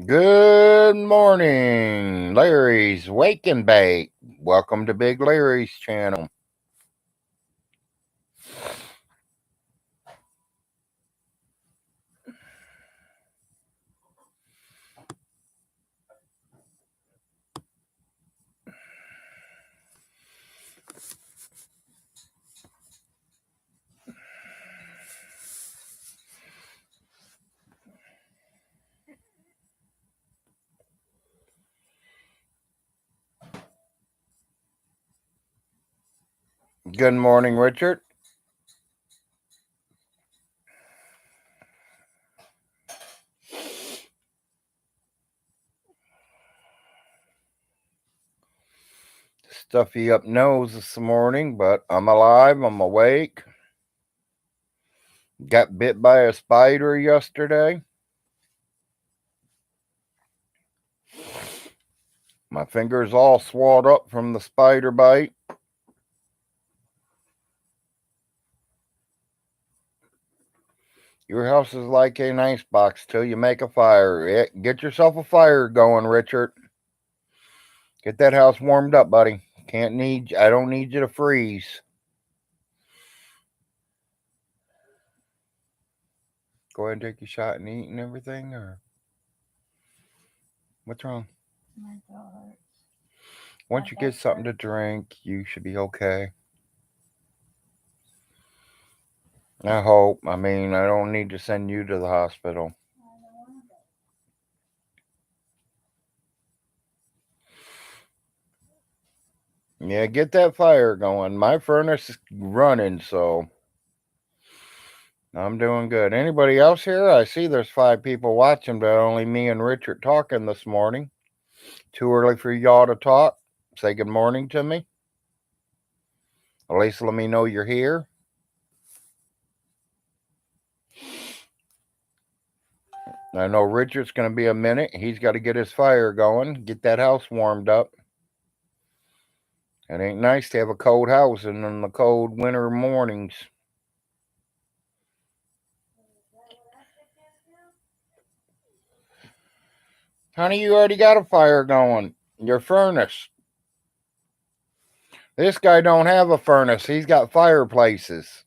Good morning, Larry's Wake and Bake. Welcome to Big Larry's channel. Good morning, Richard. Stuffy up nose this morning, but I'm alive. I'm awake. Got bit by a spider yesterday. My fingers all swelled up from the spider bite. Your house is like an icebox till you make a fire. Get yourself a fire going, Richard. Get that house warmed up, buddy. I don't need you to freeze. Go ahead and take your shot and eat and everything, or what's wrong? My throat hurts. Once you get something to drink, you should be okay. I hope. I mean, I don't need to send you to the hospital. Yeah, get that fire going. My furnace is running, so I'm doing good. Anybody else here? I see there's 5 people watching, but only me and Richard talking this morning. Too early for y'all to talk? Say good morning to me. At least let me know you're here. I know Richard's going to be a minute. He's got to get his fire going, get that house warmed up. It ain't nice to have a cold house in the cold winter mornings. Honey, you already got a fire going. Your furnace. This guy don't have a furnace. He's got fireplaces.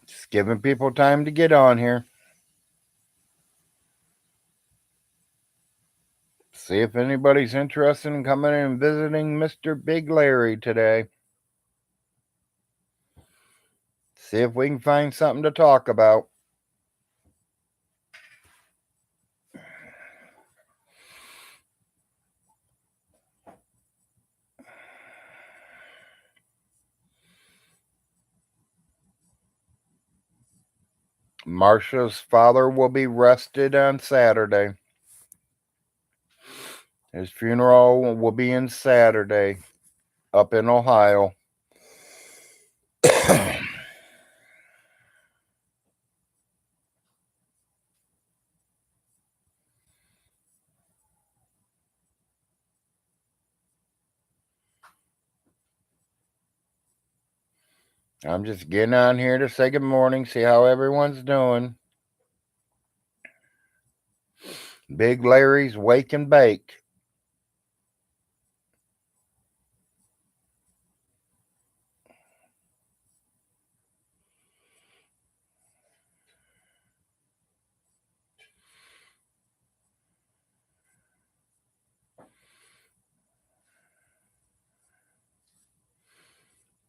Just giving people time to get on here. See if anybody's interested in coming and visiting Mr. Big Larry today. See if we can find something to talk about. Marcia's father will be rested on Saturday. His funeral will be on Saturday up in Ohio. I'm just getting on here to say good morning, see how everyone's doing. Big Larry's Wake and Bake.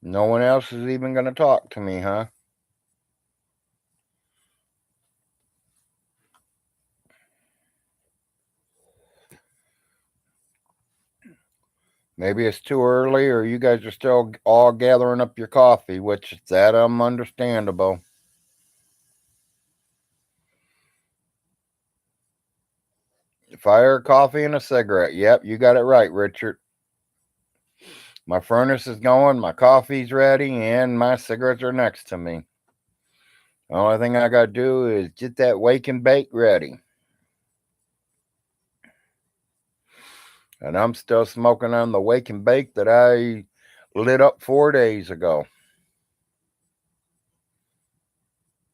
No one else is even going to talk to me, huh? Maybe it's too early, or you guys are still all gathering up your coffee, which that understandable. Fire, coffee, and a cigarette. Yep, you got it right, Richard. My furnace is going, my coffee's ready, and my cigarettes are next to me. The only thing I got to do is get that wake and bake ready. And I'm still smoking on the wake and bake that I lit up 4 days ago.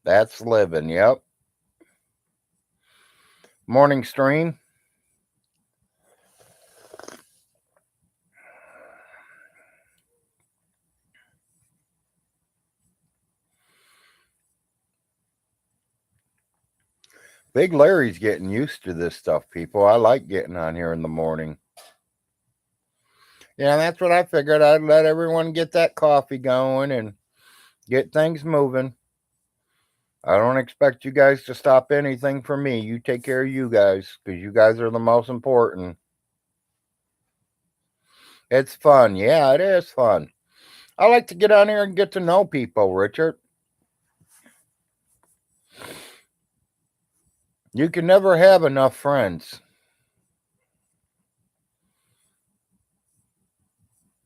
That's living, yep. Morning stream. Big Larry's getting used to this stuff, people. I like getting on here in the morning. Yeah, that's what I figured. I'd let everyone get that coffee going and get things moving. I don't expect you guys to stop anything for me. You take care of you guys because you guys are the most important. It's fun. Yeah, it is fun. I like to get on here and get to know people, Richard. You can never have enough friends.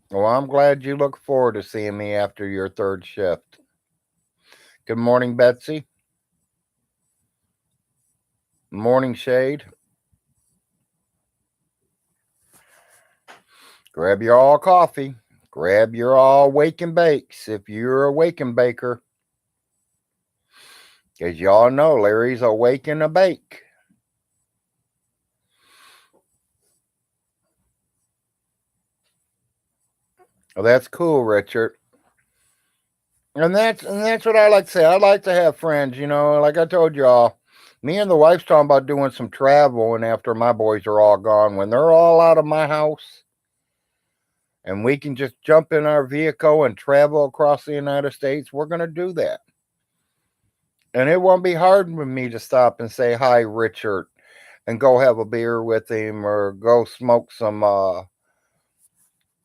Well, I'm glad you look forward to seeing me after your third shift. Good morning, Betsy. Morning, Shade. Grab your all coffee. Grab your all wake and bakes if you're a wake and baker. As y'all know, Larry's a wake and a bake. Well, that's cool, Richard. And that's what I like to say. I like to have friends, like I told y'all. Me and the wife's talking about doing some travel and after my boys are all gone, when they're all out of my house and we can just jump in our vehicle and travel across the United States, we're gonna do that. And it won't be hard for me to stop and say hi, Richard, and go have a beer with him or go smoke some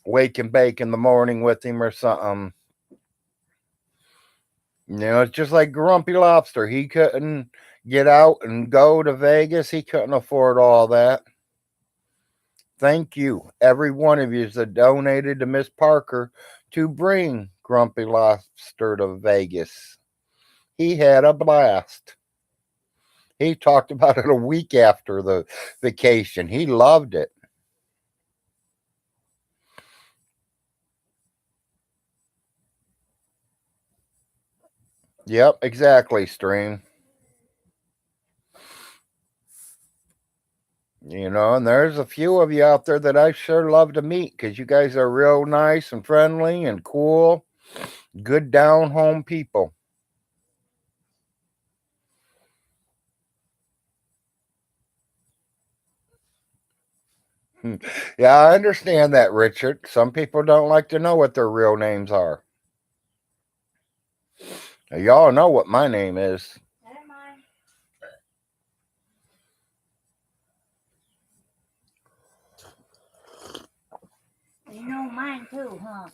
wake and bake in the morning with him or something. It's just like Grumpy Lobster. He couldn't get out and go to Vegas. He couldn't afford all that. Thank you, every one of you that donated to Miss Parker to bring Grumpy Lobster to Vegas. He had a blast. He talked about it a week after the vacation. He loved it. Yep, exactly, Stream. And there's a few of you out there that I sure love to meet because you guys are real nice and friendly and cool, good down home people. Yeah, I understand that, Richard. Some people don't like to know what their real names are. Now, y'all know what my name is. You know mine too, huh?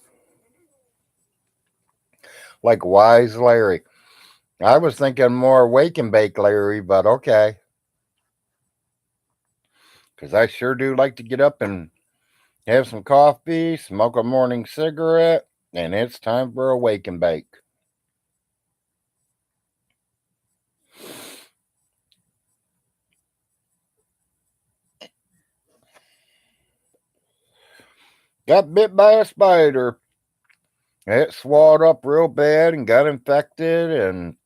Like Wise Larry. I was thinking more Wake and Bake Larry, but okay. Because I sure do like to get up and have some coffee, smoke a morning cigarette, and it's time for a Wake and Bake. Got bit by a spider. It swelled up real bad and got infected, and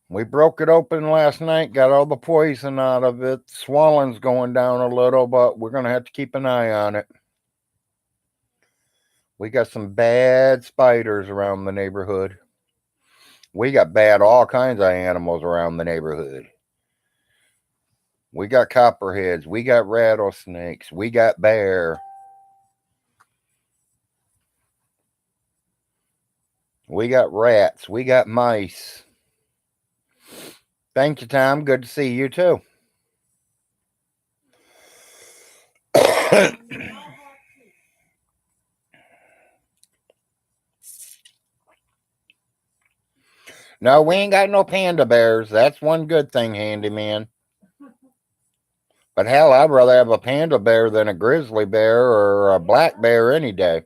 we broke it open last night, got all the poison out of it. Swallowing's going down a little, but we're going to have to keep an eye on it. We got some bad spiders around the neighborhood. We got bad all kinds of animals around the neighborhood. We got copperheads. We got rattlesnakes. We got bear. We got rats. We got mice. Thank you, Tom. Good to see you too. No, we ain't got no panda bears. That's one good thing, handyman. But hell, I'd rather have a panda bear than a grizzly bear or a black bear any day.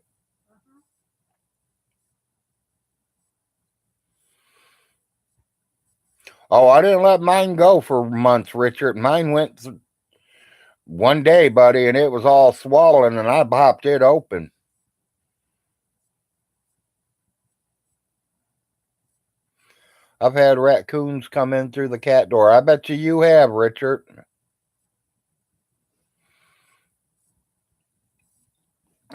Oh, I didn't let mine go for months, Richard. Mine went one day, buddy, and it was all swollen, and I popped it open. I've had raccoons come in through the cat door. I bet you have, Richard.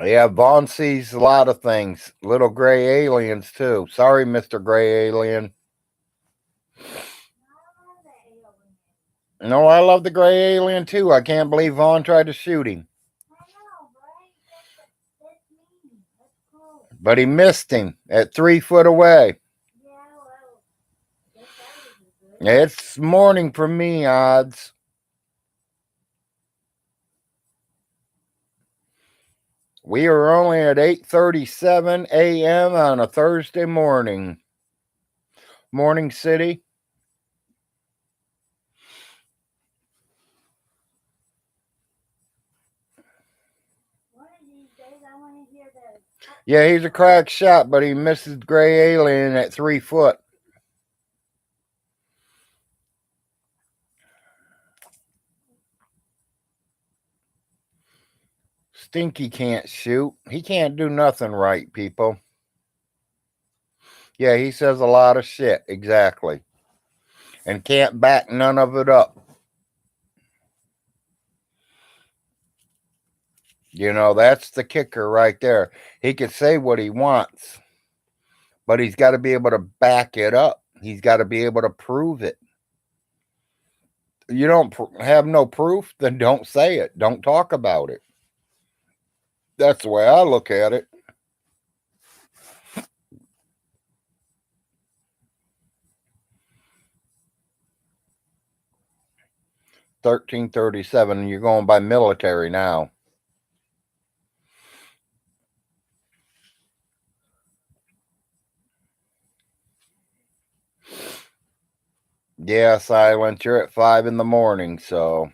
Yeah, Vaughn sees a lot of things. Little gray aliens, too. Sorry, Mr. Gray Alien. No, I love the gray alien, too. I can't believe Vaughn tried to shoot him. But he missed him at 3 foot away. It's morning for me, odds. We are only at 8:37 a.m. on a Thursday morning. Morning City. Yeah, he's a crack shot, but he misses Gray Alien at 3 foot. Stinky can't shoot. He can't do nothing right, people. Yeah, he says a lot of shit, exactly. And can't back none of it up. You know, that's the kicker right there. He can say what he wants, but he's got to be able to back it up. He's got to be able to prove it. You don't have no proof, then don't say it. Don't talk about it. That's the way I look at it. $13.37. You're going by military now. Yeah, Silent, you're at 5 in the morning, so.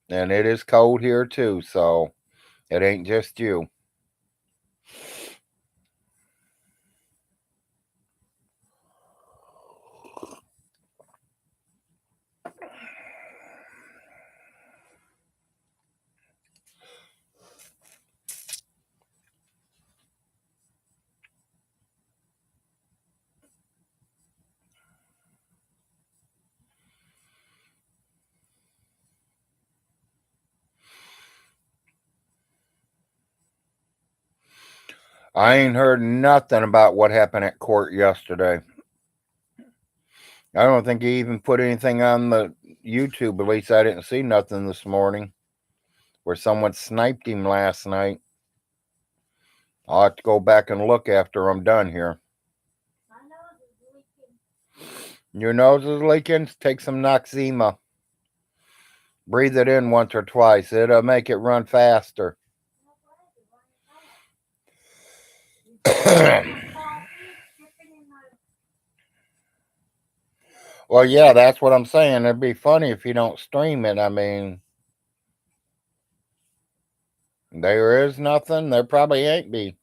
And it is cold here too, so it ain't just you. I ain't heard nothing about what happened at court yesterday. I don't think he even put anything on the YouTube. At least I didn't see nothing this morning where someone sniped him last night. I'll have to go back and look after I'm done here. Your nose is leaking? Take some Noxzema. Breathe it in once or twice. It'll make it run faster. Well, yeah, that's what I'm saying. It'd be funny if you don't stream it. I mean, there is nothing. There probably ain't be.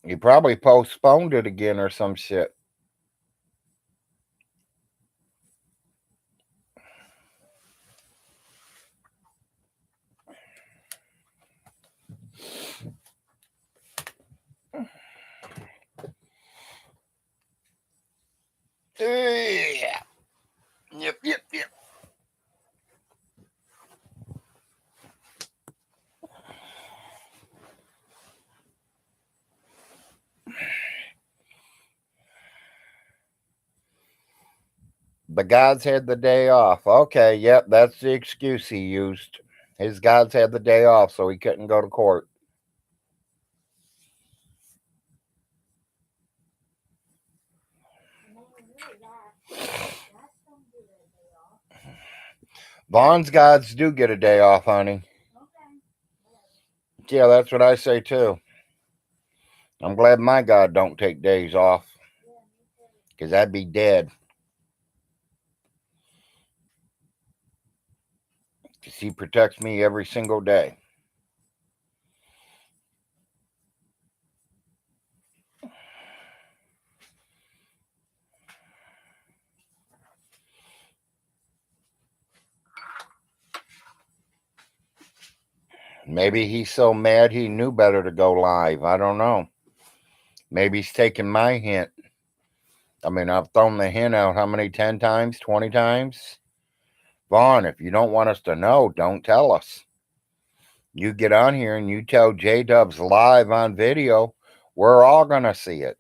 You probably postponed it again or some shit. Yeah. Yep. The gods had the day off. Okay, yep, that's the excuse he used. His gods had the day off, so he couldn't go to court. Vaughn's gods do get a day off, honey. Yeah, that's what I say too. I'm glad my god don't take days off, because I'd be dead. because he protects me every single day. Maybe he's so mad he knew better to go live. I don't know. Maybe he's taking my hint. I mean, I've thrown the hint out how many? 10 times? 20 times? Vaughn, if you don't want us to know, don't tell us. You get on here and you tell J Dubs live on video, we're all going to see it.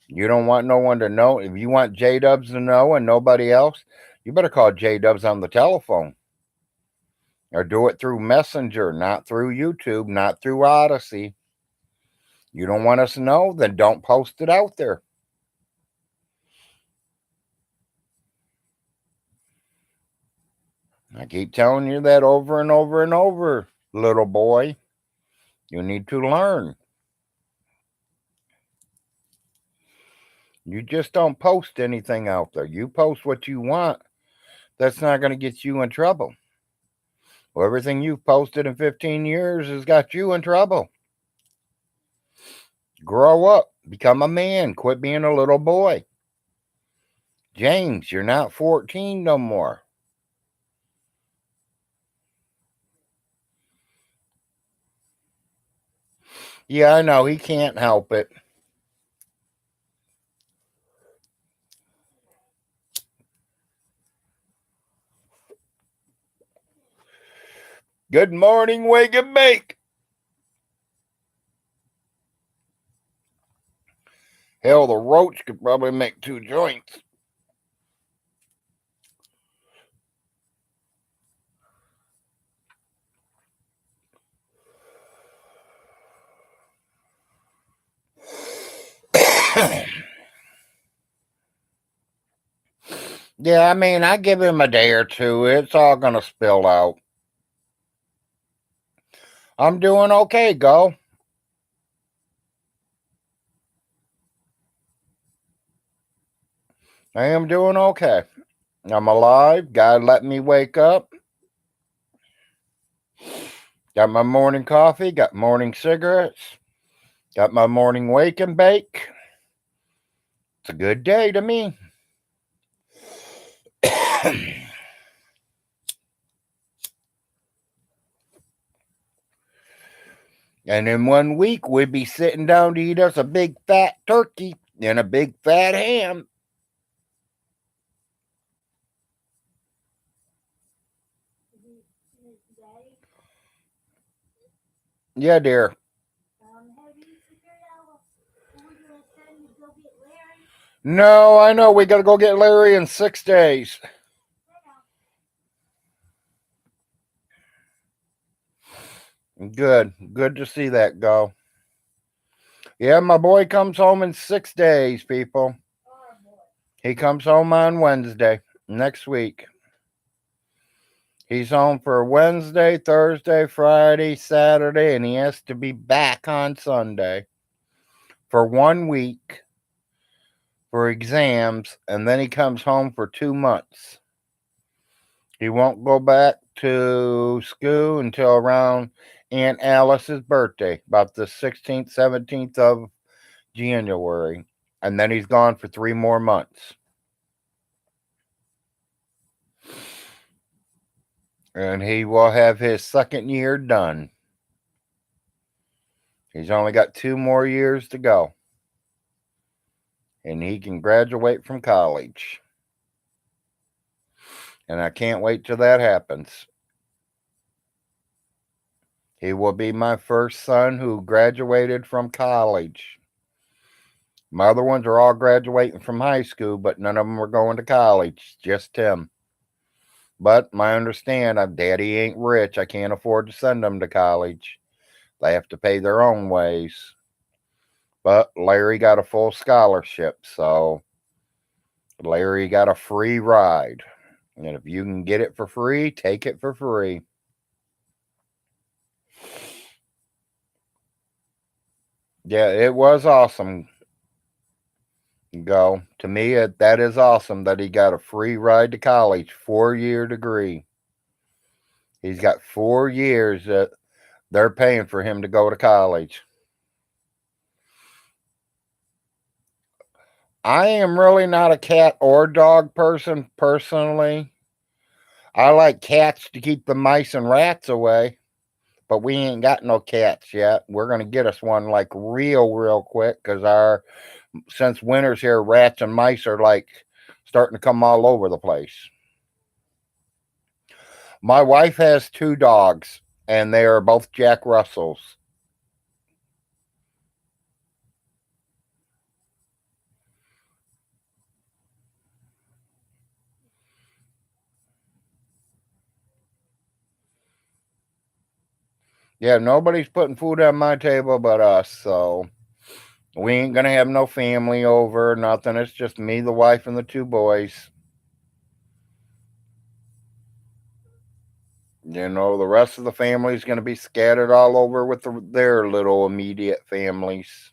You don't want no one to know. If you want J Dubs to know and nobody else, you better call J Dubs on the telephone. Or do it through Messenger, not through YouTube, not through Odyssey. You don't want us to know, then don't post it out there. I keep telling you that over and over and over, little boy. You need to learn. You just don't post anything out there. You post what you want. That's not going to get you in trouble. Well, everything you've posted in 15 years has got you in trouble. Grow up. Become a man. Quit being a little boy. James, you're not 14 no more. Yeah, I know. He can't help it. Good morning, wake and bake. Hell, the roach could probably make 2 joints. Yeah, I mean, I give him a day or two. It's all going to spill out. I'm doing okay, go. I am doing okay. I'm alive. God let me wake up. Got my morning coffee. Got morning cigarettes. Got my morning wake and bake. It's a good day to me. And in 1 week, we'd be sitting down to eat us a big fat turkey and a big fat ham. Yeah, dear. Have you figured out when we're gonna send you to go get Larry? No, I know. We got to go get Larry in 6 days. Good. Good to see that go. Yeah, my boy comes home in 6 days, people. He comes home on Wednesday next week. He's home for Wednesday, Thursday, Friday, Saturday, and he has to be back on Sunday for 1 week for exams, and then he comes home for 2 months. He won't go back to school until around Aunt Alice's birthday, about the 16th, 17th of January, and then he's gone for 3 more months. And he will have his second year done. He's only got 2 more years to go. And he can graduate from college. And I can't wait till that happens. He will be my first son who graduated from college. My other ones are all graduating from high school, but none of them are going to college. Just him. But I understand, Daddy ain't rich. I can't afford to send them to college. They have to pay their own ways. But Larry got a full scholarship, so Larry got a free ride. And if you can get it for free, take it for free. Yeah, it was awesome. Go. To me, that is awesome that he got a free ride to college, 4-year degree. He's got 4 years that they're paying for him to go to college. I am really not a cat or dog person personally. I like cats to keep the mice and rats away, but we ain't got no cats yet. We're gonna get us one like real quick because our since winter's here, rats and mice are like starting to come all over the place. My wife has two dogs, and they are both Jack Russells. Yeah, nobody's putting food on my table but us, so we ain't gonna have no family over, nothing. It's just me, the wife, and the two boys. The rest of the family's gonna be scattered all over with their little immediate families.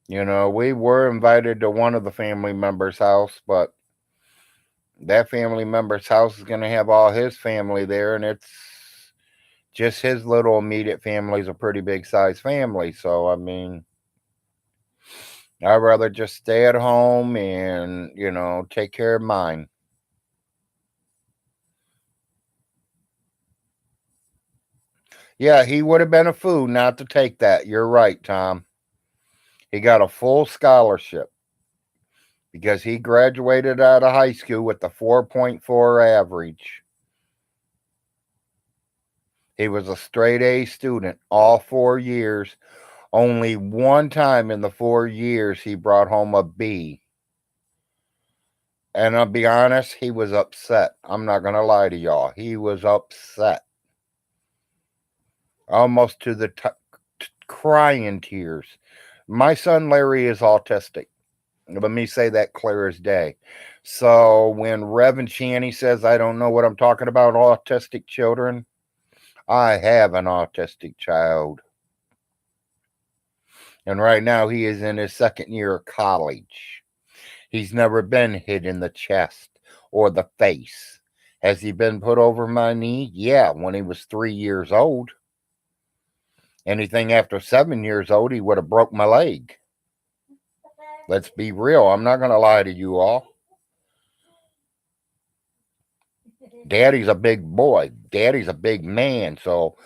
We were invited to one of the family members' house, but that family member's house is going to have all his family there, and it's just his little immediate family is a pretty big size family. So, I mean, I'd rather just stay at home and, take care of mine. Yeah, he would have been a fool not to take that. You're right, Tom. He got a full scholarship because he graduated out of high school with a 4.4 average. He was a straight A student all 4 years. Only one time in the 4 years he brought home a B. And I'll be honest, he was upset. I'm not going to lie to y'all. He was upset. Almost to the crying tears. My son Larry is autistic. Let me say that clear as day. So when Reverend Channy says I don't know what I'm talking about, autistic children, I have an autistic child. And right now he is in his second year of college. He's never been hit in the chest or the face. Has he been put over my knee? Yeah, when he was 3 years old. Anything after 7 years old, he would have broke my leg. Let's be real. I'm not going to lie to you all. Daddy's a big boy. Daddy's a big man. So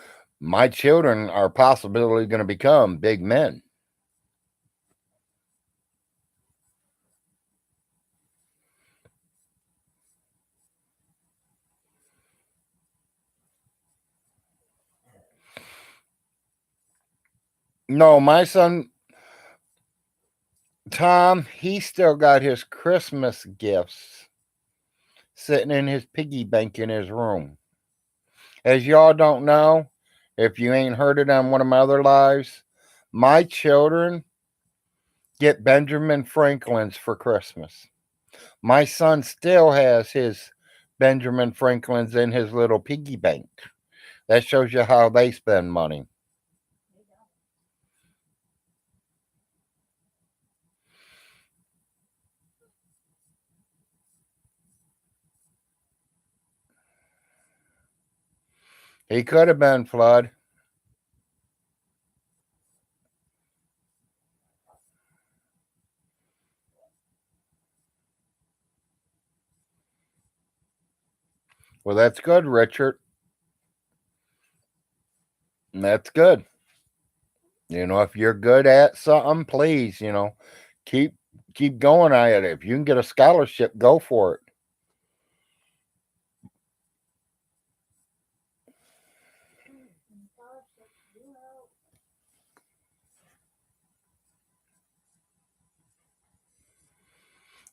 my children are possibly going to become big men. No, my son, Tom, he still got his Christmas gifts sitting in his piggy bank in his room. As y'all don't know, if you ain't heard it on one of my other lives, my children get Benjamin Franklin's for Christmas. My son still has his Benjamin Franklin's in his little piggy bank. That shows you how they spend money. He could have been Flood. Well, that's good, Richard. That's good. If you're good at something, please, keep keep going at it. If you can get a scholarship, go for it.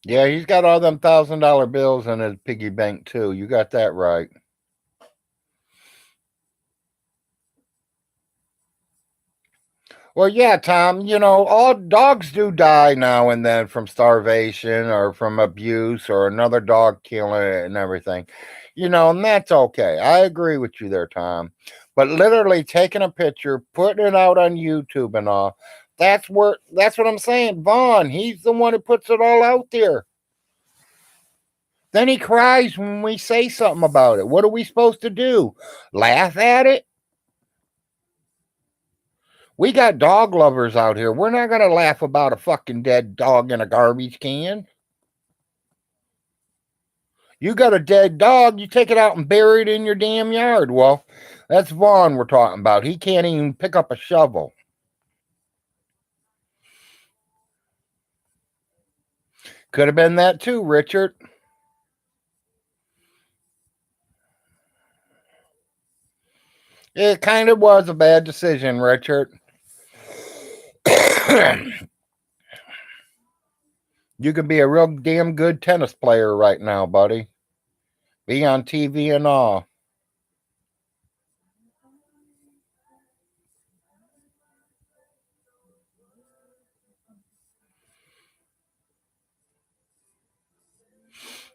Yeah, he's got all them $1,000 bills in his piggy bank too. You got that right. Well, yeah, Tom, all dogs do die now and then from starvation or from abuse or another dog killing it and everything. And that's okay. I agree with you there, Tom. But literally taking a picture, putting it out on YouTube and all, that's what I'm saying. Vaughn, he's the one who puts it all out there. Then he cries when we say something about it. What are we supposed to do? Laugh at it? We got dog lovers out here. We're not going to laugh about a fucking dead dog in a garbage can. You got a dead dog, you take it out and bury it in your damn yard. Well, that's Vaughn we're talking about. He can't even pick up a shovel. Could have been that too, Richard. It kind of was a bad decision, Richard. You could be a real damn good tennis player right now, buddy. Be on TV and all.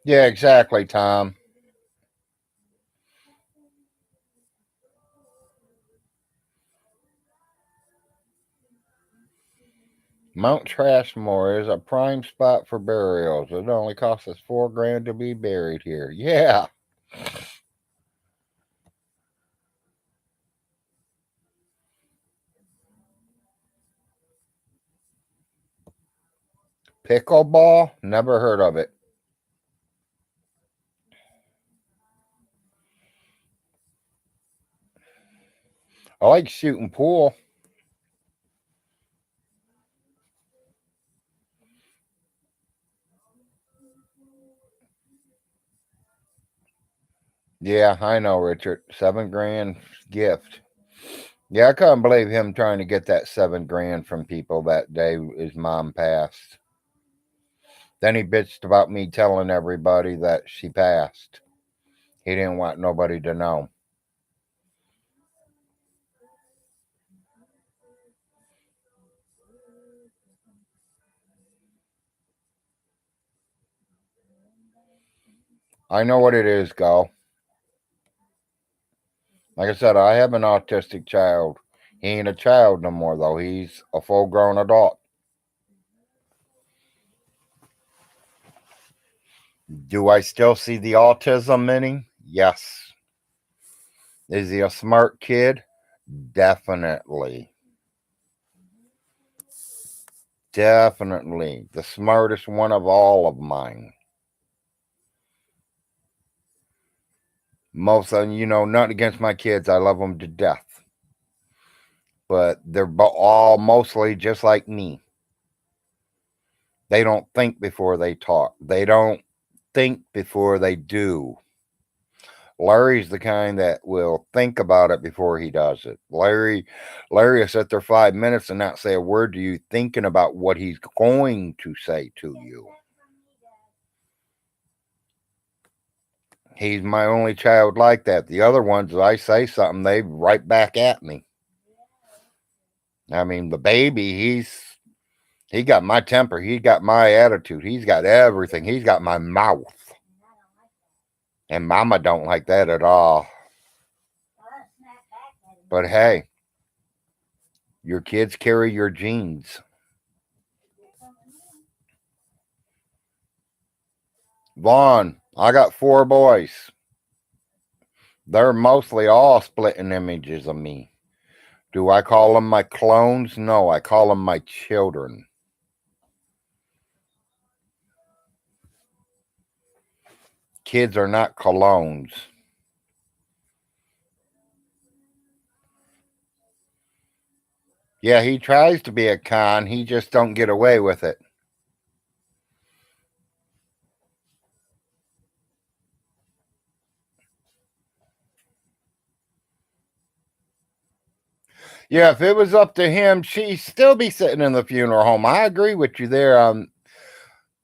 Yeah, exactly, Tom. Mount Trashmore is a prime spot for burials. It only costs us $4 grand to be buried here. Yeah. Pickleball? Never heard of it. I like shooting pool. Yeah, I know, Richard. $7 grand gift. Yeah, I couldn't believe him trying to get that $7 grand from people that day his mom passed. Then he bitched about me telling everybody that she passed. He didn't want nobody to know. I know what it is, Go. Like I said, I have an autistic child. He ain't a child no more, though. He's a full grown adult. Do I still see the autism in him? Yes. Is he a smart kid? Definitely. Definitely. The smartest one of all of mine. Most of them, nothing against my kids. I love them to death. But they're all mostly just like me. They don't think before they talk. They don't think before they do. Larry's the kind that will think about it before he does it. Larry will sit there 5 minutes and not say a word to you, thinking about what he's going to say to you. He's my only child like that. The other ones, if I say something, they right back at me. I mean, the baby, he got my temper. He got my attitude. He's got everything. He's got my mouth. And Mama don't like that at all. But hey, your kids carry your genes. Vaughn, I got 4 boys. They're mostly all splitting images of me. Do I call them my clones? No, I call them my children. Kids are not clones. Yeah, he tries to be a con. He just don't get away with it. Yeah, if it was up to him, she'd still be sitting in the funeral home. I agree with you there,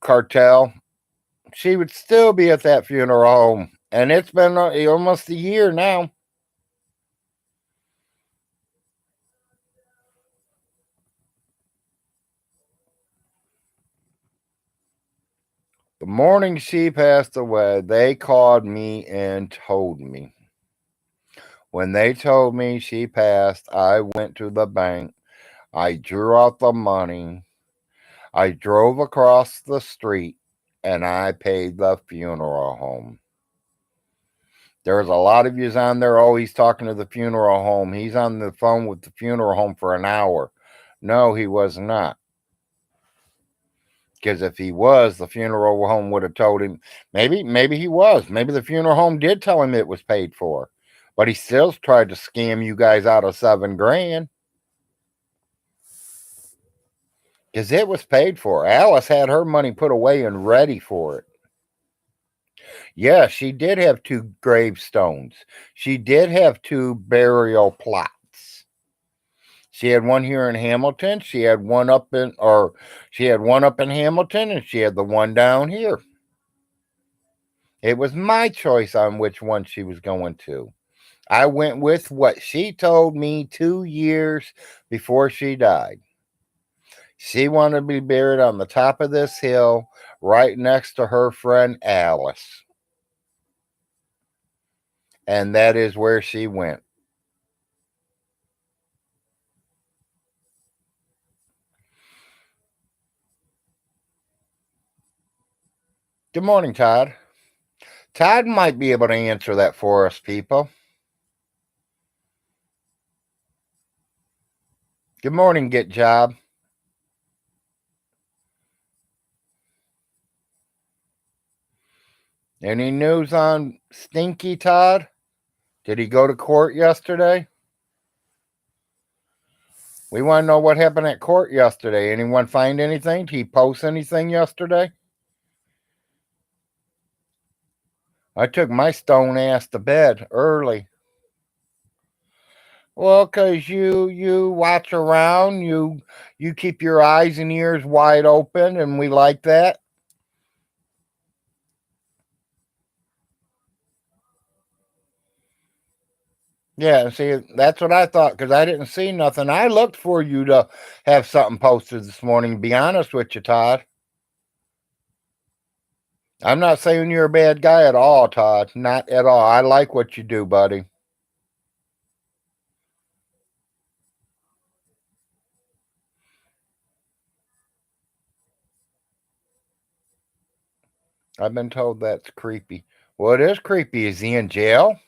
Cartel. She would still be at that funeral home. And it's been almost a year now. The morning she passed away, they called me and told me. When they told me she passed, I went to the bank. I drew out the money. I drove across the street and I paid the funeral home. There's a lot of yous on there always talking to the funeral home. He's on the phone with the funeral home for an hour. No, he was not. Because if he was, the funeral home would have told him. Maybe he was. Maybe the funeral home did tell him it was paid for. But he still tried to scam you guys out of $7,000. Because it was paid for. Alice had her money put away and ready for it. Yeah, she did have two gravestones. She did have two burial plots. She had one here in Hamilton. She had one up in Hamilton, and she had the one down here. It was my choice on which one she was going to. I went with what she told me 2 years before she died. She wanted to be buried on the top of this hill right next to her friend Alice. And that is where she went. Good morning, Todd. Todd might be able to answer that for us, people. Good morning, Get Job. Any news on Stinky Todd? Did he go to court yesterday? We want to know what happened at court yesterday. Anyone find anything? Did he post anything yesterday? I took my stone ass to bed early. Well, 'cause you watch around, you keep your eyes and ears wide open, and we like that. Yeah, see, that's what I thought because I didn't see nothing. I looked for you to have something posted this morning. To be honest with you, Todd. I'm not saying you're a bad guy at all, Todd. Not at all. I like what you do, buddy. I've been told that's creepy. Well, it is creepy. Is he in jail?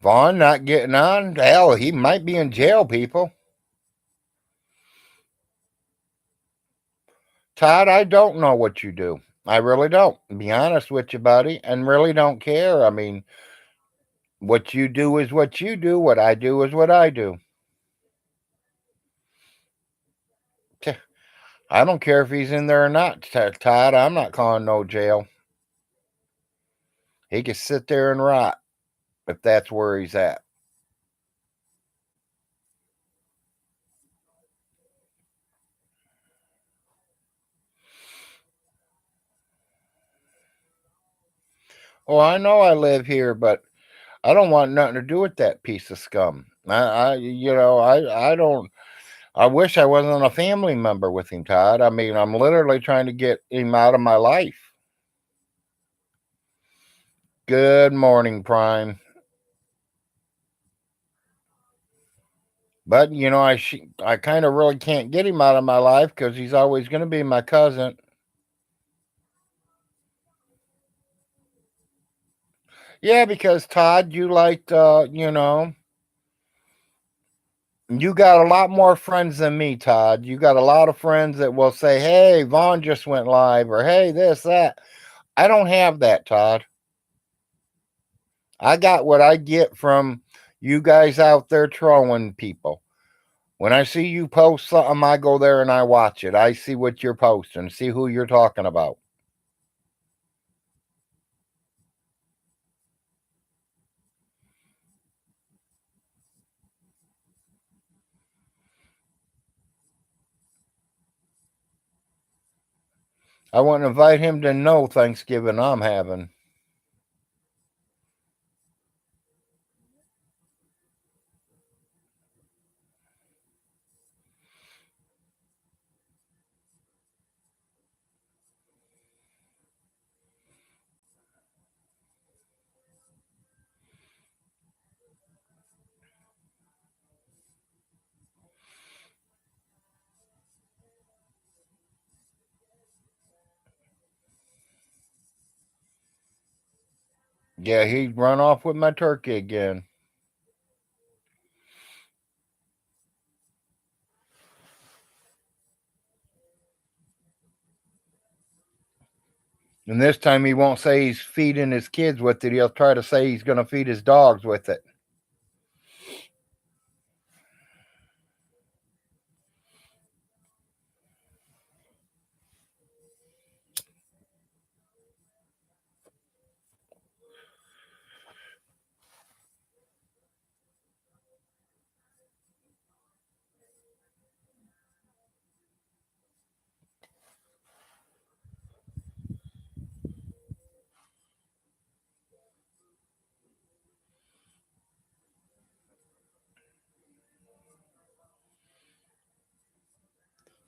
Vaughn not getting on? Hell, he might be in jail, people. Todd, I don't know what you do. I really don't. Be honest with you, buddy, and really don't care. I mean, what you do is what you do. What I do is what I do. I don't care if he's in there or not, Todd. I'm not calling no jail. He can sit there and rot if that's where he's at. Oh, I know I live here, but I don't want nothing to do with that piece of scum. I don't. I wish I wasn't a family member with him, Todd. I mean, I'm literally trying to get him out of my life. Good morning, Prime. But I kind of really can't get him out of my life because he's always going to be my cousin. Yeah, because Todd, you got a lot more friends than me, Todd. You got a lot of friends that will say, "Hey, Vaughn just went live," or "Hey, this, that." I don't have that, Todd. I got what I get from you guys out there trolling people. When I see you post something, I go there and I watch it. I see what you're posting, see who you're talking about. I want to invite him to know Thanksgiving I'm having. Yeah, he run off with my turkey again. And this time he won't say he's feeding his kids with it. He'll try to say he's going to feed his dogs with it.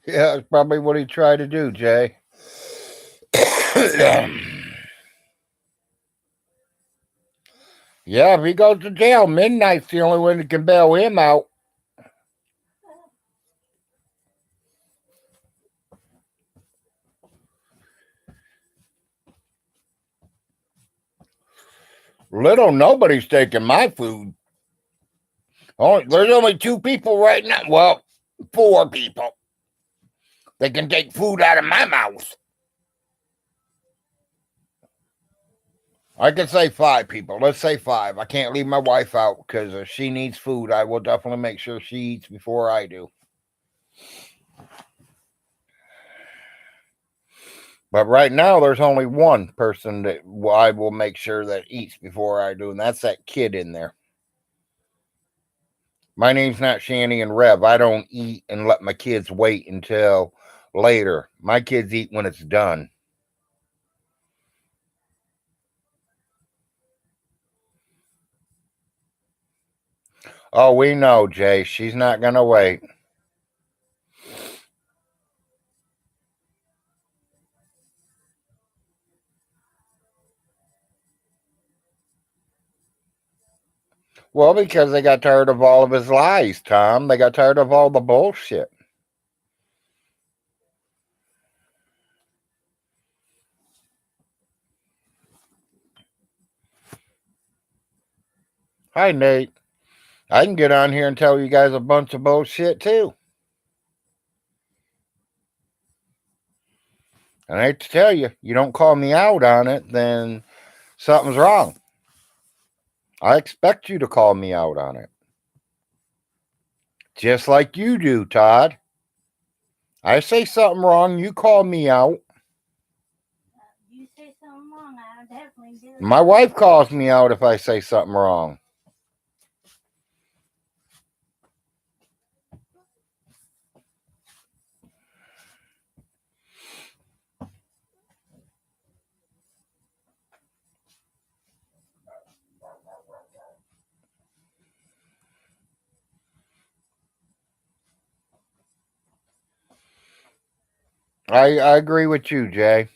Yeah, that's probably what he tried to do, Jay. Yeah, if he goes to jail, midnight's the only one that can bail him out. Little nobody's taking my food. There's only 2 people right now. Well, 4 people. They can take food out of my mouth. I can say 5 people. Let's say 5. I can't leave my wife out because if she needs food, I will definitely make sure she eats before I do. But right now, there's only one person that I will make sure that eats before I do, and that's that kid in there. My name's not Shanny and Rev. I don't eat and let my kids wait until later. My kids eat when it's done. Oh, we know, Jay. She's not going to wait. Well, because they got tired of all of his lies, Tom. They got tired of all the bullshit. Hi, Nate. I can get on here and tell you guys a bunch of bullshit, too. And I hate to tell you, you don't call me out on it, then something's wrong. I expect you to call me out on it. Just like you do, Todd. I say something wrong, you call me out. You say something wrong, I'll definitely do it. My wife calls me out if I say something wrong. I agree with you, Jay.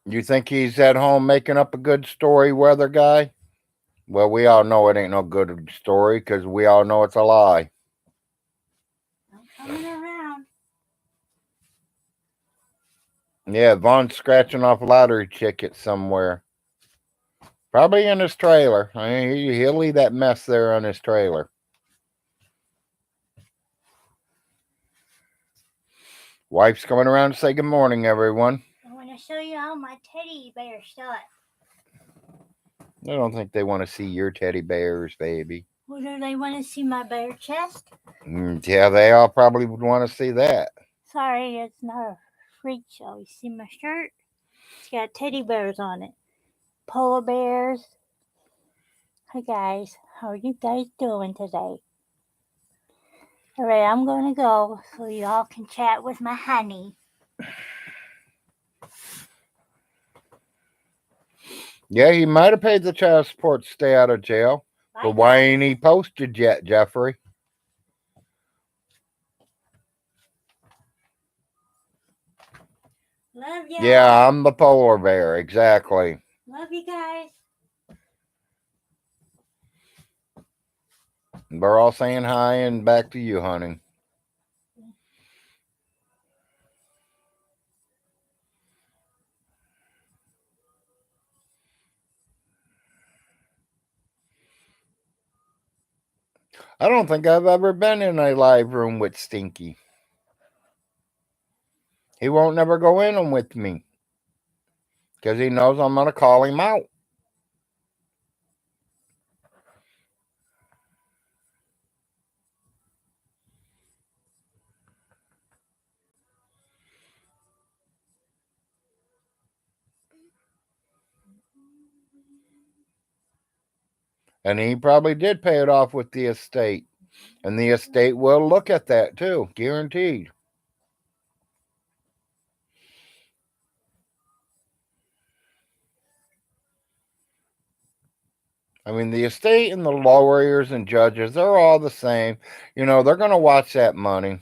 You think he's at home making up a good story, weather guy? Well, we all know it ain't no good story because we all know it's a lie. I'm coming around. Yeah, Vaughn's scratching off lottery tickets somewhere. Probably in his trailer. I mean, he'll leave that mess there on his trailer. Wife's coming around to say good morning, everyone. I want to show you all my teddy bear stuff. I don't think they want to see your teddy bears, baby. Well, do they want to see my bear chest? Yeah, they all probably would want to see that. Sorry, it's not a freak show. You see my shirt? It's got teddy bears on it. Polar bears. Hi guys, how are you guys doing today? Alright, I'm gonna go so y'all can chat with my honey. Yeah, he might have paid the child support to stay out of jail. Bye, But why guys. ain't he posted yet, Jeffrey? Love y'all. Yeah, I'm the polar bear, exactly. Love you guys. We're all saying hi and back to you, honey. I don't think I've ever been in a live room with Stinky. He won't never go in them with me because he knows I'm going to call him out. And he probably did pay it off with the estate. And the estate will look at that too, guaranteed. I mean, the estate and the lawyers and judges, they're all the same. You know, they're going to watch that money.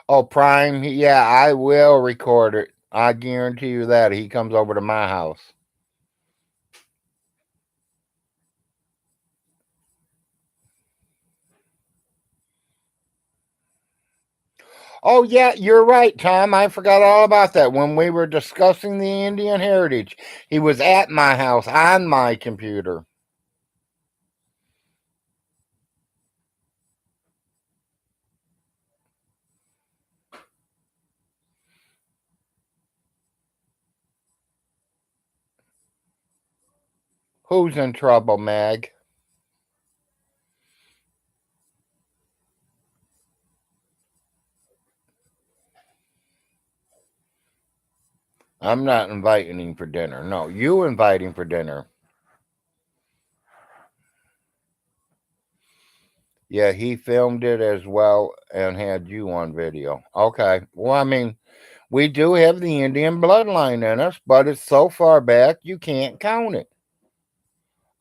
Oh, Prime, yeah, I will record it. I guarantee you that. He comes over to my house. Oh, yeah, you're right, Tom. I forgot all about that. When we were discussing the Indian heritage, he was at my house on my computer. Who's in trouble, Mag? I'm not inviting him for dinner. No, you invite him for dinner. Yeah, he filmed it as well and had you on video. Okay. Well, I mean, we do have the Indian bloodline in us, but it's so far back you can't count it.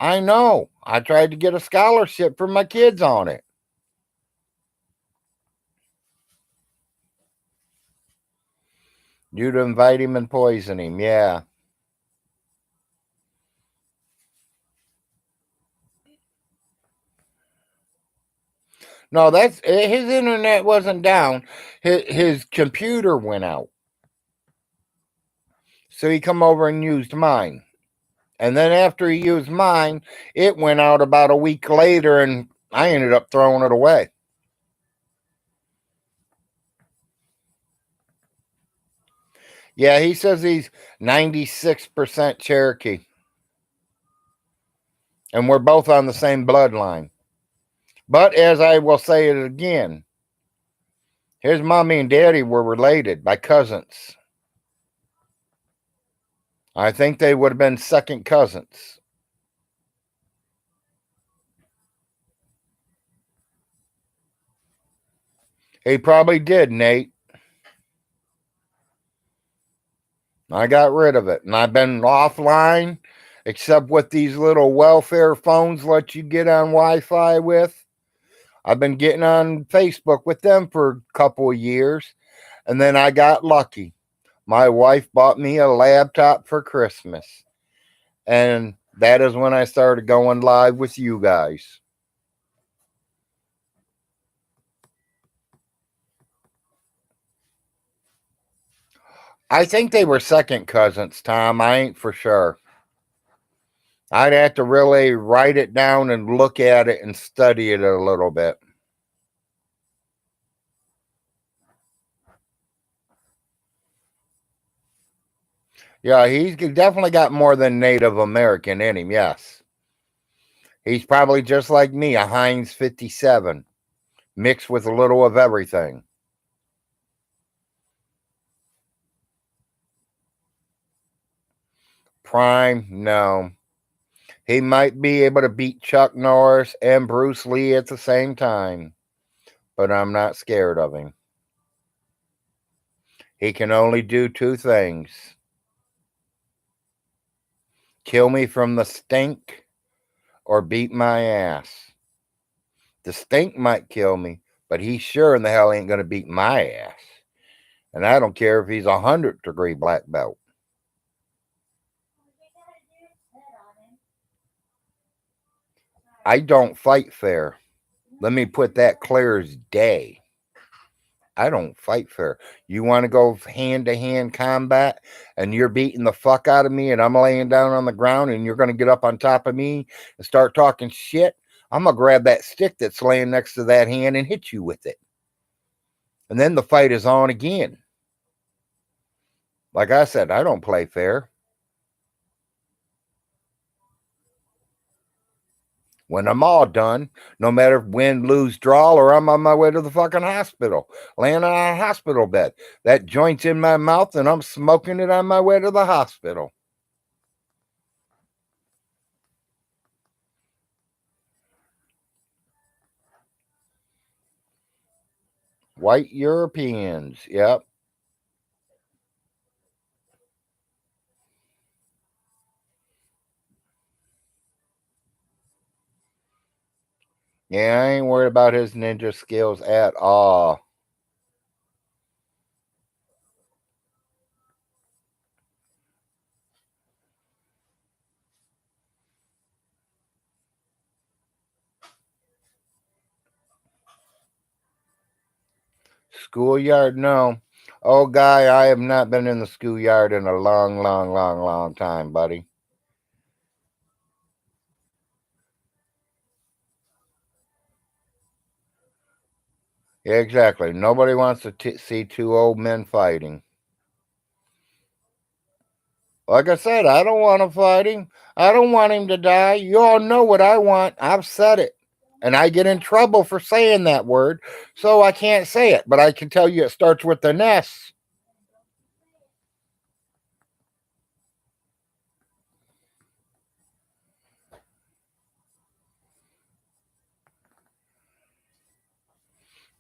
I know. I tried to get a scholarship for my kids on it. You'd invite him and poison him. Yeah. No, that's his internet wasn't down. His computer went out. So he come over and used mine. And then after he used mine, it went out about a week later and I ended up throwing it away. Yeah, he says he's 96% Cherokee. And we're both on the same bloodline. But as I will say it again, his mommy and daddy were related by cousins. I think they would have been second cousins. He probably did, Nate. I got rid of it. And I've been offline, except what these little welfare phones let you get on Wi Fi with. I've been getting on Facebook with them for a couple of years. And then I got lucky. My wife bought me a laptop for Christmas. And that is when I started going live with you guys. I think they were second cousins, Tom. I ain't for sure. I'd have to really write it down and look at it and study it a little bit. Yeah, he's definitely got more than Native American in him, yes. He's probably just like me, a Heinz 57, mixed with a little of everything. Prime, no. He might be able to beat Chuck Norris and Bruce Lee at the same time, but I'm not scared of him. He can only do two things: kill me from the stink or beat my ass. The stink might kill me, but he sure in the hell ain't going to beat my ass. And I don't care if he's 100-degree black belt. I don't fight fair. Let me put that clear as day. I don't fight fair. You want to go hand to hand combat and you're beating the fuck out of me and I'm laying down on the ground and you're going to get up on top of me and start talking shit? I'm going to grab that stick that's laying next to that hand and hit you with it. And then the fight is on again. Like I said, I don't play fair. When I'm all done, no matter win, lose, draw, or I'm on my way to the fucking hospital, laying on a hospital bed. That joint's in my mouth and I'm smoking it on my way to the hospital. White Europeans, yep. Yeah, I ain't worried about his ninja skills at all. Schoolyard, no. Oh, guy, I have not been in the schoolyard in a long, long, long, long time, buddy. Yeah, exactly. Nobody wants to see two old men fighting. Like I said, I don't want to fight him. I don't want him to die. You all know what I want. I've said it. And I get in trouble for saying that word, so I can't say it. But I can tell you it starts with an S.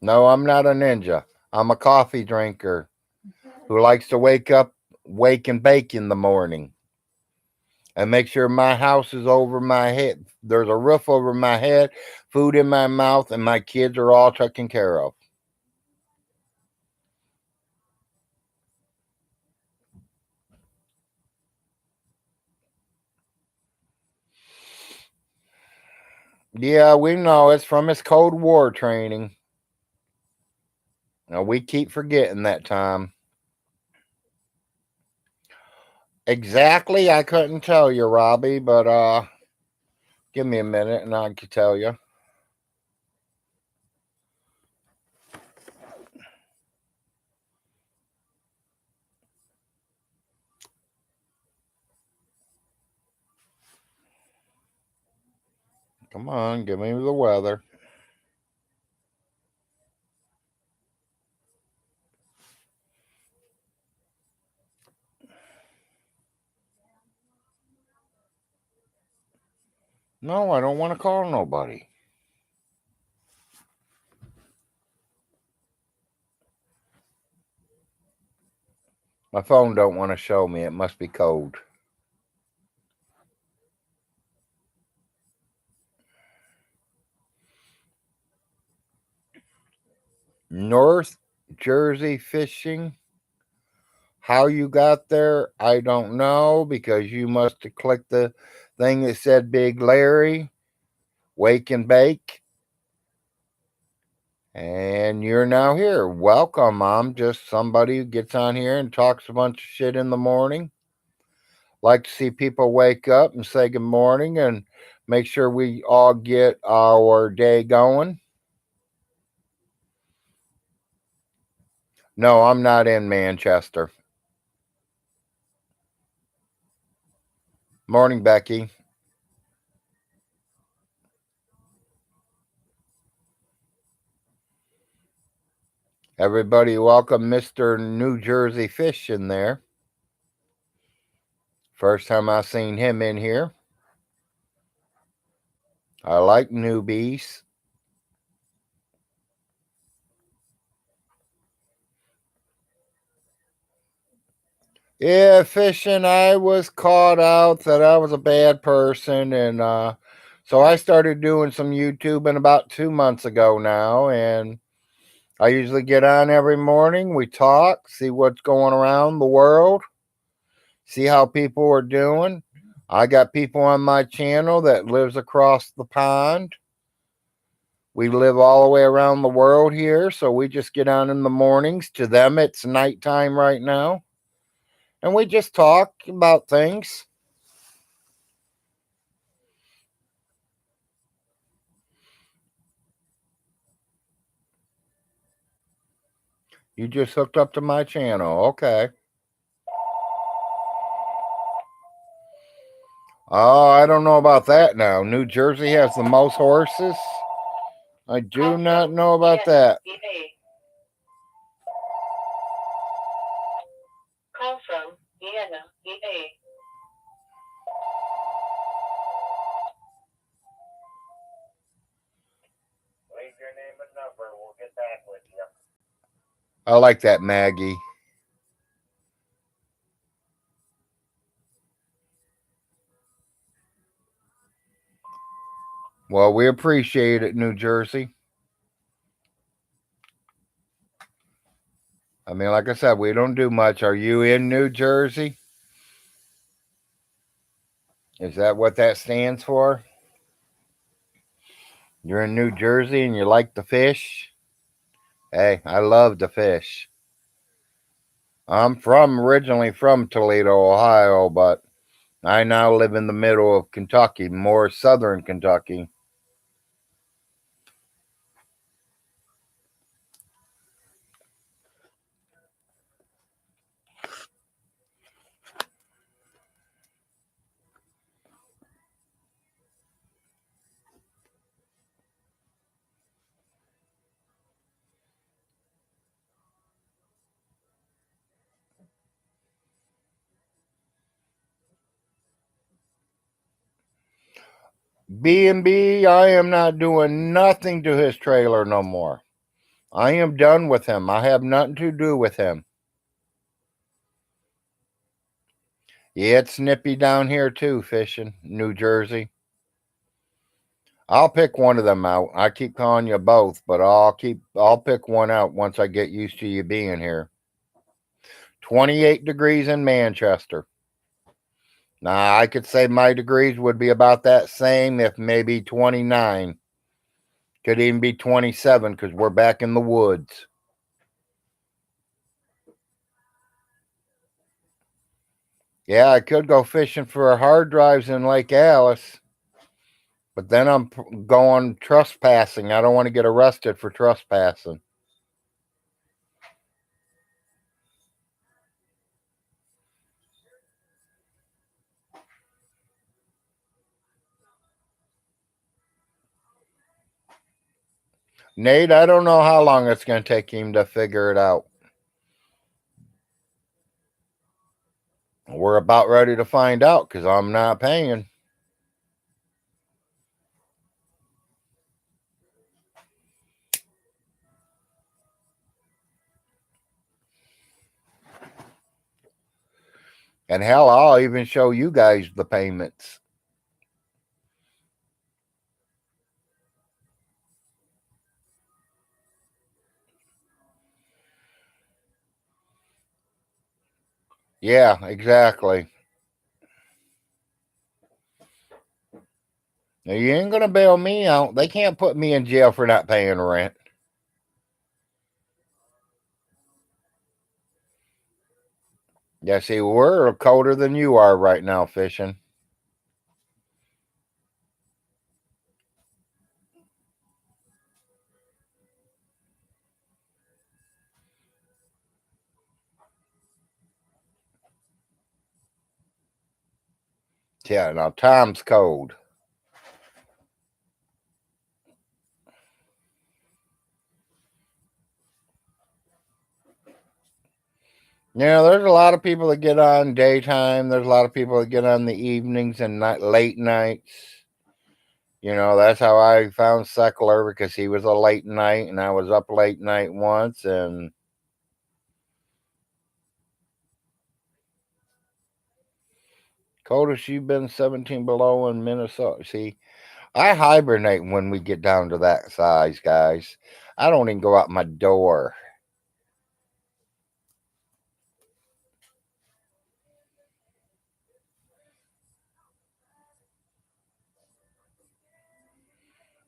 No, I'm not a ninja. I'm a coffee drinker who likes to wake and bake in the morning and make sure my house is over my head. There's a roof over my head, food in my mouth, and my kids are all taken care of. Yeah, we know it's from his Cold War training. Now, we keep forgetting that time. Exactly, I couldn't tell you, Robbie, but give me a minute and I can tell you. Come on, give me the weather. No, I don't want to call nobody. My phone don't want to show me. It must be cold. North Jersey fishing. How you got there, I don't know because you must have clicked the thing that said Big Larry, Wake and Bake, and you're now here. Welcome. I'm just somebody who gets on here and talks a bunch of shit in the morning. Like to see people wake up and say good morning and make sure we all get our day going. No, I'm not in Manchester. Morning, Becky. Everybody, welcome Mr. New Jersey Fish in there. First time I seen him in here. I like newbies. Yeah, fishing. I was caught out that I was a bad person, and so I started doing some YouTubing about 2 months ago now, and I usually get on every morning. We talk, see what's going around the world, see how people are doing. I got people on my channel that lives across the pond. We live all the way around the world here, so we just get on in the mornings. To them, it's nighttime right now, and we just talk about things. You just hooked up to my channel. Okay. Oh, I don't know about that now. New Jersey has the most horses. I do not know about that. Call from Vienna, EA. Leave your name and number. We'll get back with you. I like that, Maggie. Well, we appreciate it, New Jersey. I mean, like I said, we don't do much. Are you in New Jersey? Is that what that stands for? You're in New Jersey and you like to fish? Hey, I love to fish. I'm originally from Toledo, Ohio, but I now live in the middle of Kentucky, more southern Kentucky. B&B, I am not doing nothing to his trailer no more. I am done with him. I have nothing to do with him. Yeah, it's snippy down here too, fishing, New Jersey. I'll pick one of them out. I keep calling you both, but I'll pick one out once I get used to you being here. 28 degrees in Manchester. Now, I could say my degrees would be about that same, if maybe 29. Could even be 27 because we're back in the woods. Yeah, I could go fishing for hard drives in Lake Alice, but then I'm going trespassing. I don't want to get arrested for trespassing. Nate, I don't know how long it's going to take him to figure it out. We're about ready to find out because I'm not paying. And hell, I'll even show you guys the payments. Yeah, exactly. Now, you ain't going to bail me out. They can't put me in jail for not paying rent. Yeah, see, we're colder than you are right now fishing. Yeah, now Tom's cold. You know, there's a lot of people that get on daytime. There's a lot of people that get on the evenings and late nights. You know, that's how I found Seckler because he was a late night and I was up late night once. And Coldest you've been 17 below in Minnesota. See, I hibernate when we get down to that size, guys. I don't even go out my door.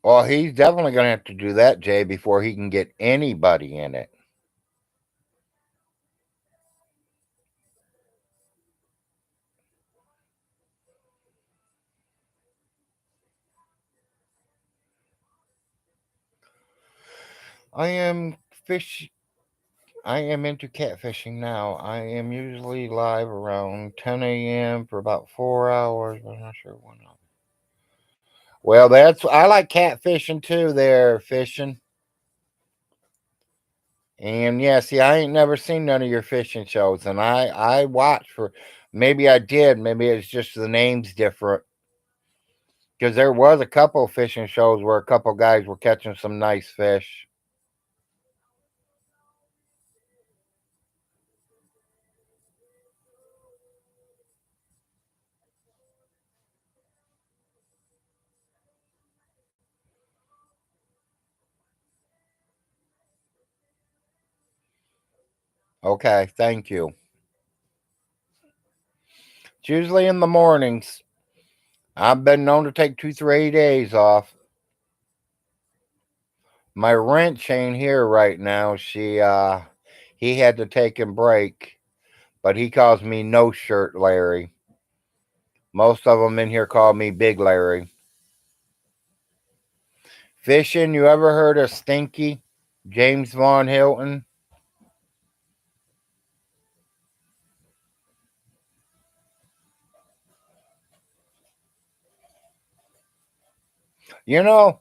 Well, he's definitely going to have to do that, Jay, before he can get anybody in it. I am fish. I am into catfishing now. I am usually live around 10 a.m. for about 4 hours, but I'm not sure when. Well, I like catfishing too. There, fishing. And yeah, see, I ain't never seen none of your fishing shows, and I watch for. Maybe I did. Maybe it's just the names different. Because there was a couple fishing shows where a couple guys were catching some nice fish. Okay, thank you. It's usually in the mornings. I've been known to take 2, 3 days off. My wrench ain't here right now. He had to take a break, but he calls me No Shirt Larry. Most of them in here call me Big Larry. Fishing, you ever heard of Stinky? James Von Hilton?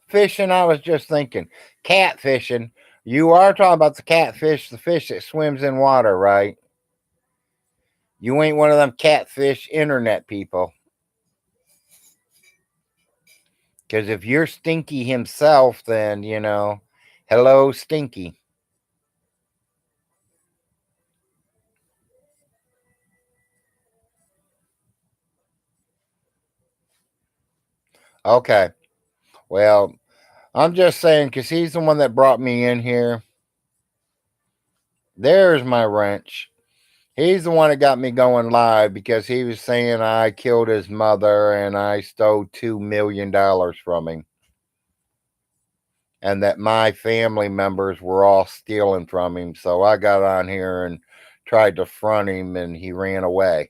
Fishing, I was just thinking, catfishing. You are talking about the catfish, the fish that swims in water, right? You ain't one of them catfish internet people. Because if you're Stinky himself, then, hello, Stinky. Okay. Well, I'm just saying, because he's the one that brought me in here. There's my wrench. He's the one that got me going live because he was saying I killed his mother and I stole $2 million from him. And that my family members were all stealing from him. So I got on here and tried to front him and he ran away.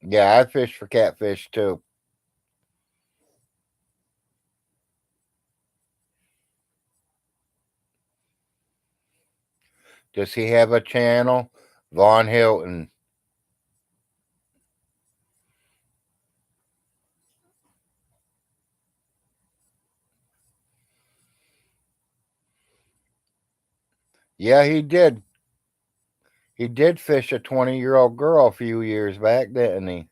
Yeah, I fish for catfish too. Does he have a channel? Von Hilton. Yeah, he did. He did fish a 20-year-old girl a few years back, didn't he?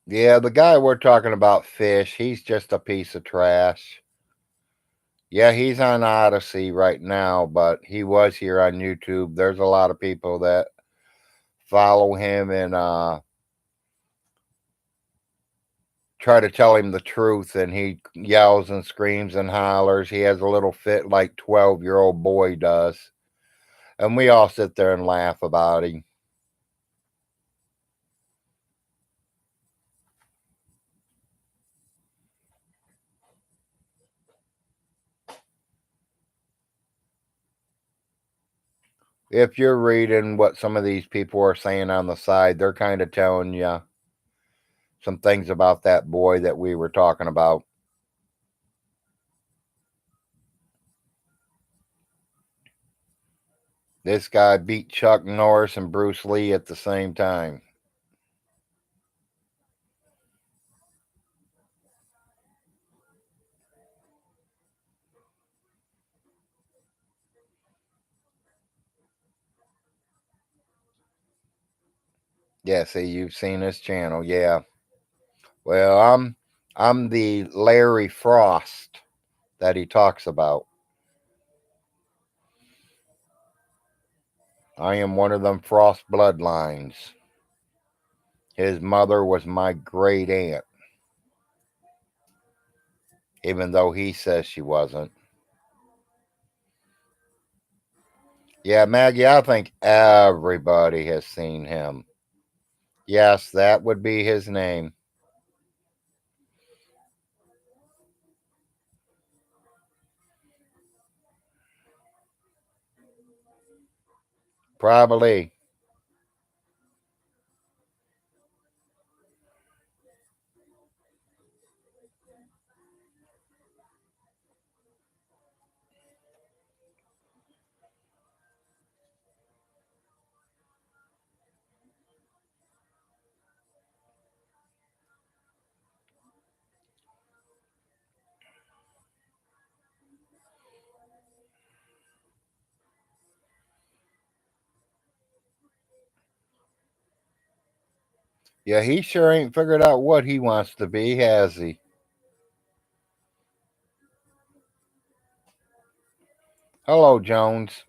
Yeah, the guy we're talking about, Fish, he's just a piece of trash. Yeah, he's on Odyssey right now, but he was here on YouTube. There's a lot of people that follow him and try to tell him the truth, and he yells and screams and hollers. He has a little fit like 12-year-old boy does. And we all sit there and laugh about him. If you're reading what some of these people are saying on the side, they're kind of telling you some things about that boy that we were talking about. This guy beat Chuck Norris and Bruce Lee at the same time. Yeah, see, you've seen his channel. Yeah. Well, I'm the Larry Frost that he talks about. I am one of them Frost bloodlines. His mother was my great aunt, even though he says she wasn't. Yeah, Maggie, I think everybody has seen him. Yes, that would be his name. Probably. Yeah, he sure ain't figured out what he wants to be, has he? Hello, Jones.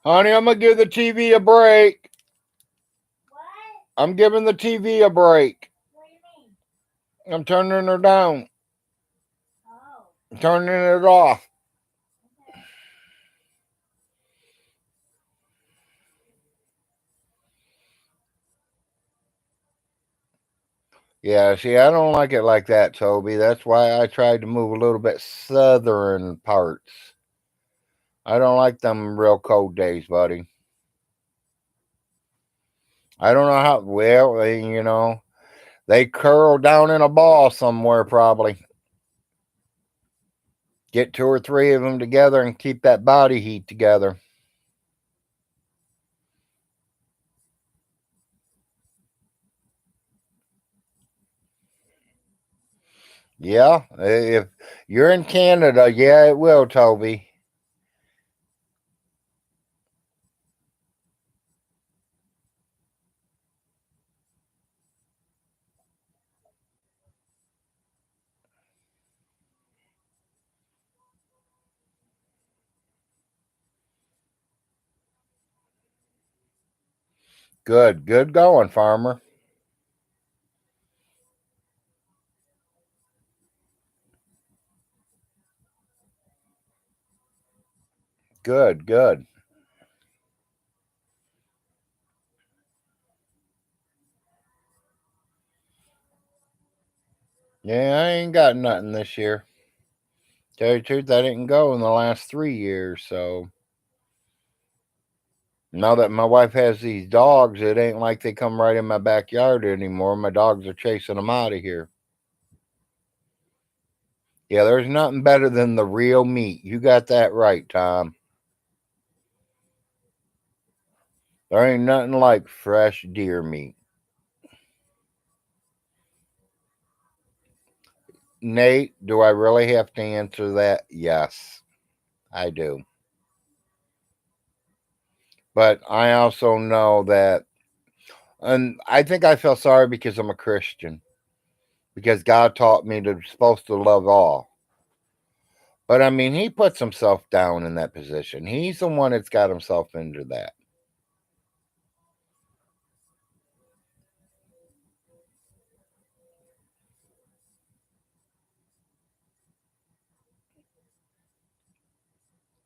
Honey, I'm gonna give the TV a break. I'm giving the TV a break. I'm turning her down. Turning it off. Yeah, see, I don't like it like that, Toby. That's why I tried to move a little bit southern parts. I don't like them real cold days, buddy. I don't know how, well, they curl down in a ball somewhere probably. Get two or three of them together and keep that body heat together. Yeah, if you're in Canada, yeah, it will, Toby. Good, good going, farmer. Good, good. Yeah, I ain't got nothing this year. Tell you the truth, I didn't go in the last 3 years, so now that my wife has these dogs, it ain't like they come right in my backyard anymore. My dogs are chasing them out of here. Yeah, there's nothing better than the real meat. You got that right, Tom. There ain't nothing like fresh deer meat. Nate, do I really have to answer that? Yes, I do. But I also know that, and I think I feel sorry because I'm a Christian, because God taught me to supposed to love all. But I mean, he puts himself down in that position. He's the one that's got himself into that.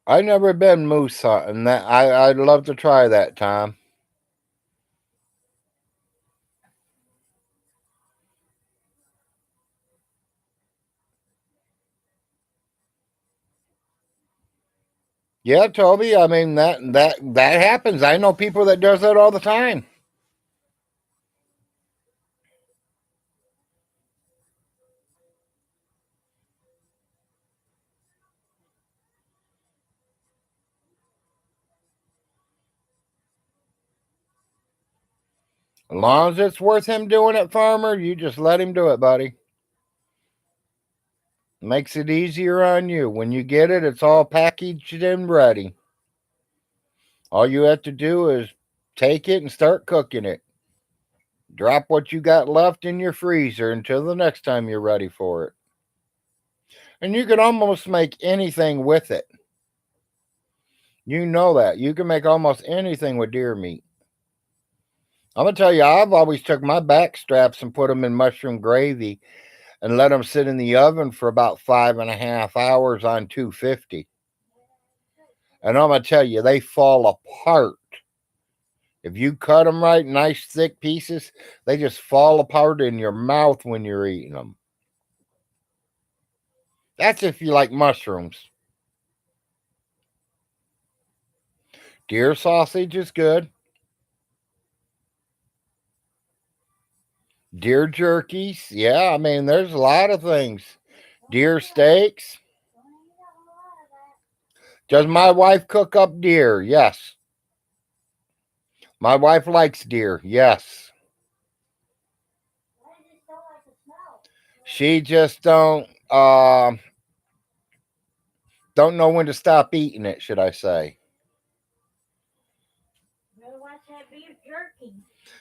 I never been moose hunting. That I'd love to try that, Tom. Yeah, Toby. I mean that happens. I know people that does that all the time. As long as it's worth him doing it, farmer, you just let him do it, buddy. Makes it easier on you. When you get it, it's all packaged and ready. All you have to do is take it and start cooking it. Drop what you got left in your freezer until the next time you're ready for it. And you can almost make anything with it. You know that. You can make almost anything with deer meat. I'm going to tell you, I've always took my back straps and put them in mushroom gravy and let them sit in the oven for about 5.5 hours on 250. And I'm going to tell you, they fall apart. If you cut them right, nice thick pieces, they just fall apart in your mouth when you're eating them. That's if you like mushrooms. Deer sausage is good. Deer jerkies, yeah, I mean, there's a lot of things. Deer steaks. Does my wife cook up deer? Yes. My wife likes deer. Yes. She just don't know when to stop eating it, should I say.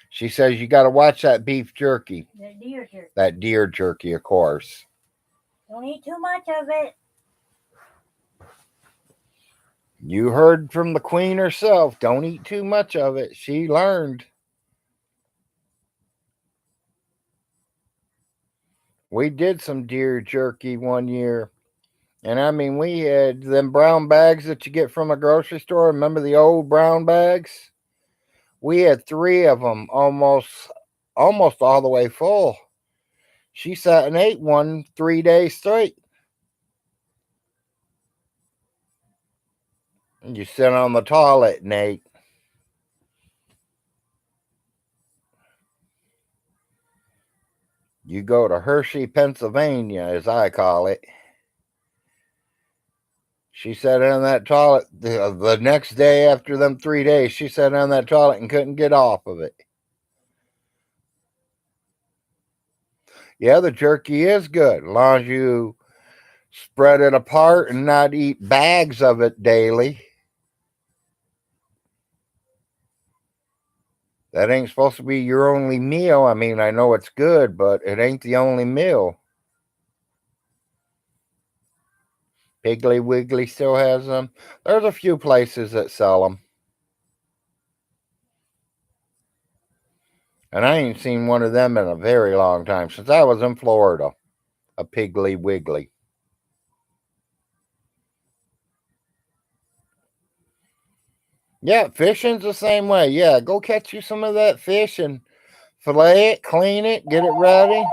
She says you got to watch that beef jerky. That deer jerky. That deer jerky, of course. Don't eat too much of it. You heard from the queen herself. Don't eat too much of it. She learned. We did some deer jerky one year. And I mean, we had them brown bags that you get from a grocery store. Remember the old brown bags? We had 3 of them, almost all the way full. She sat and ate one 3 days straight. And you sit on the toilet and ate. You go to Hershey, Pennsylvania, as I call it. She sat on that toilet the next day after them 3 days. She sat on that toilet and couldn't get off of it. Yeah, the jerky is good, as long as you spread it apart and not eat bags of it daily. That ain't supposed to be your only meal. I mean, I know it's good, but it ain't the only meal. Piggly Wiggly still has them. There's a few places that sell them. And I ain't seen one of them in a very long time, since I was in Florida. A Piggly Wiggly. Yeah, fishing's the same way. Yeah, go catch you some of that fish and fillet it, clean it, get it ready.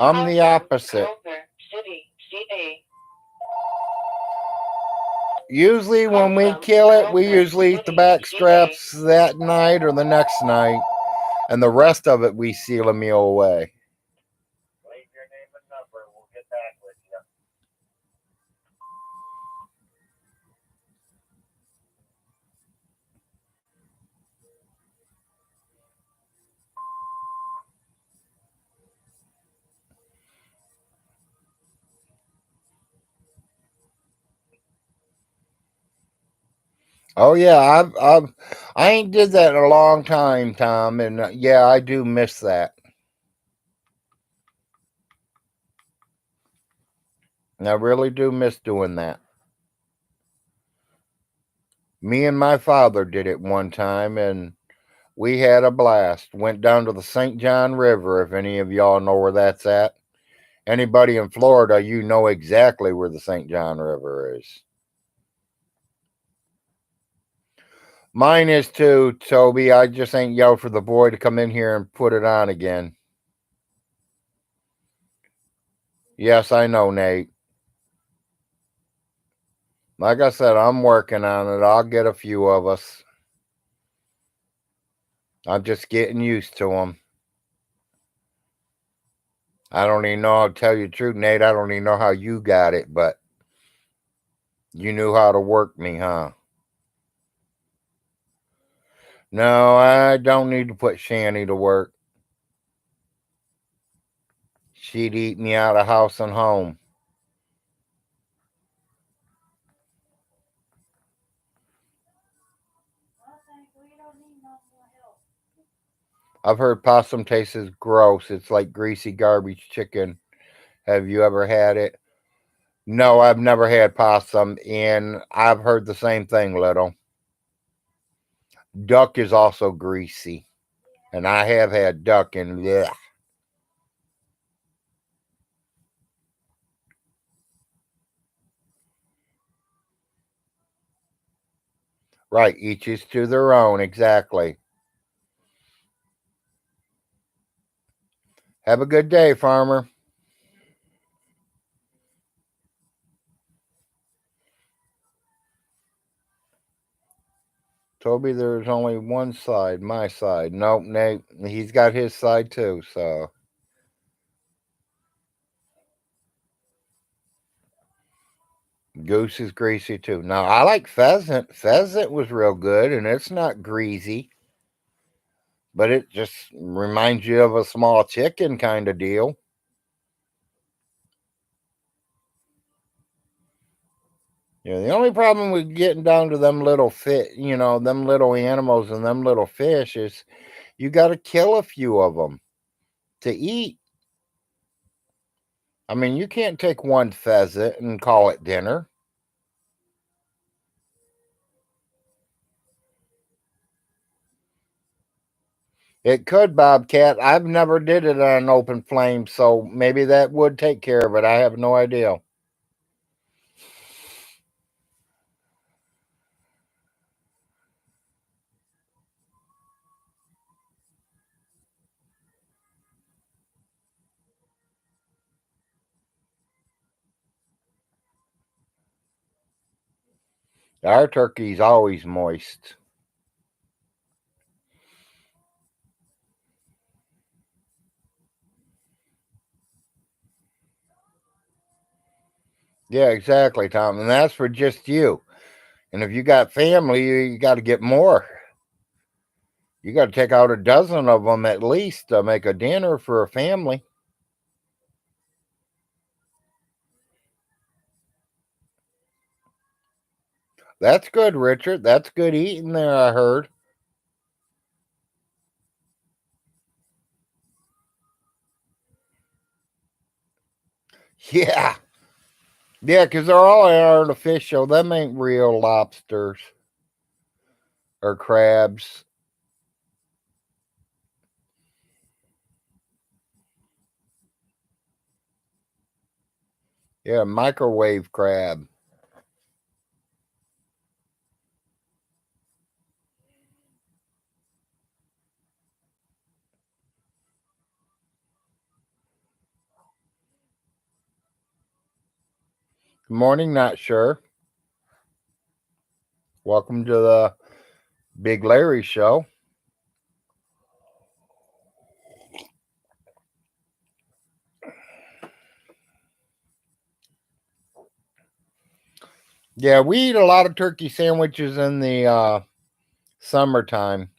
I'm the opposite. Usually when we kill it, we usually eat the back straps that night or the next night. And the rest of it, we seal a meal away. Leave your name and number. We'll get back with you. Oh yeah, I ain't did that in a long time, Tom, and yeah, I do miss that. And I really do miss doing that. Me and my father did it one time, and we had a blast. Went down to the St. John River, if any of y'all know where that's at. Anybody in Florida, you know exactly where the St. John River is. Mine is too, Toby. I just ain't yelled for the boy to come in here and put it on again. Yes, I know, Nate. Like I said, I'm working on it. I'll get a few of us. I'm just getting used to them. I don't even know. I'll tell you the truth, Nate. I don't even know how you got it, but You knew how to work me, huh? No, I don't need to put Shanny to work. She'd eat me out of house and home. I've heard possum tastes gross. It's like greasy garbage chicken. Have you ever had it? No, I've never had possum, and I've heard the same thing, Little. Duck is also greasy, and I have had duck, and yeah. Right, each is to their own, exactly. Have a good day, farmer. Toby, there's only one side, my side. Nope, Nate, he's got his side too, so. Goose is greasy too. Now, I like pheasant. Pheasant was real good, and it's not greasy, but it just reminds you of a small chicken kind of deal. The only problem with getting down to them little them little animals and them little fish is you got to kill a few of them to eat. I mean, you can't take one pheasant and call it dinner. It could, Bobcat. I've never did it on an open flame, so maybe that would take care of it. I have no idea. Our turkey's always moist. Yeah, exactly, Tom. And that's for just you. And if you got family, you got to get more. You got to take out a dozen of them at least to make a dinner for a family. That's good, Richard. That's good eating there, I heard. Yeah. Yeah, because they're all artificial. Them ain't real lobsters or crabs. Yeah, microwave crab. Good morning, not sure. Welcome to the Big Larry Show. Yeah, we eat a lot of turkey sandwiches in the summertime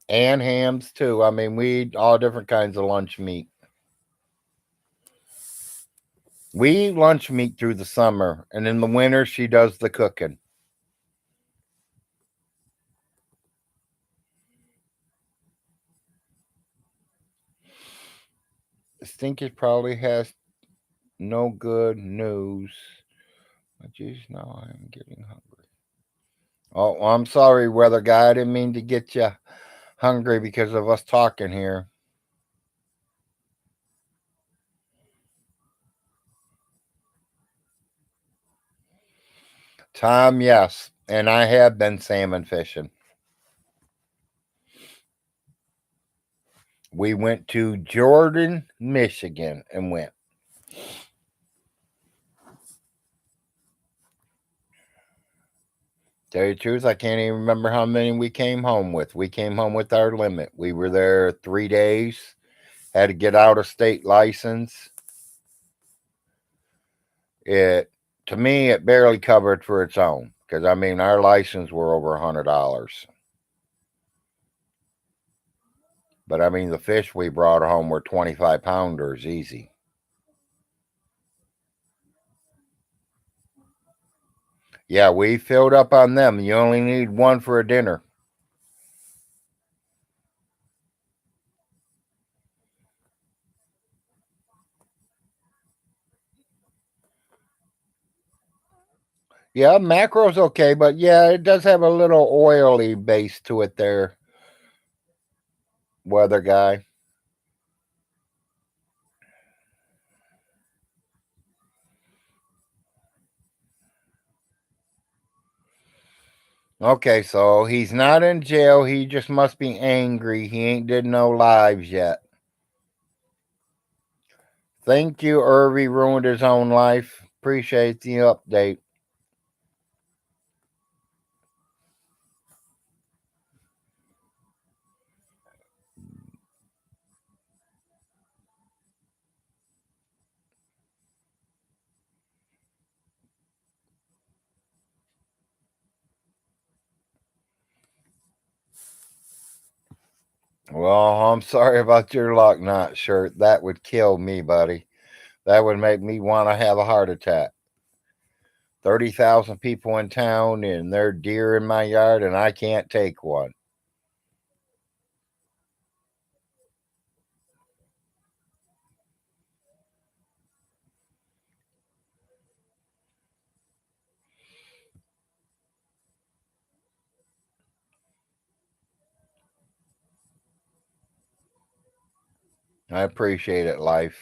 and hams too. I mean, we eat all different kinds of lunch meat. We eat lunch meat through the summer, and in the winter, she does the cooking. Stinky probably has no good news. Jeez, now I'm getting hungry. Oh, I'm sorry, weather guy. I didn't mean to get you hungry because of us talking here. Tom, yes. And I have been salmon fishing. We went to Jordan, Michigan, and went. Tell you the truth, I can't even remember how many we came home with. We came home with our limit. We were there 3 days, had to get out of state license. It to me, it barely covered for its own. Because, I mean, our license were over $100. But, I mean, the fish we brought home were 25-pounders easy. Yeah, we filled up on them. You only need one for a dinner. Yeah, macro's okay, but yeah, it does have a little oily base to it there, weather guy. Okay, so he's not in jail. He just must be angry. He ain't did no lives yet. Thank you, Irvy ruined his own life. Appreciate the update. Well, I'm sorry about your lock knot shirt. That would kill me, buddy. That would make me want to have a heart attack. 30,000 people in town and they're deer in my yard and I can't take one. I appreciate it, life.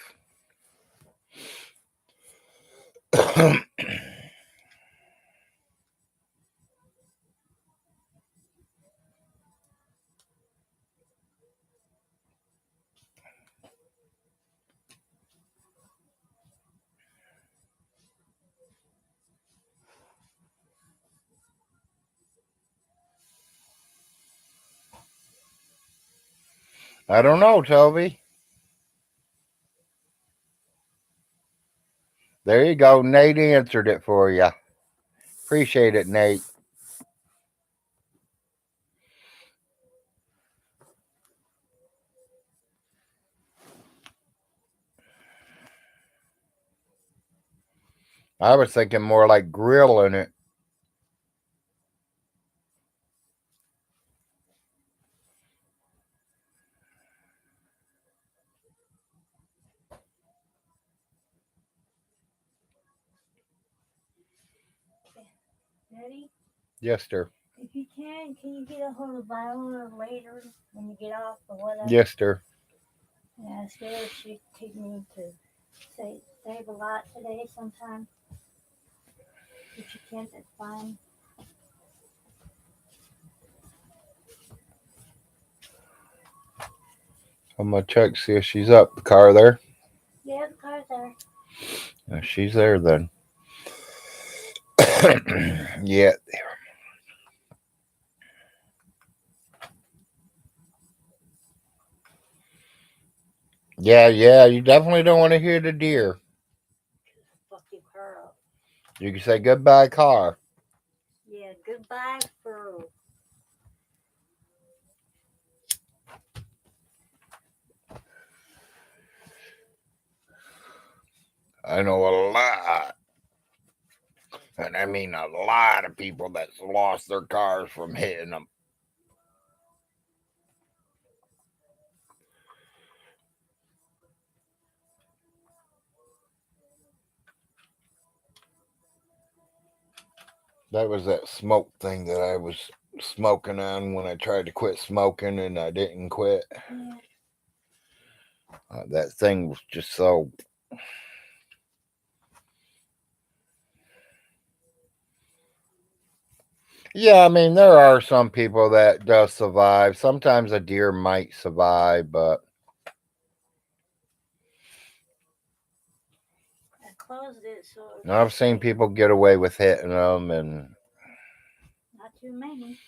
I don't know, Toby. There you go. Nate answered it for you. Appreciate it, Nate. I was thinking more like grilling it. Ready? Yes, sir. If you can you get a hold of Viola later when you get off or whatever? Yes, sir. Yeah, ask her if she take me to save a lot today sometime. If you can't, that's fine. I'm gonna check see if she's up. The car there. Yeah, the car's there. If she's there, then. Yeah. Yeah. You definitely don't want to hear the deer. Fuck your car up. You can say goodbye, car. Yeah, goodbye, fur. I know a lot, and I mean a lot of people that's lost their cars from hitting them. That was that smoke thing that I was smoking on when I tried to quit smoking and I didn't quit. Yeah. That thing was just so. Yeah, I mean there are some people that does survive. Sometimes a deer might survive, but I closed it so. I've seen people get away with hitting them, and Not too many.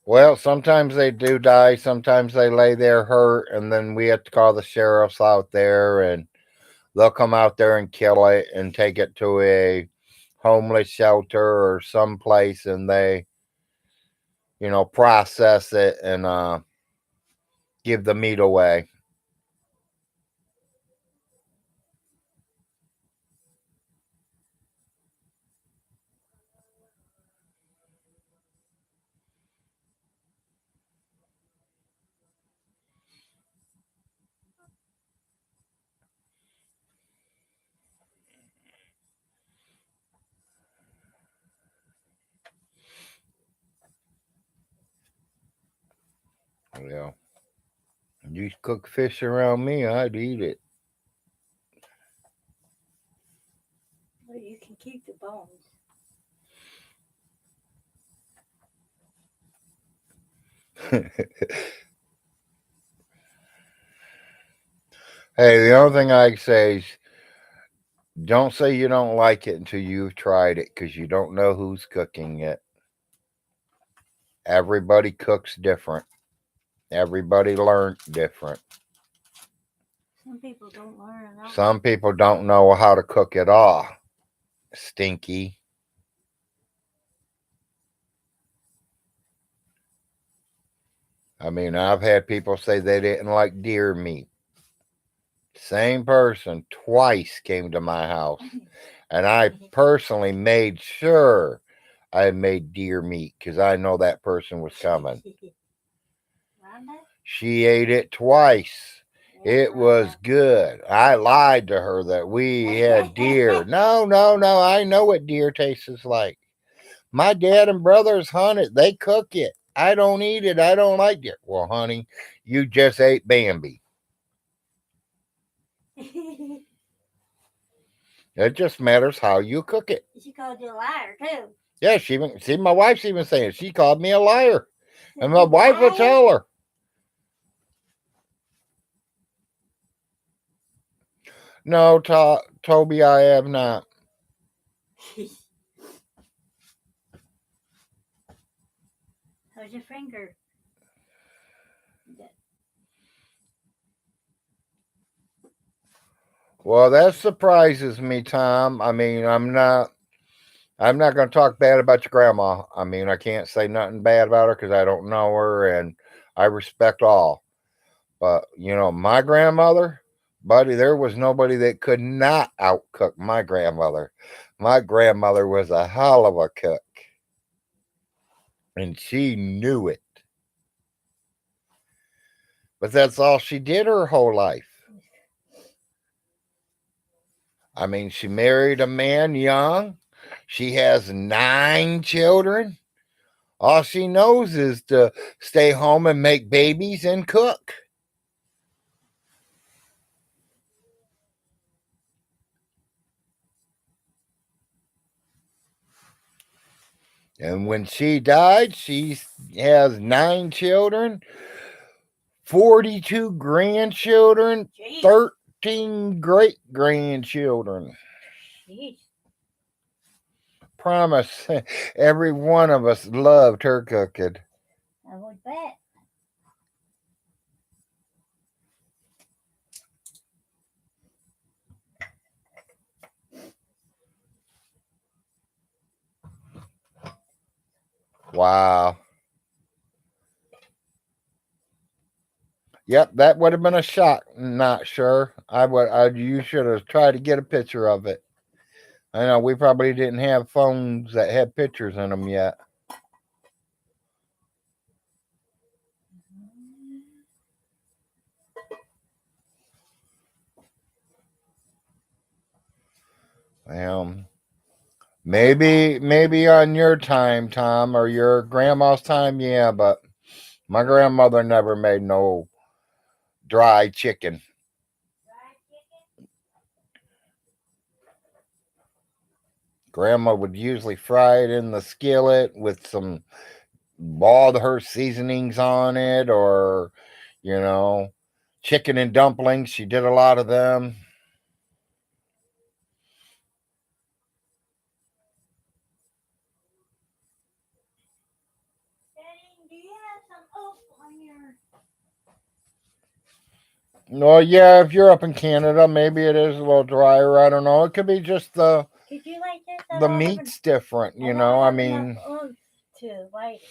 Well, sometimes they do die. Sometimes they lay there hurt, and then we have to call the sheriffs out there, and they'll come out there and kill it and take it to a homeless shelter or someplace, and they, process it and give the meat away. Yeah, you cook fish around me, I'd eat it. Well, you can keep the bones. Hey, the only thing I say is don't say you don't like it until you've tried it because you don't know who's cooking it. Everybody cooks different. Everybody learns different. Some people don't learn at all. Some people don't know how to cook at all. Stinky. I mean, I've had people say they didn't like deer meat. Same person twice came to my house, and I personally made sure I made deer meat because I know that person was coming. Rhonda? She ate it twice. Yeah, It was Rhonda. good. I lied to her that we had deer. No, no, no. I know what deer tastes like. My dad and brothers hunt it. They cook it. I don't eat it. I don't like it. Well, honey, you just ate Bambi. It just matters how you cook it. She called you a liar too. Yeah, she even see my wife's even saying she called me a liar, and my wife will tell her. No, Toby, I have not. How's your finger? Well, that surprises me, Tom. I mean, I'm not going to talk bad about your grandma. I mean, I can't say nothing bad about her because I don't know her, and I respect all. But my grandmother, buddy, there was nobody that could not outcook my grandmother. My grandmother was a hell of a cook, and she knew it. But that's all she did her whole life. I mean, she married a man young. She has 9 children. All she knows is to stay home and make babies and cook. And when she died, she has 9 children, 42 grandchildren, Jeez. 13 great grandchildren. Jeez. Promise, every one of us loved her cooking. I would bet. Wow. Yep, that would have been a shock. Not sure. I would. You should have tried to get a picture of it. I know we probably didn't have phones that had pictures in them yet. Um, maybe on your time, Tom, or your grandma's time, yeah. But my grandmother never made no dry chicken. Grandma would usually fry it in the skillet with some all her seasonings on it, or you know, chicken and dumplings. She did a lot of them. Well, yeah, if you're up in Canada, maybe it is a little drier. I don't know. It could be just Could you light this? I the don't have, meat's different. I You don't know, I have enough mean, oomph to light it.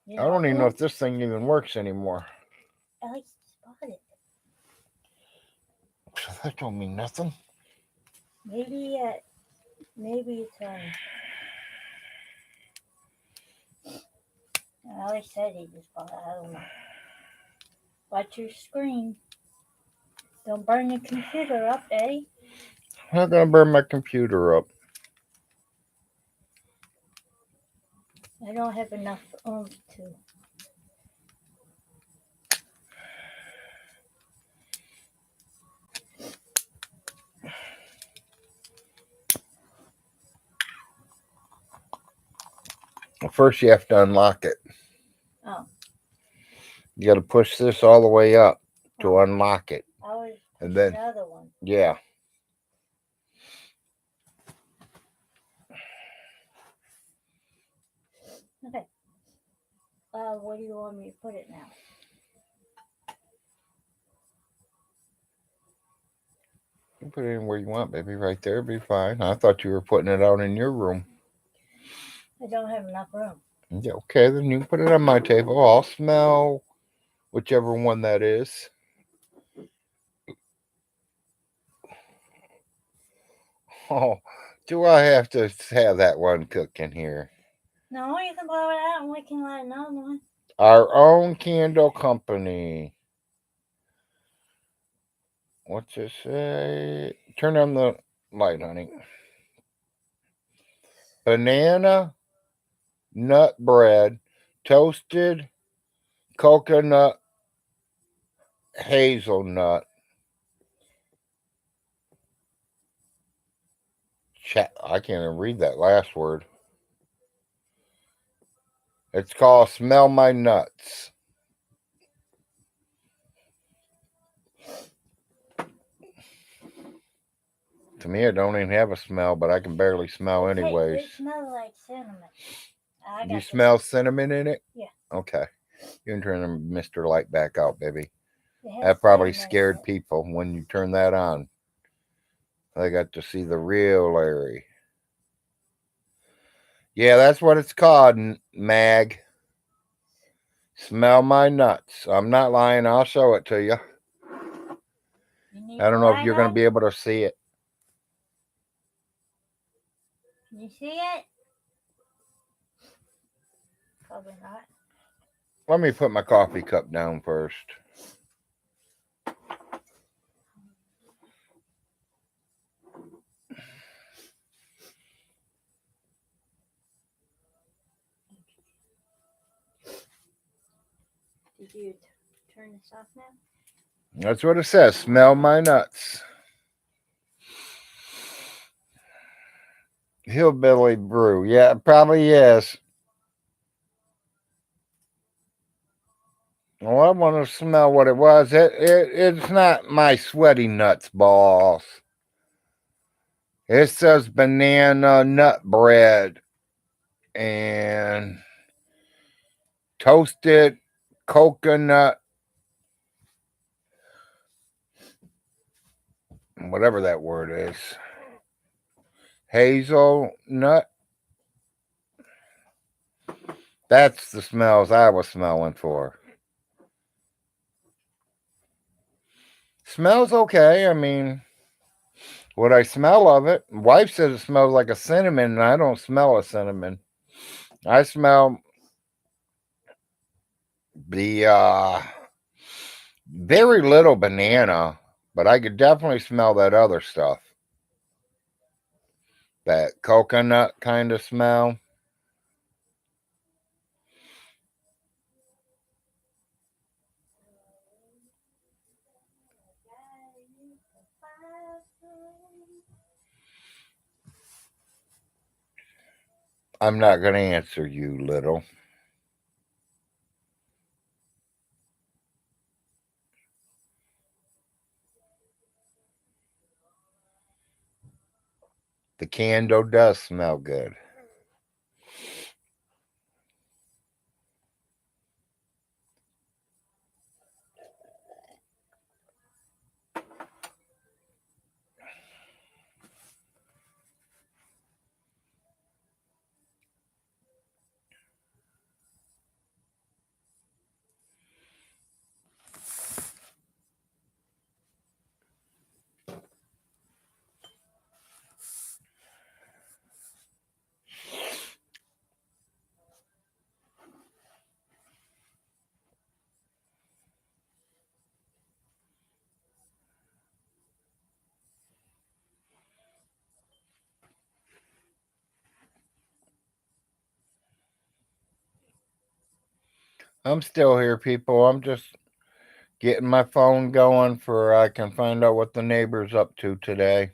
You I know, don't even know if oomph. this thing even works anymore. I like to spot it. That don't mean nothing. Maybe maybe it's I always said he just bought it. I don't know. Watch your screen. Don't burn your computer up, Eddie. I'm not gonna burn my computer up. I don't have enough oomph to. Well, first, you have to unlock it. Oh, You got to push this all the way up to oh. unlock it, I was and pushing then the other one. yeah. Okay. Where do you want me to put it now? You can put it anywhere you want, baby. Right there, be fine. I thought you were putting it out in your room. I don't have enough room. Yeah, okay, then you can put it on my table. I'll smell whichever one that is. Oh, do I have to have that one cooking here? No, you can blow it out and we can light another one. Our own candle company. What's it say? Turn on the light, honey. Banana nut bread, toasted coconut hazelnut. I can't even read that last word. It's called Smell My Nuts. To me, it don't even have a smell, but I can barely smell anyways. It smells like cinnamon. You smell cinnamon in it? Yeah. Okay. You can turn the Mr. Light back out, baby. It That probably scared people when you turn that on. They got to see the real Larry. Yeah, that's what it's called, Mag. Smell my nuts. I'm not lying. I'll show it to you. I don't know if you're going to be able to see it. Can you see it? Probably not. Let me put my coffee cup down first. Did you turn this off now? That's what it says. Smell my nuts. Hillbilly brew. Yeah, it probably is. Well, I want to smell what it was. It's not my sweaty nuts balls. It says banana nut bread and toasted coconut, whatever that word is. Hazelnut. That's the smells I was smelling for. Smells okay. I mean, what I smell of it, wife says it smells like a cinnamon, and I don't smell a cinnamon. I smell the very little banana, but I could definitely smell that other stuff. That coconut kind of smell. I'm not going to answer you, little. The candle does smell good. I'm still here, people. I'm just getting my phone going for I can find out what the neighbor's up to today.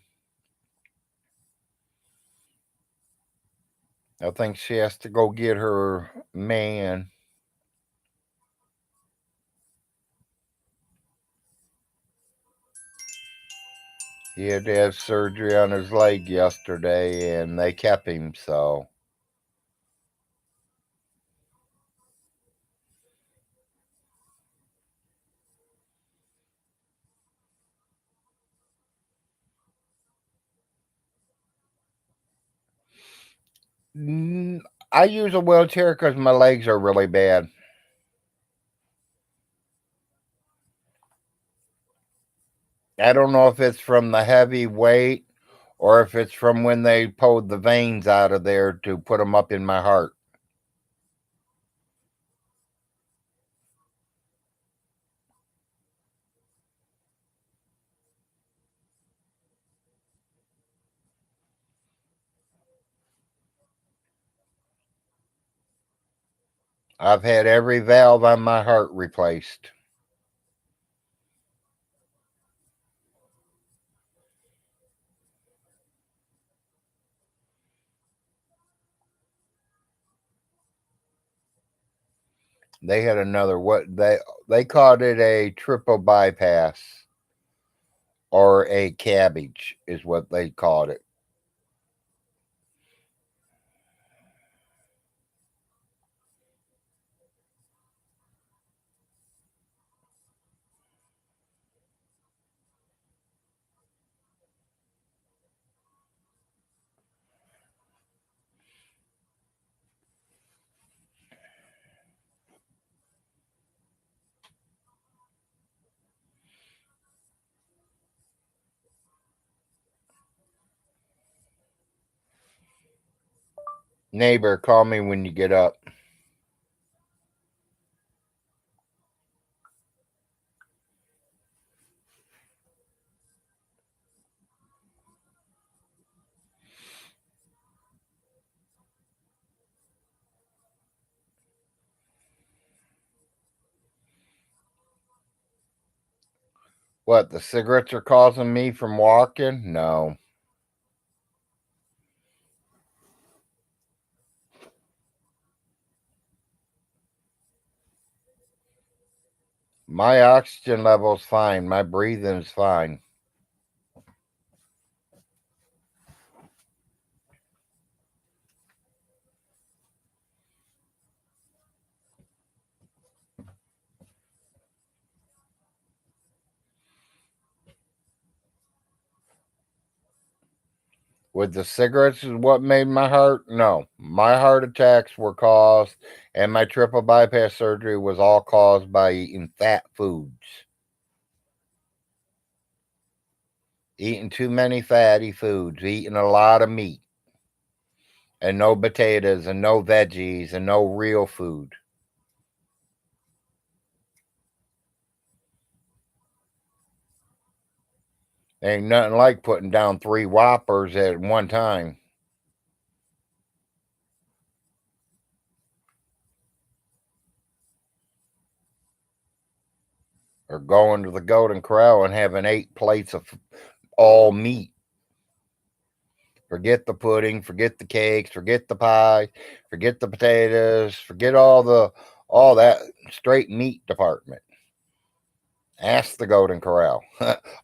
I think she has to go get her man. He had to have surgery on his leg yesterday and they kept him, so. Mm, I use a wheelchair because my legs are really bad. I don't know if it's from the heavy weight or if it's from when they pulled the veins out of there to put them up in my heart. I've had every valve on my heart replaced. They had another what they called it a triple bypass or a cabbage is what they called it. Neighbor, call me when you get up. What, the cigarettes are causing me from walking? No. My oxygen level's fine. My breathing's fine. With the cigarettes is what made my heart? No. My heart attacks were caused, and my triple bypass surgery was all caused by eating fat foods. Eating too many fatty foods, eating a lot of meat, and no potatoes, and no veggies, and no real food. Ain't nothing like putting down 3 Whoppers at one time. Or going to the Golden Corral and having 8 plates of all meat. Forget the pudding, forget the cakes, forget the pie, forget the potatoes, forget all that straight meat department. Ask the Golden Corral.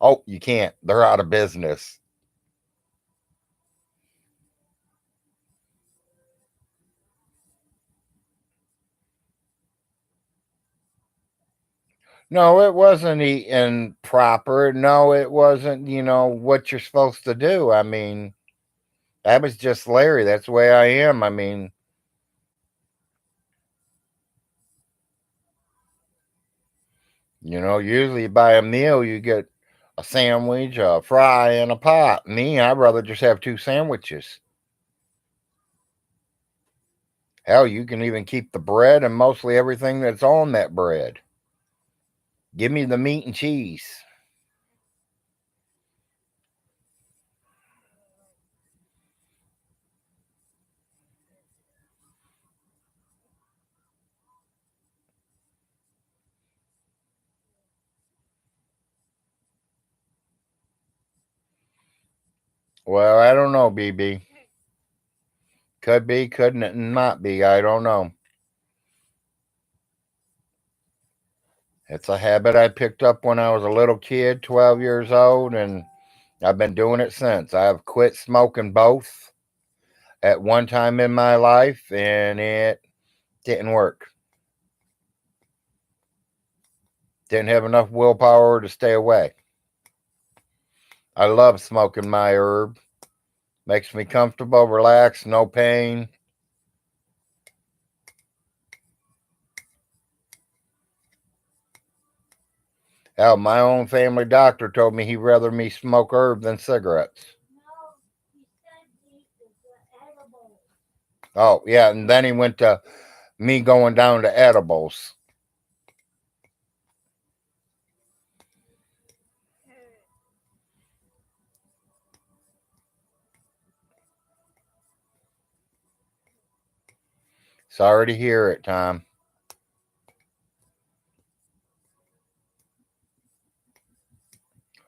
Oh, you can't. They're out of business. No, it wasn't eating proper. No, it wasn't, what you're supposed to do. I mean, that was just Larry. That's the way I am. I mean, usually you buy a meal, you get a sandwich, a fry, and a pot. Me, I'd rather just have 2 sandwiches. Hell, you can even keep the bread and mostly everything that's on that bread. Give me the meat and cheese. Well, I don't know, BB. Could be, couldn't not be. I don't know. It's a habit I picked up when I was a little kid, 12 years old, and I've been doing it since. I have quit smoking both at one time in my life, and it didn't work. Didn't have enough willpower to stay away. I love smoking my herb. Makes me comfortable, relaxed, no pain. Hell, my own family doctor told me he'd rather me smoke herb than cigarettes. No, he said the edible. Oh, yeah, and then he went to me going down to edibles. Sorry to hear it, Tom.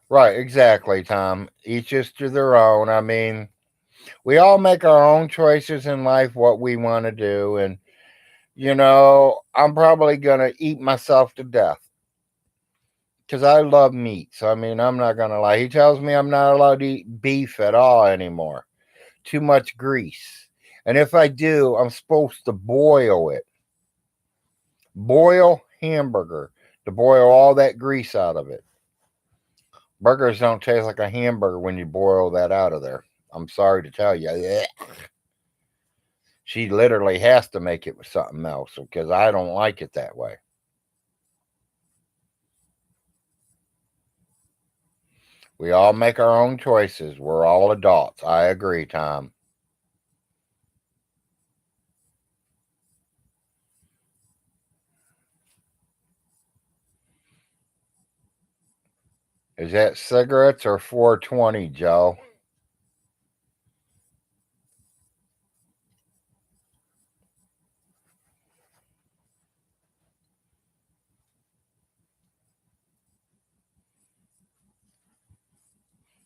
Right, exactly, Tom. Each is to their own. I mean, we all make our own choices in life, what we want to do. And, I'm probably going to eat myself to death because I love meat. So, I mean, I'm not going to lie. He tells me I'm not allowed to eat beef at all anymore. Too much grease. And if I do, I'm supposed to boil it. Boil hamburger to boil all that grease out of it. Burgers don't taste like a hamburger when you boil that out of there. I'm sorry to tell you. Blech. She literally has to make it with something else because I don't like it that way. We all make our own choices. We're all adults. I agree, Tom. Is that cigarettes or 420, Joe?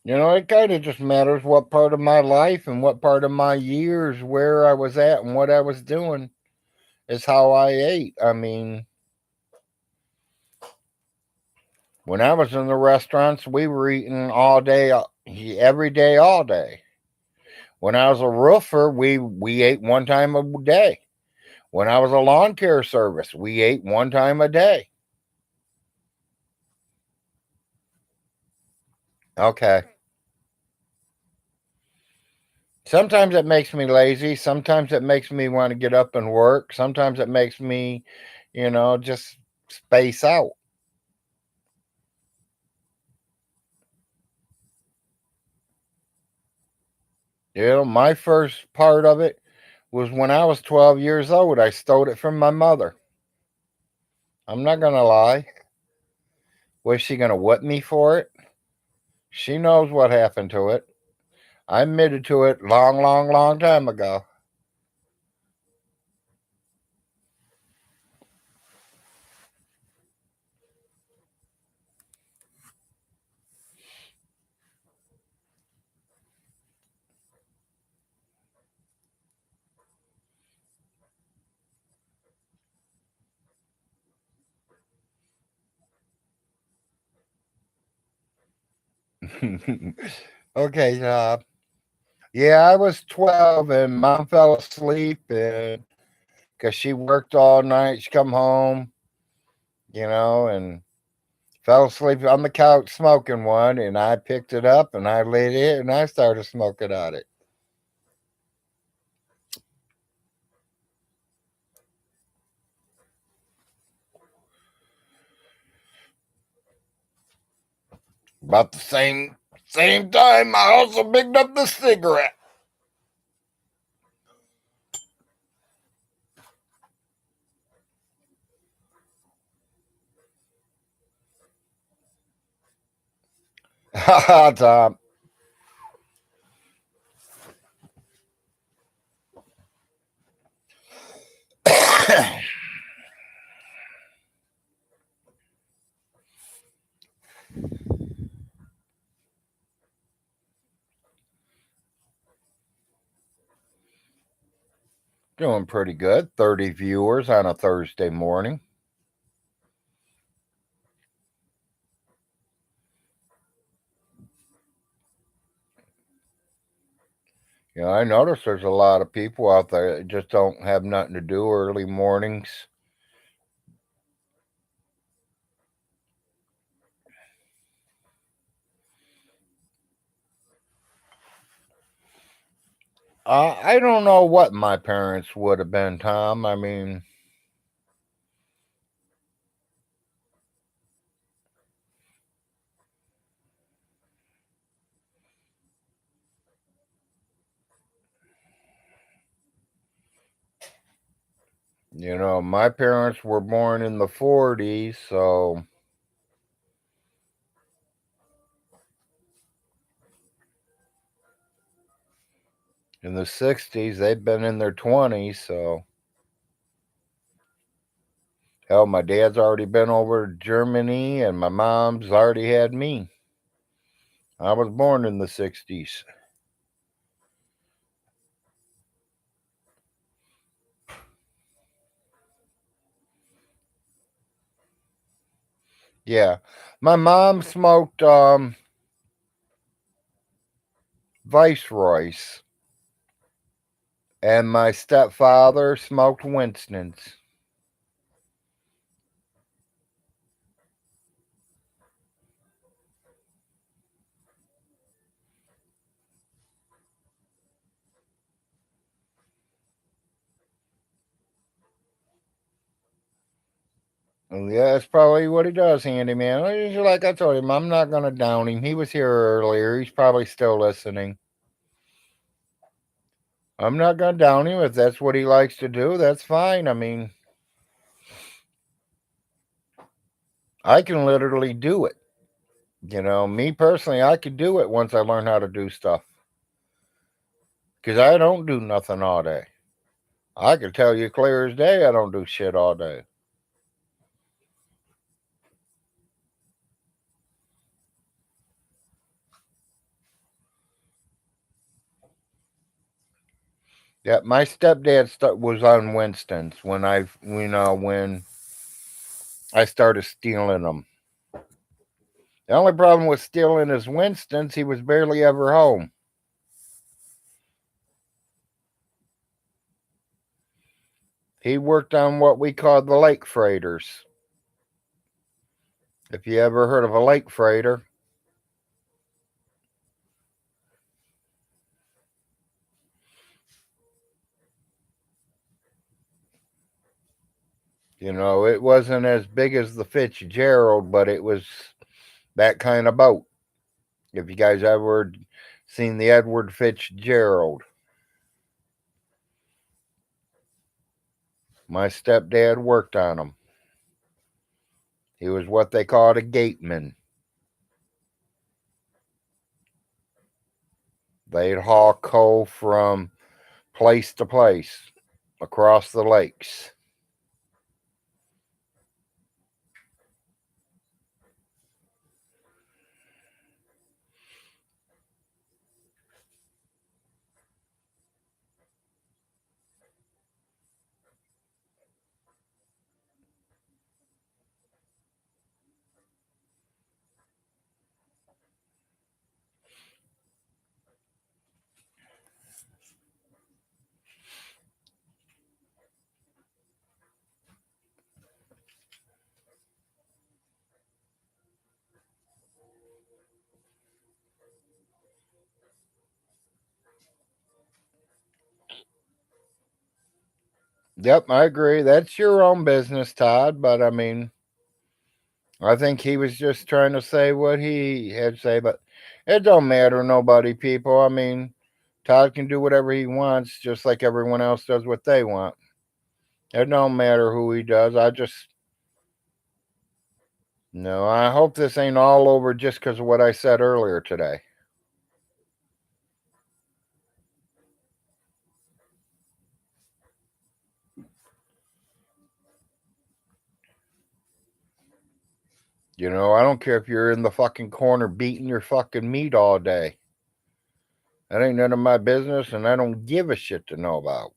It kind of just matters what part of my life and what part of my years, where I was at and what I was doing is how I ate. I mean, when I was in the restaurants, we were eating all day, every day, all day. When I was a roofer, we ate one time a day. When I was a lawn care service, we ate one time a day. Okay. Sometimes it makes me lazy. Sometimes it makes me want to get up and work. Sometimes it makes me, just space out. My first part of it was when I was 12 years old. I stole it from my mother. I'm not going to lie. Was she going to whip me for it? She knows what happened to it. I admitted to it long, long, long time ago. Okay, yeah, I was 12 and mom fell asleep and because she worked all night. She come home, and fell asleep on the couch smoking one, and I picked it up and I lit it and I started smoking on it. About the same time, I also picked up the cigarette. Ha Tom. Doing pretty good. 30 viewers on a Thursday morning. I notice there's a lot of people out there that just don't have nothing to do early mornings. I don't know what my parents would have been, Tom. I mean, my parents were born in the 40s, so in the 60s, they've been in their 20s, so hell, my dad's already been over to Germany, and my mom's already had me. I was born in the 60s. Yeah. My mom smoked Viceroys, and my stepfather smoked Winston's. Yeah, that's probably what he does, handyman. Like I told him, I'm not going to down him. He was here earlier. He's probably still listening. I'm not going to down him. If that's what he likes to do, that's fine. I mean, I can literally do it. Me personally, I could do it once I learn how to do stuff. Because I don't do nothing all day. I can tell you clear as day I don't do shit all day. Yeah, my stepdad was on Winston's when I started stealing them. The only problem with stealing his Winston's, he was barely ever home. He worked on what we called the lake freighters. If you ever heard of a lake freighter, it wasn't as big as the Fitzgerald, but it was that kind of boat. If you guys ever seen the Edward Fitzgerald, my stepdad worked on them. He was what they called a gateman. They'd haul coal from place to place across the lakes. Yep, I agree. That's your own business, Todd. But I mean, I think he was just trying to say what he had to say. But it don't matter, nobody, people. I mean, Todd can do whatever he wants, just like everyone else does what they want. It don't matter who he does. No, I hope this ain't all over just because of what I said earlier today. I don't care if you're in the fucking corner beating your fucking meat all day. That ain't none of my business, and I don't give a shit to know about.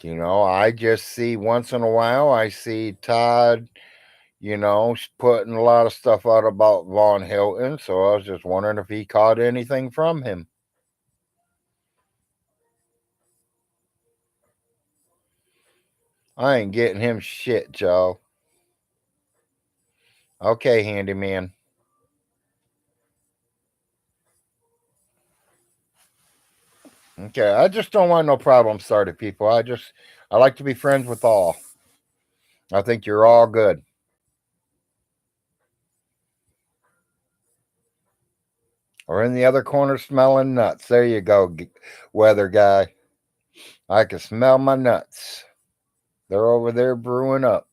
I just see once in a while, I see Todd, putting a lot of stuff out about Von Hilton. So I was just wondering if he caught anything from him. I ain't getting him shit, Joe. Okay, handyman. Okay, I just don't want no problem started, people. I like to be friends with all. I think you're all good. Or in the other corner smelling nuts. There you go, weather guy. I can smell my nuts. They're over there brewing up.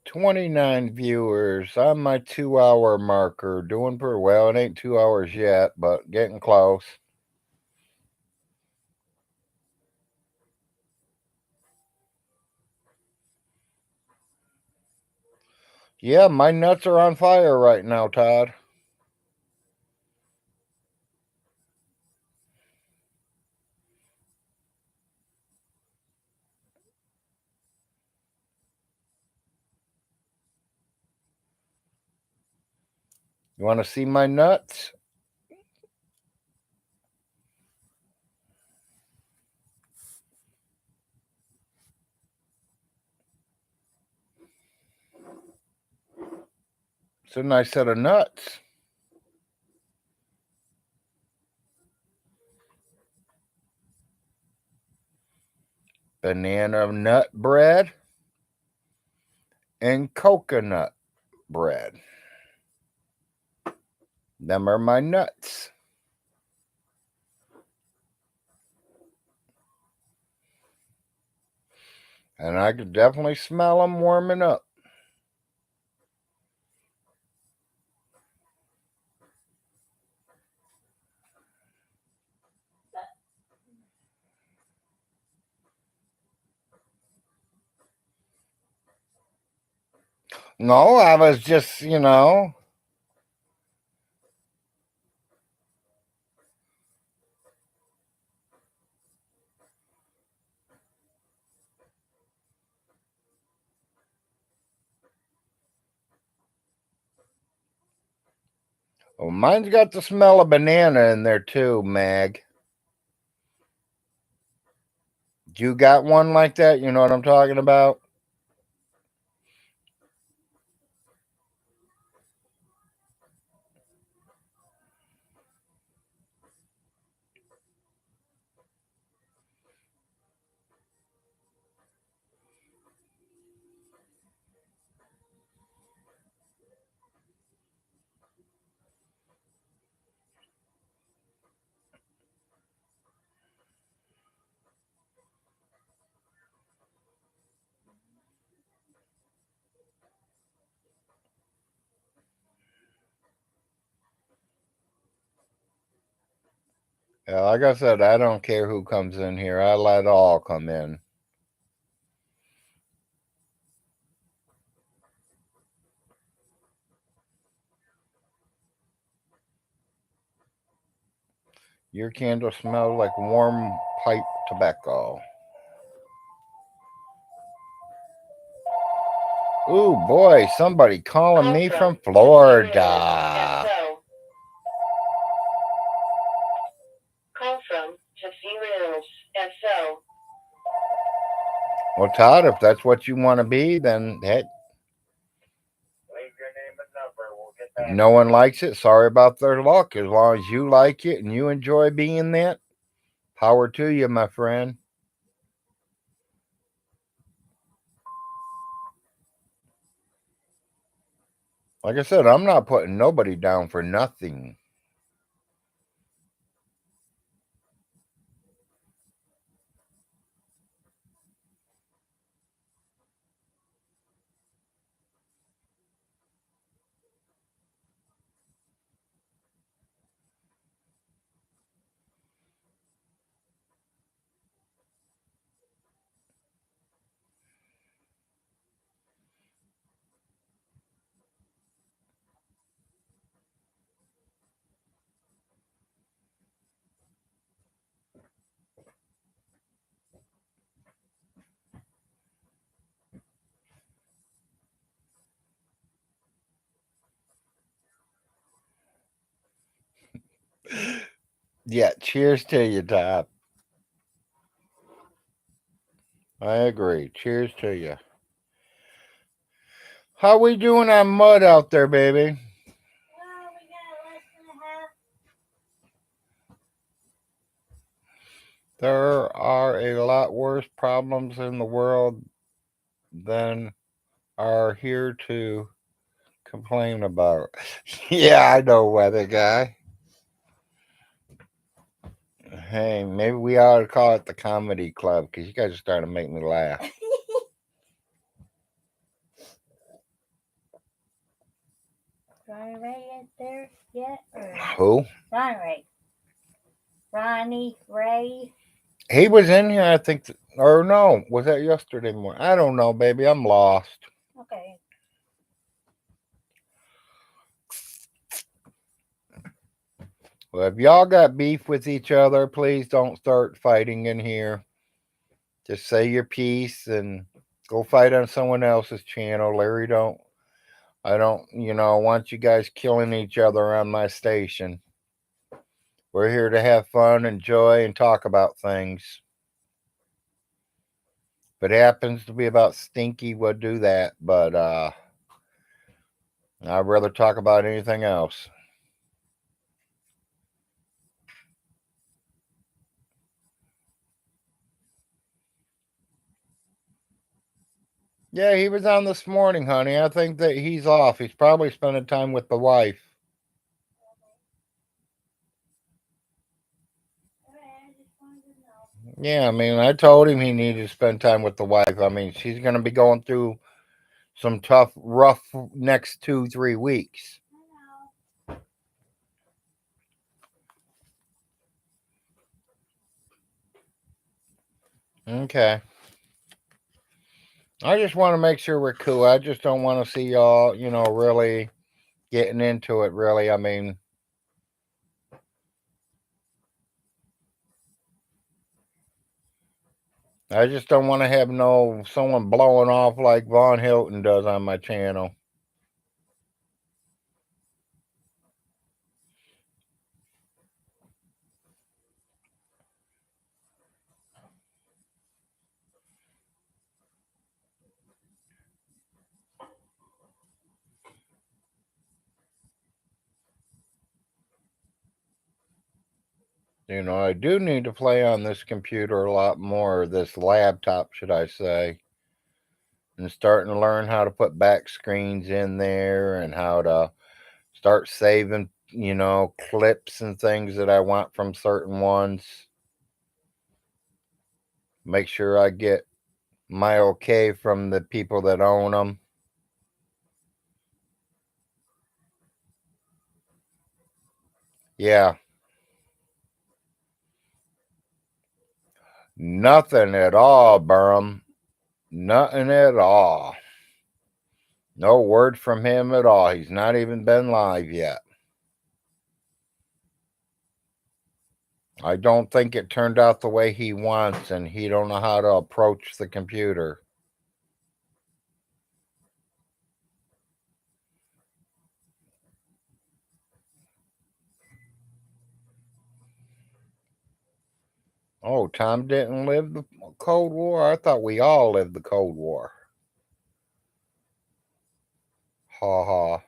$29 viewers. I'm my 2 hour marker. Doing pretty well. It ain't 2 hours yet, but getting close. Yeah, my nuts are on fire right now, Todd. You want to see my nuts? It's a nice set of nuts. Banana nut bread and coconut bread. Them are my nuts. And I can definitely smell them warming up. No, I was just. Well, mine's got the smell of banana in there too, Mag. You got one like that? You know what I'm talking about? Yeah, like I said, I don't care who comes in here. I let all come in. Your candle smells like warm pipe tobacco. Ooh, boy, somebody calling me from Florida. Call from Catfishing. SO. Well, Todd, if that's what you want to be, then heck, Leave your name and number. We'll get back. no one likes it. Sorry about their luck. As long as you like it and you enjoy being that, power to you, my friend. Like I said, I'm not putting nobody down for nothing. Yeah, cheers to you, Todd. I agree. Cheers to you. How we doing on mud out there, baby? Well, we got less than a half. There are a lot worse problems in the world than are here to complain about. Yeah, I know, weather guy. Hey, maybe we ought to call it the comedy club because you guys are starting to make me laugh. Ronnie Ray ain't there yet? Or Who? Ronnie Ray. Ronnie Ray. He was in here, I think, or no, was that yesterday morning? I don't know, baby. I'm lost. Okay. Well, if y'all got beef with each other, please don't start fighting in here. Just say your piece and go fight on someone else's channel. I don't, want you guys killing each other on my station. We're here to have fun, enjoy, and talk about things. If it happens to be about Stinky, we'll do that. But I'd rather talk about anything else. Yeah, he was on this morning, honey. I think that he's off. He's probably spending time with the wife. Yeah, I mean, I told him he needed to spend time with the wife. I mean, she's going to be going through some tough, rough next 2, 3 weeks. Okay. I just want to make sure we're cool. I just don't want to see y'all, really getting into it, really. I mean, I just don't want to have someone blowing off like Von Hilton does on my channel. I do need to play on this computer a lot more, this laptop, should I say, and starting to learn how to put back screens in there and how to start saving, clips and things that I want from certain ones. Make sure I get my okay from the people that own them. Yeah, nothing at all, Burham. Nothing at all. No word from him at all. He's not even been live yet. I don't think it turned out the way he wants, and he don't know how to approach the computer. Oh, Tom didn't live the Cold War? I thought we all lived the Cold War. Ha ha.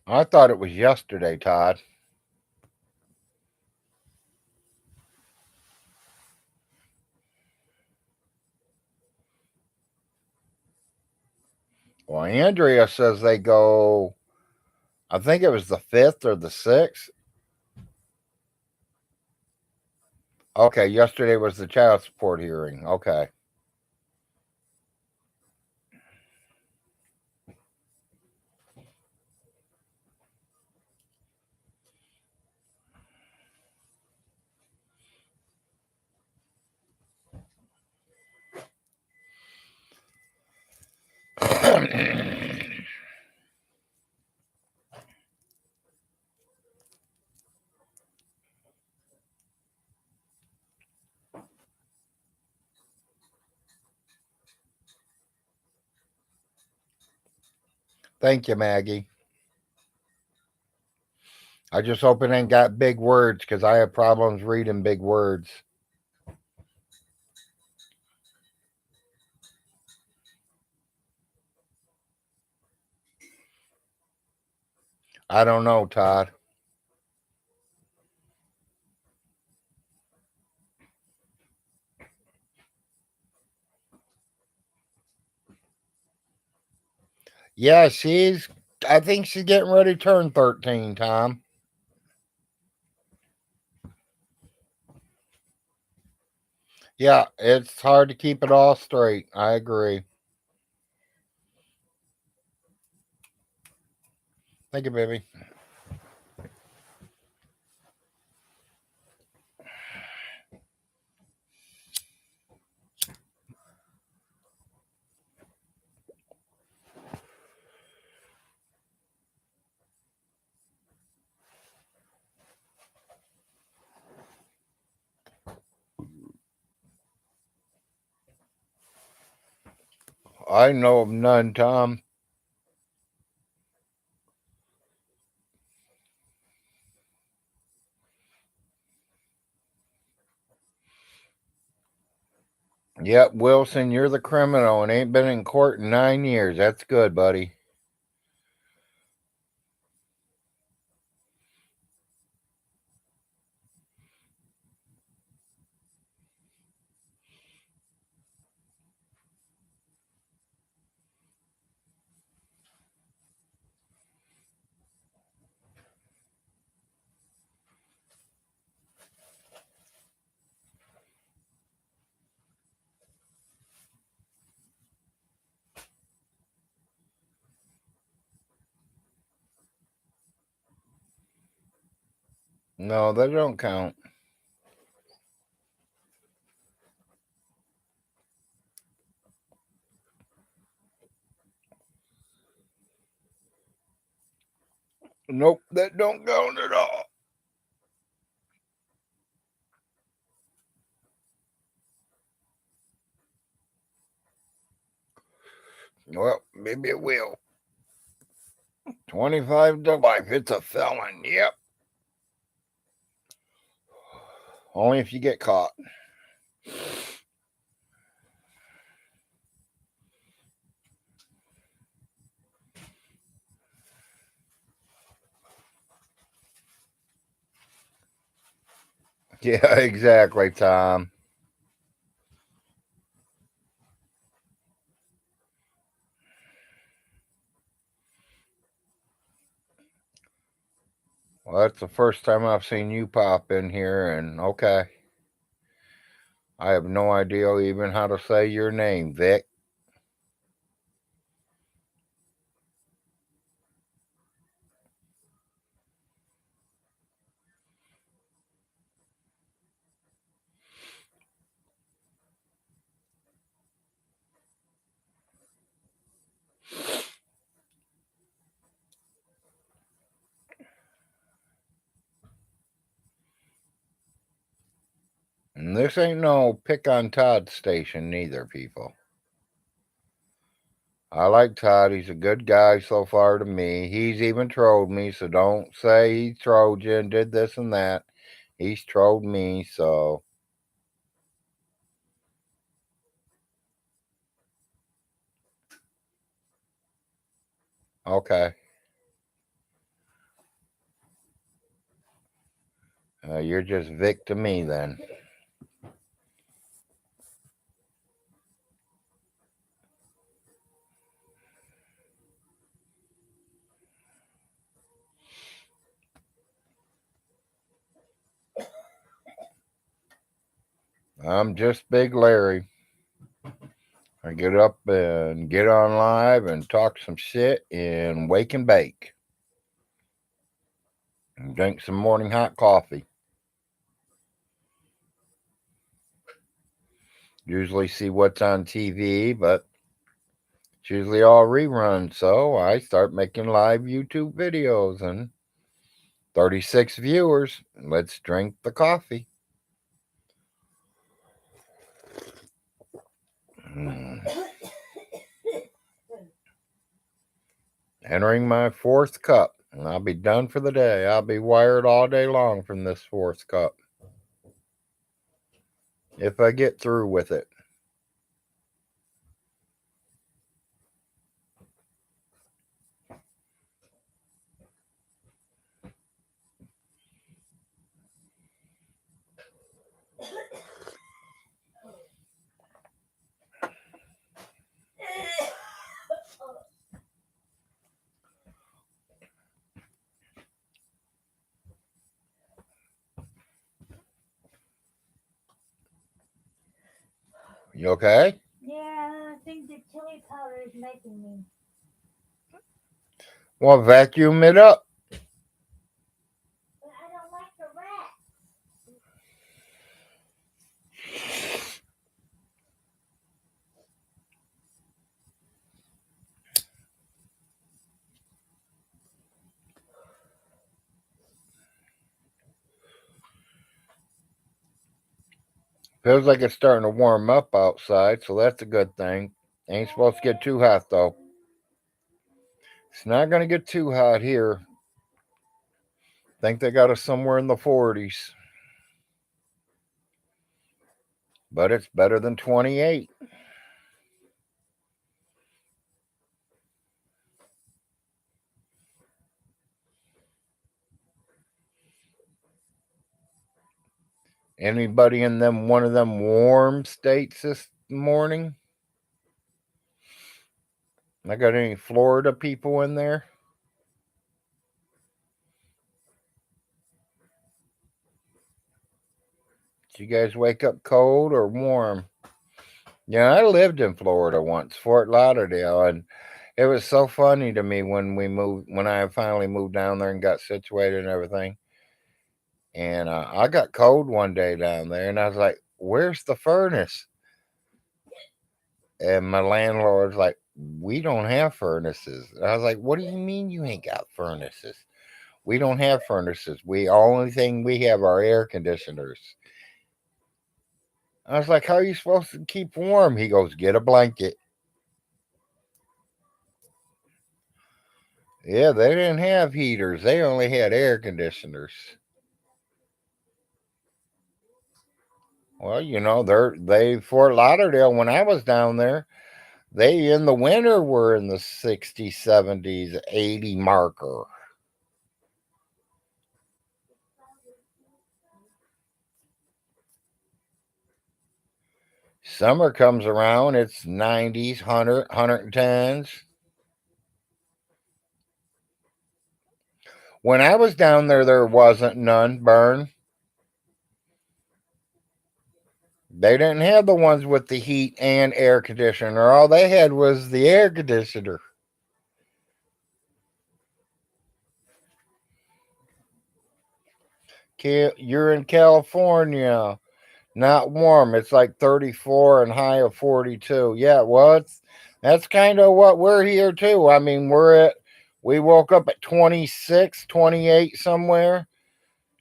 I thought it was yesterday, Todd. Well, Andrea says they go, I think it was the 5th or the 6th. Okay, yesterday was the child support hearing. Okay. Thank you, Maggie. I just hope it ain't got big words because I have problems reading big words. I don't know, Todd. Yeah, I think she's getting ready to turn 13, Tom. Yeah, it's hard to keep it all straight. I agree. Thank you, baby. I know of none, Tom. Yep, Wilson, you're the criminal and ain't been in court in 9 years. That's good, buddy. No, that don't count. Nope, that don't count at all. Well, maybe it will. 25 to life. It's a felon. Yep. Only if you get caught. Yeah, exactly, Tom. Well, that's the first time I've seen you pop in here, and okay. I have no idea even how to say your name, Vic. And this ain't no pick on Todd station, neither, people. I like Todd. He's a good guy so far to me. He's even trolled me, so don't say he trolled you and did this and that. He's trolled me, so okay. You're just Vic to me then. I'm just Big Larry. I get up and get on live and talk some shit and wake and bake. And drink some morning hot coffee. Usually see what's on TV, but it's usually all reruns, so I start making live YouTube videos and 36 viewers. Let's drink the coffee. Mm. Entering my fourth cup, and I'll be done for the day. I'll be wired all day long from this fourth cup. If I get through with it. You okay? Yeah, I think the chili powder is making me. Well, vacuum it up. But I don't like the rat. Feels like it's starting to warm up outside, so that's a good thing. Ain't supposed to get too hot, though. It's not going to get too hot here. Think they got us somewhere in the 40s. But it's better than 28. Anybody in them one of them warm states this morning? I got any Florida people in there? Did you guys wake up cold or warm? Yeah, I lived in Florida once, Fort Lauderdale, and it was so funny to me when I finally moved down there and got situated and everything. And I got cold one day down there, and I was like, "Where's the furnace?" And my landlord's like, "We don't have furnaces." And I was like, "What do you mean you ain't got furnaces? We don't have furnaces. We only thing we have are air conditioners." I was like, "How are you supposed to keep warm?" He goes, "Get a blanket." Yeah, they didn't have heaters. They only had air conditioners. Well, they Fort Lauderdale when I was down there, they in the winter were in the 60s, 70s, 80 marker. Summer comes around, it's 90s, 100, 110s. When I was down there wasn't none burn. They didn't have the ones with the heat and air conditioner. All they had was the air conditioner. You're in California. Not warm. It's like 34 and high of 42. Yeah, well, that's kind of what we're here too. I mean, we woke up at 26, 28 somewhere,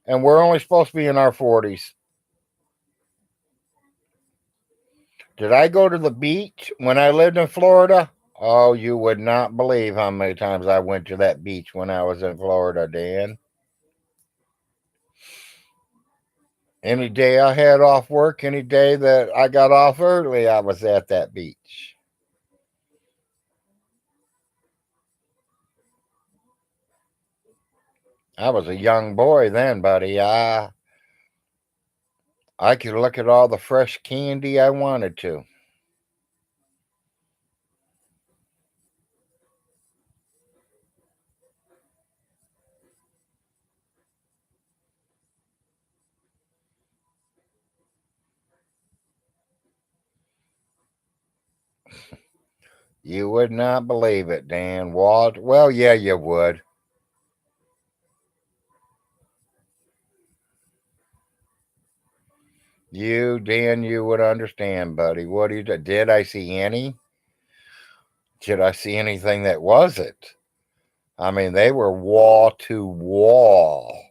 and we're only supposed to be in our 40s. Did I go to the beach when I lived in Florida? Oh, you would not believe how many times I went to that beach when I was in Florida, Dan. Any day I had off work, any day that I got off early, I was at that beach. I was a young boy then, buddy. I could look at all the fresh candy I wanted to. You would not believe it, Dan. Walt. Well, yeah, you would. Dan, you would understand, buddy. What do you do? Did I see any? Did I see anything that wasn't? I mean, they were wall to wall.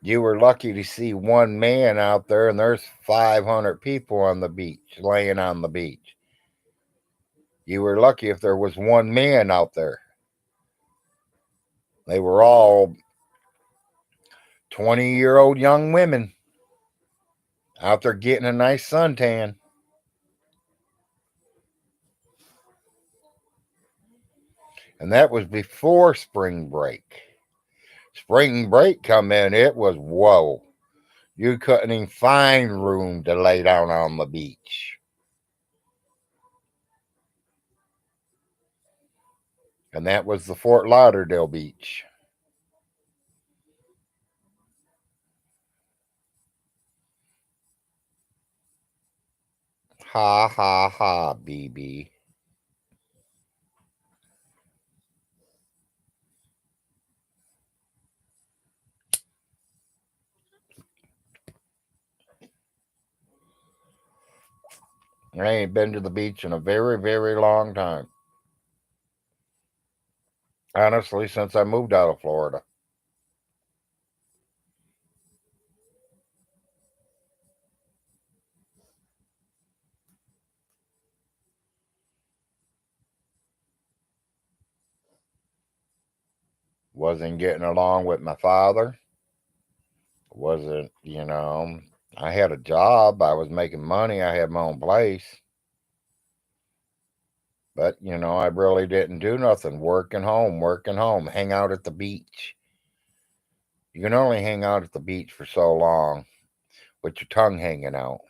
You were lucky to see one man out there, and there's 500 people on the beach, laying on the beach. You were lucky if there was one man out there. They were all 20-year-old young women out there getting a nice suntan. And that was before spring break. Spring break come in, it was whoa. You couldn't even find room to lay down on the beach. And that was the Fort Lauderdale beach. Ha ha ha, BB. I ain't been to the beach in a very, very long time. Honestly, since I moved out of Florida. Wasn't getting along with my father. Wasn't, I had a job. I was making money. I had my own place. But, I really didn't do nothing. Working home, hang out at the beach. You can only hang out at the beach for so long with your tongue hanging out.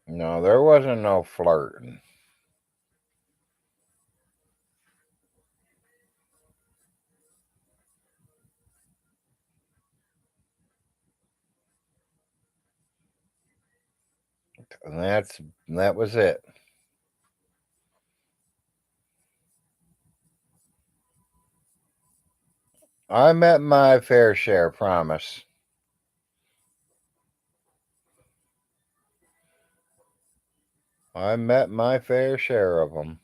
No, there wasn't no flirting. And that was it. I met my fair share, promise. I met my fair share of them.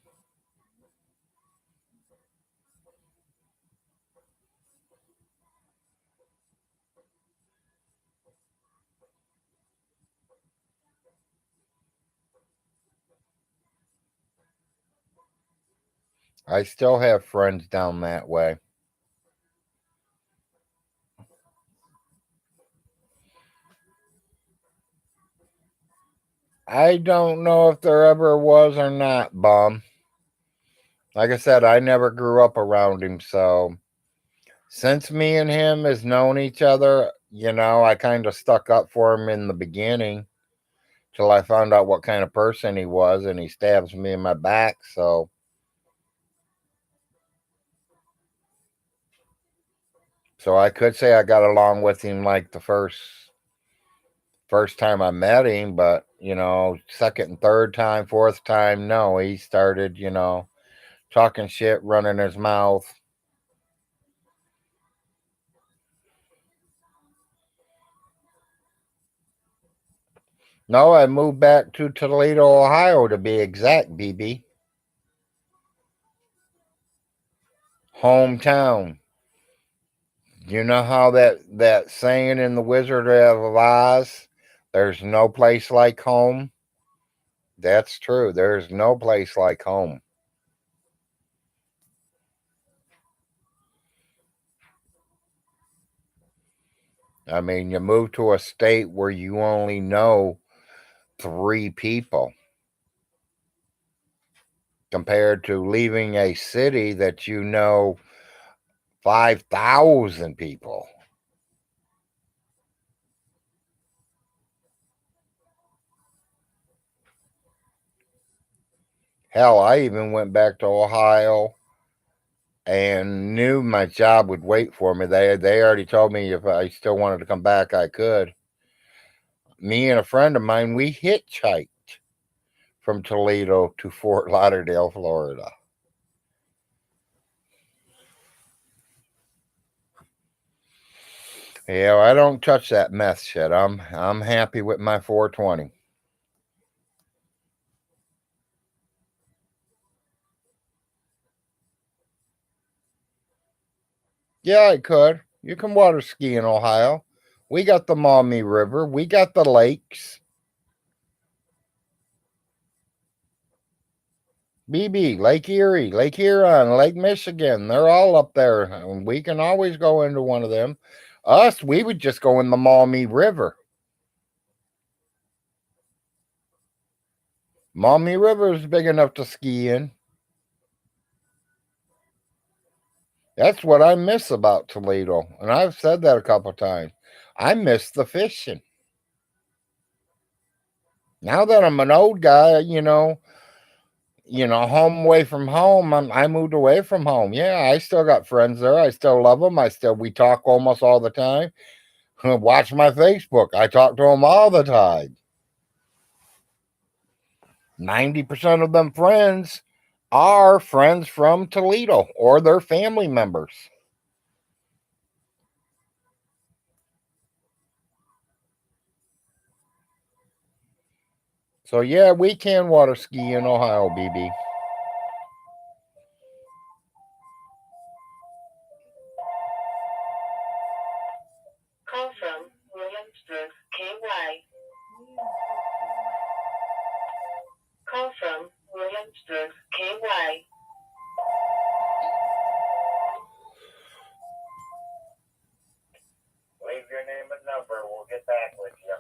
I still have friends down that way. I don't know if there ever was or not, Bum. Like I said, I never grew up around him, so since me and him has known each other, I kind of stuck up for him in the beginning till I found out what kind of person he was, and he stabs me in my back. So I could say I got along with him like the first time I met him, but second and third time, fourth time, no, he started, talking shit, running his mouth. No, I moved back to Toledo, Ohio to be exact, BB. Hometown. You know how that saying in The Wizard of Oz, there's no place like home? That's true. There's no place like home. I mean, you move to a state where you only know three people compared to leaving a city that 5,000 people. Hell, I even went back to Ohio and knew my job would wait for me. They already told me if I still wanted to come back, I could. Me and a friend of mine, we hitchhiked from Toledo to Fort Lauderdale, Florida. Yeah, I don't touch that meth shit. I'm happy with my 420. Yeah, I could. You can water ski in Ohio. We got the Maumee River. We got the lakes. BB, Lake Erie, Lake Huron, Lake Michigan. They're all up there. And we can always go into one of them. Us, we would just go in the Maumee River. Maumee River is big enough to ski in. That's what I miss about Toledo. And I've said that a couple times. I miss the fishing. Now that I'm an old guy, home away from home, I moved away from home. Yeah, I still got friends there. I still love them. We talk almost all the time. Watch my Facebook. I talk to them all the time. 90% of them friends are friends from Toledo or their family members. So yeah, we can water ski in Ohio, BB. Call from Williamsburg, KY. Call from Williamsburg, KY. Leave your name and number. We'll get back with you.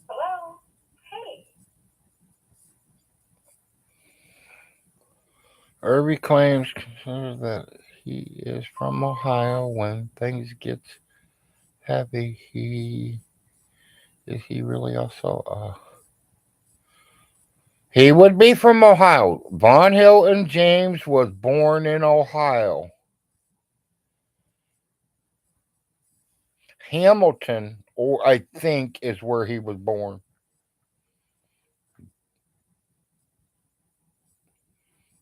Hello? Hey. Irby claims that he is from Ohio. When things get heavy, he really also he would be from Ohio. Von Hilton James was born in Ohio. Hamilton, or I think, is where he was born.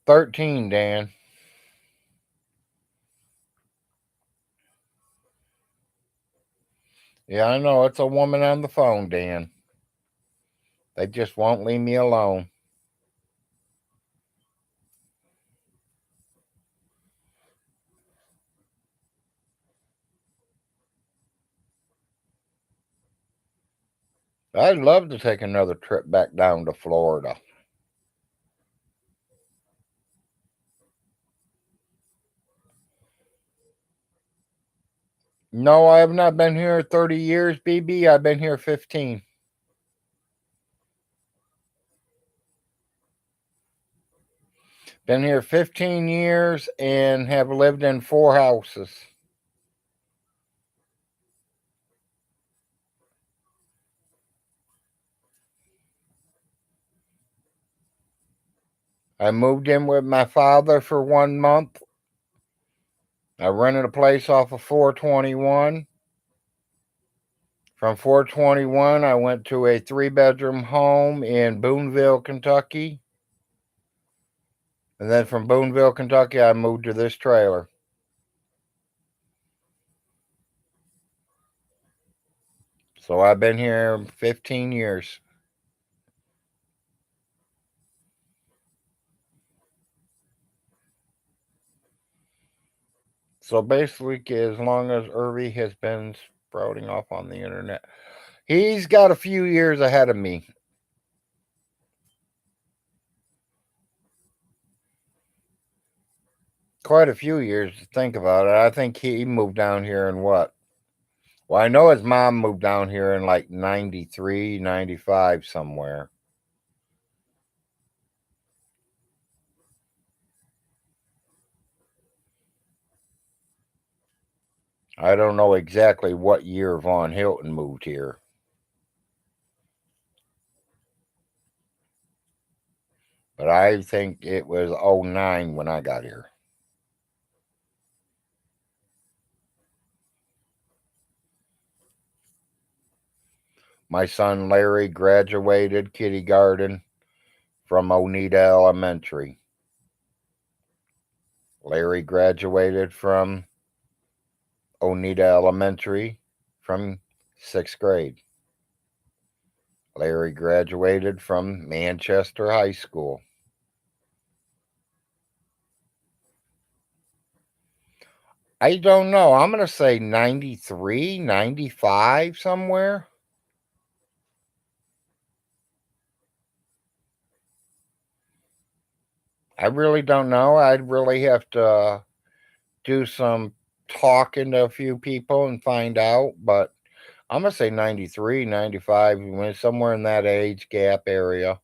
13, Dan. Yeah, I know. It's a woman on the phone, Dan. They just won't leave me alone. I'd love to take another trip back down to Florida. No, I have not been here 30 years, BB. I've been here 15. Been here 15 years and have lived in 4 houses. I moved in with my father for 1 month. I rented a place off of 421. From 421, I went to a 3-bedroom home in Boonville, Kentucky. And then from Boonville, Kentucky, I moved to this trailer. So I've been here 15 years. So basically, as long as Irby has been sprouting off on the internet, he's got a few years ahead of me. Quite a few years to think about it. I think he moved down here in what? Well, I know his mom moved down here in like 93, 95 somewhere. I don't know exactly what year Von Hilton moved here. But I think it was '09 when I got here. My son Larry graduated kindergarten from Oneida Elementary. Larry graduated from Oneida Elementary from 6th grade. Larry graduated from Manchester High School. I don't know. I'm going to say 93, 95 somewhere. I really don't know. I'd really have to do some talking to a few people and find out, but I'm going to say 93, 95, somewhere in that age gap area.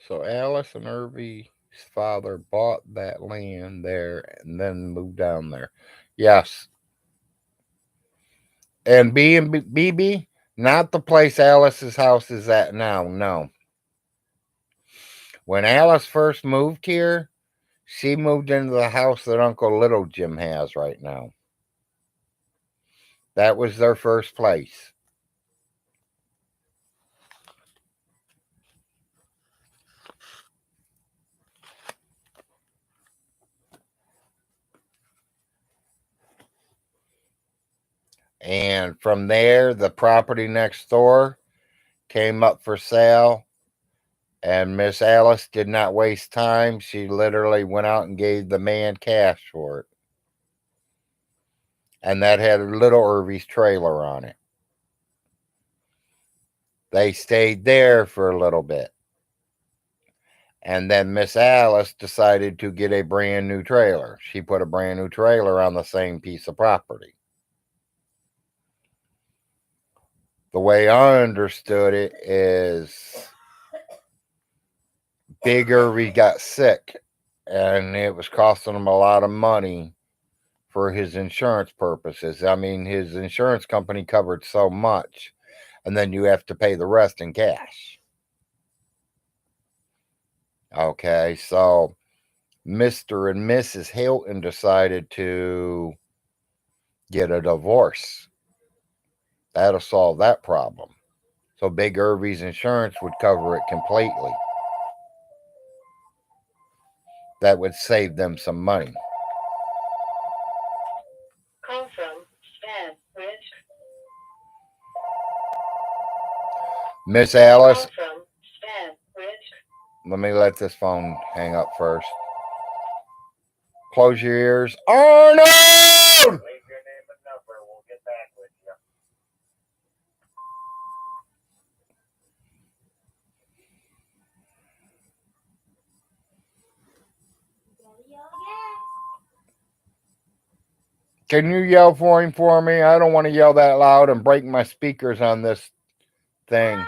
So Alice and Irvy's father bought that land there and then moved down there. Yes. And B and BB, not the place Alice's house is at now. No. When Alice first moved here, she moved into the house that Uncle Little Jim has right now. That was their first place. And from there, the property next door came up for sale. And Miss Alice did not waste time. She literally went out and gave the man cash for it. And that had little Irvy's trailer on it. They stayed there for a little bit. And then Miss Alice decided to get a brand new trailer. She put a brand new trailer on the same piece of property. The way I understood it is Big Irvy got sick and it was costing him a lot of money for his insurance purposes. I mean, his insurance company covered so much, and then you have to pay the rest in cash. Okay, so Mr. and Mrs. Hilton decided to get a divorce. That'll solve that problem. So Big Irvy's insurance would cover it completely. That would save them some money. Call from Stan Rich. Miss Alice, Call from Stan Rich. let me let this phone hang up first. Close your ears. Arnold! Leave your name and number. We'll get back with you. Can you yell for him for me? I don't want to yell that loud and break my speakers on this thing.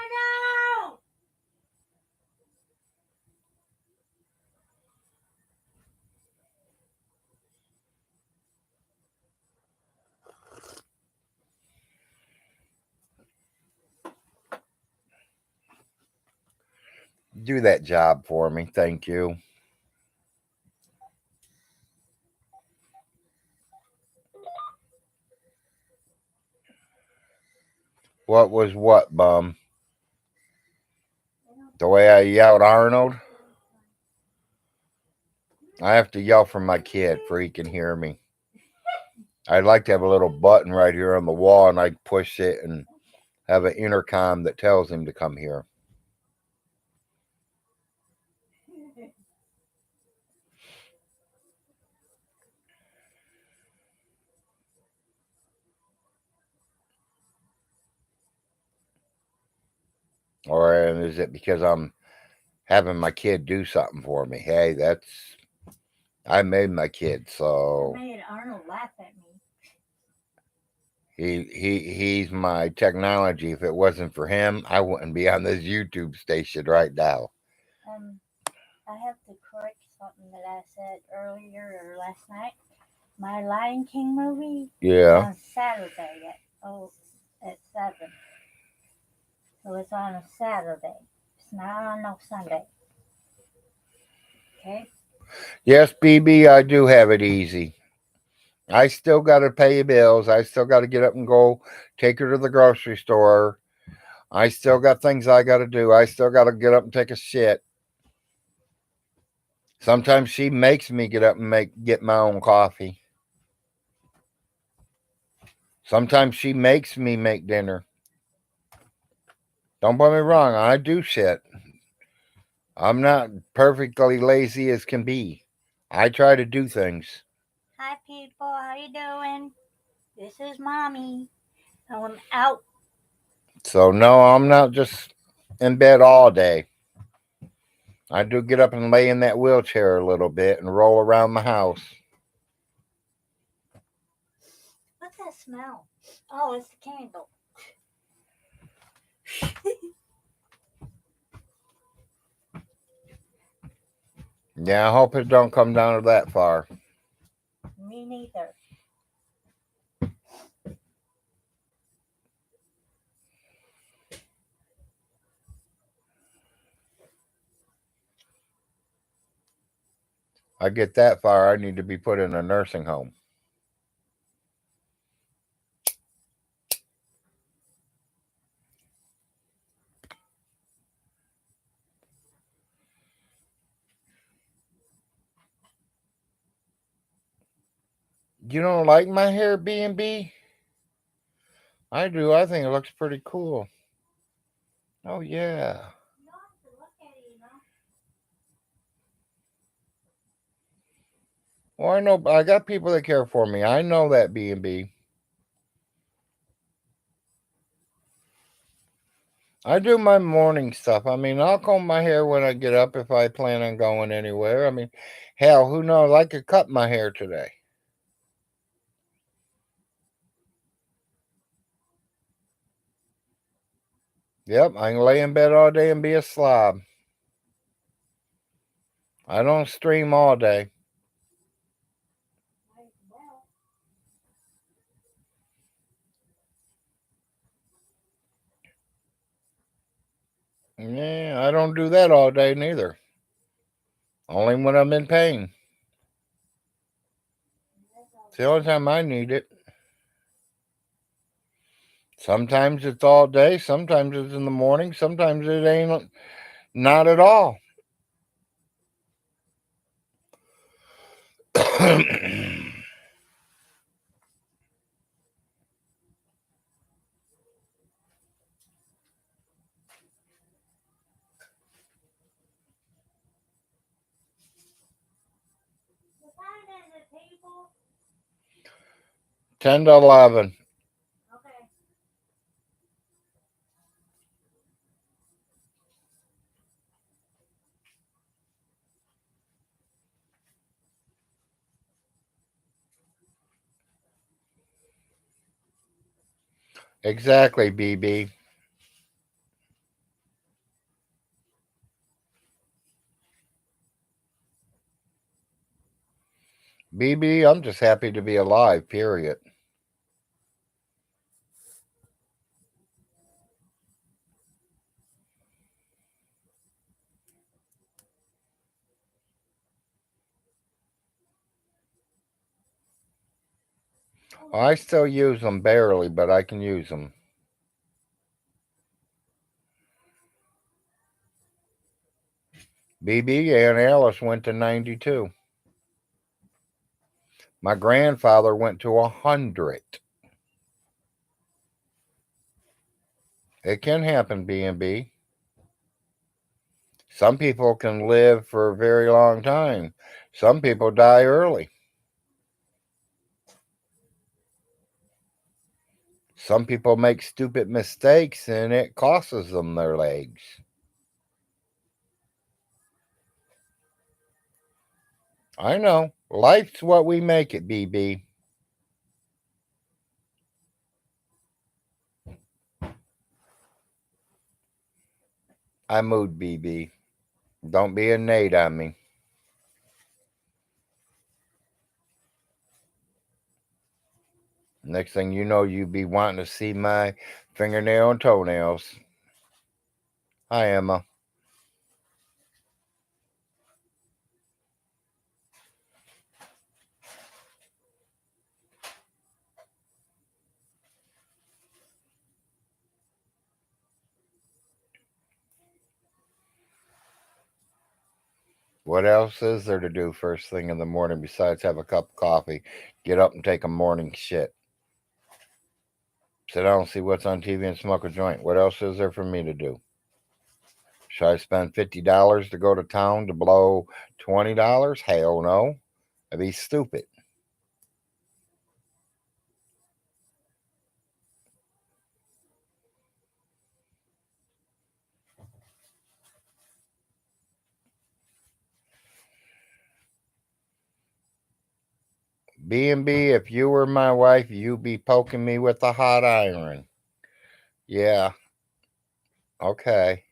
Do that job for me. Thank you. What was what, bum? The way I yelled Arnold? I have to yell for my kid for he can hear me. I'd like to have a little button right here on the wall and I push it and have an intercom that tells him to come here. Or is it because I'm having my kid do something for me? Hey, I made my kid, so I made Arnold laugh at me. he's my technology. If it wasn't for him, I wouldn't be on this YouTube station right now. I have to correct something that I said earlier or last night. My Lion King movie Yeah. on Saturday at 7. So it's on a Saturday. It's not on no Sunday. Okay? Yes, BB, I do have it easy. I still got to pay bills. I still got to get up and go take her to the grocery store. I still got things I got to do. I still got to get up and take a shit. Sometimes she makes me get up and get my own coffee. Sometimes she makes me make dinner. Don't get me wrong, I do shit. I'm not perfectly lazy as can be. I try to do things. Hi, people. How you doing? This is Mommy. I'm out. So no, I'm not just in bed all day. I do get up and lay in that wheelchair a little bit and roll around the house. What's that smell? Oh, it's the candle. Yeah, I hope it don't come down to that far. Me neither. I get that far, I need to be put in a nursing home. You don't like my hair, B&B? I do. I think it looks pretty cool. Oh yeah. You don't have to look at it, you know. Well, I know. I got people that care for me. I know that, B&B. I do my morning stuff. I mean, I'll comb my hair when I get up if I plan on going anywhere. I mean, hell, who knows? I could cut my hair today. Yep, I can lay in bed all day and be a slob. I don't stream all day. Well, Yeah, I don't do that all day neither. Only when I'm in pain. It's the only time I need it. Sometimes it's all day, sometimes it's in the morning, sometimes it ain't not at all. what time is it, people? 10 to 11. Okay. Exactly, BB. BB, I'm just happy to be alive, period. I still use them barely, but I can use them. BB and Alice went to 92. My grandfather went to 100. It can happen, B&B. Some people can live for a very long time. Some people die early. Some people make stupid mistakes and it costs them their legs. I know. Life's what we make it, BB. I moved, BB. Don't be a Nate on me. Next thing you know, you be wanting to see my fingernail and toenails. Hi, Emma. What else is there to do first thing in the morning besides have a cup of coffee, get up and take a morning shit? Sit down and see what's on TV and smoke a joint. What else is there for me to do? Should I spend $50 to go to town to blow $20? Hell no. That'd be stupid. B&B, if you were my wife, you'd be poking me with a hot iron. Yeah, okay.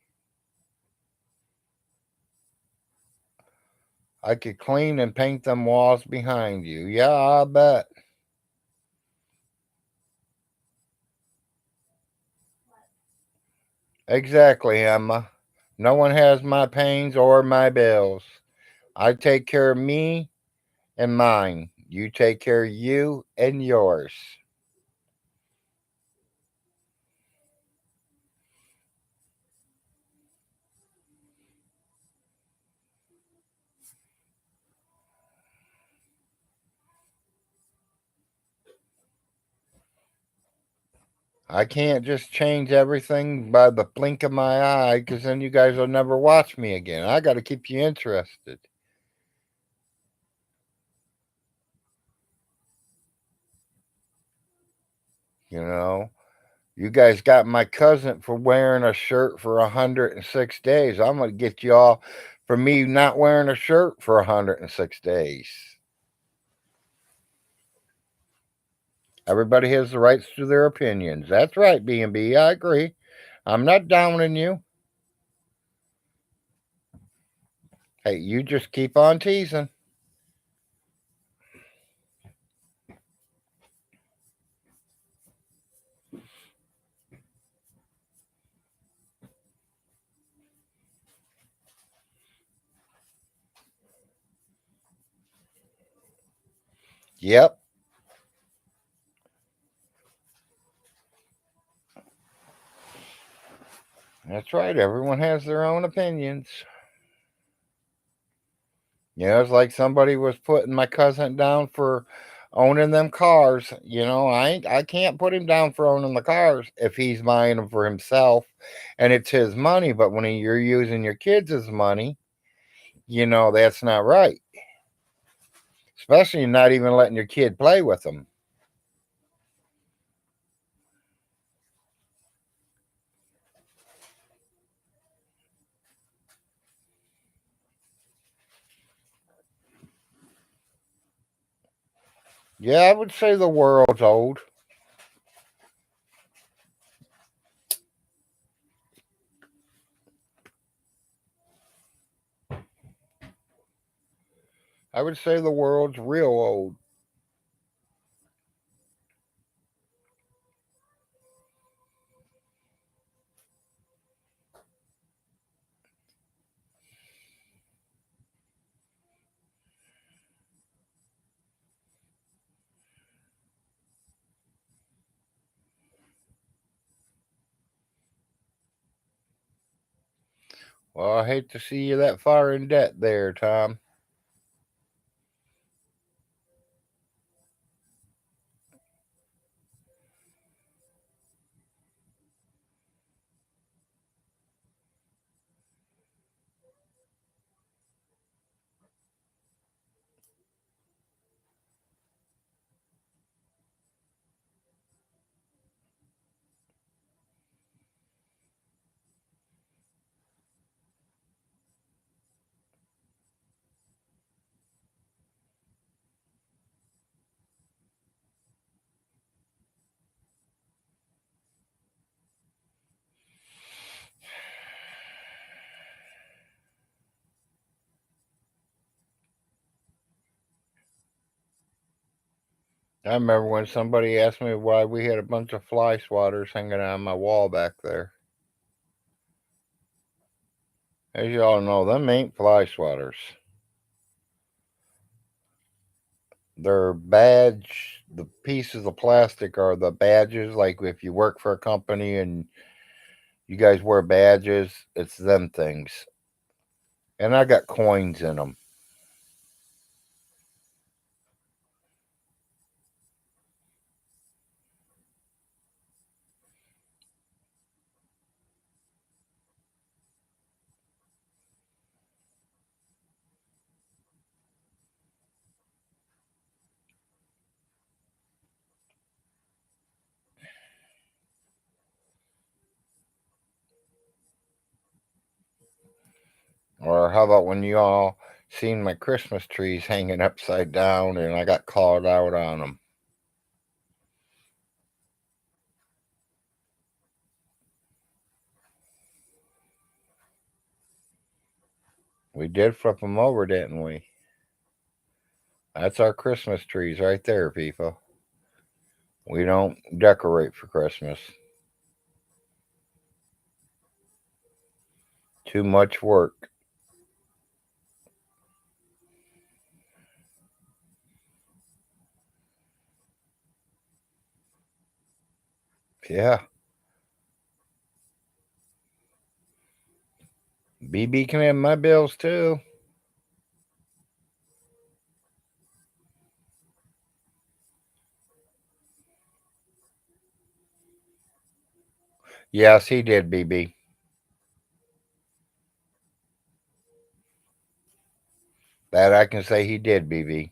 I could clean and paint them walls behind you. Yeah, I bet. Exactly, Emma. No one has my pains or my bills. I take care of me and mine. You take care of you and yours. I can't just change everything by the blink of my eye because then you guys will never watch me again. I got to keep you interested. You know, you guys got my cousin for wearing a shirt for 106 days. I'm going to get you all for me not wearing a shirt for 106 days. Everybody has the rights to their opinions. That's right, B&B. I agree. I'm not downing you. Hey, you just keep on teasing. Yep, that's right. Everyone has their own opinions. It's like somebody was putting my cousin down for owning them cars. I can't put him down for owning the cars if he's buying them for himself and it's his money. But when you're using your kids' money, that's not right. Especially not even letting your kid play with them. Yeah, I would say the world's old. I would say the world's real old. Well, I hate to see you that far in debt there, Tom. I remember when somebody asked me why we had a bunch of fly swatters hanging on my wall back there. As you all know, them ain't fly swatters. They're badge. The pieces of plastic are the badges. Like if you work for a company and you guys wear badges, it's them things. And I got coins in them. Or how about when you all seen my Christmas trees hanging upside down and I got called out on them? We did flip them over, didn't we? That's our Christmas trees right there, people. We don't decorate for Christmas. Too much work. Yeah. BB can have my bills too. Yes, he did, BB. That I can say he did, BB.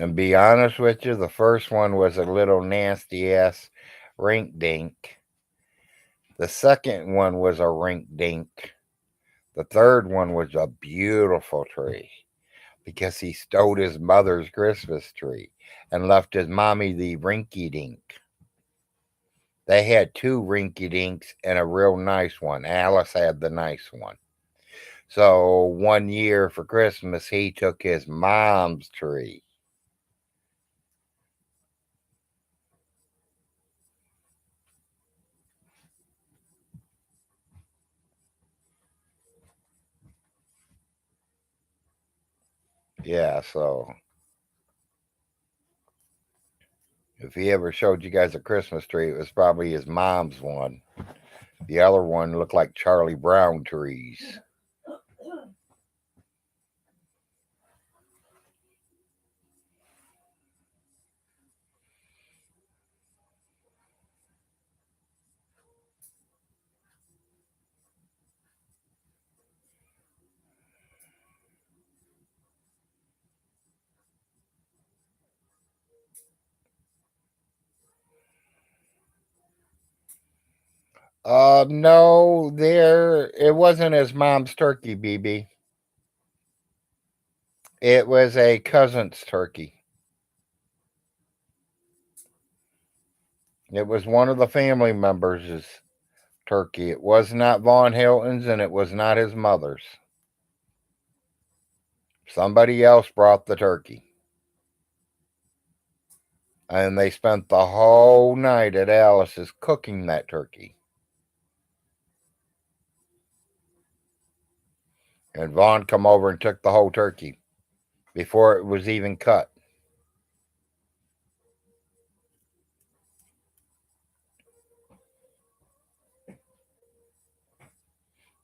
And be honest with you, the first one was a little nasty ass rink dink. The second one was a rink dink. The third one was a beautiful tree because he stole his mother's Christmas tree and left his mommy the rinky dink. They had two rinky dinks and a real nice one. Alice had the nice one. So one year for Christmas, he took his mom's tree. Yeah, so if he ever showed you guys a Christmas tree, it was probably his mom's one. The other one looked like Charlie Brown trees. No, it wasn't his mom's turkey, BB. It was a cousin's turkey. It was one of the family members' turkey. It was not Von Hilton's and it was not his mother's. Somebody else brought the turkey. And they spent the whole night at Alice's cooking that turkey. And Vaughn come over and took the whole turkey before it was even cut.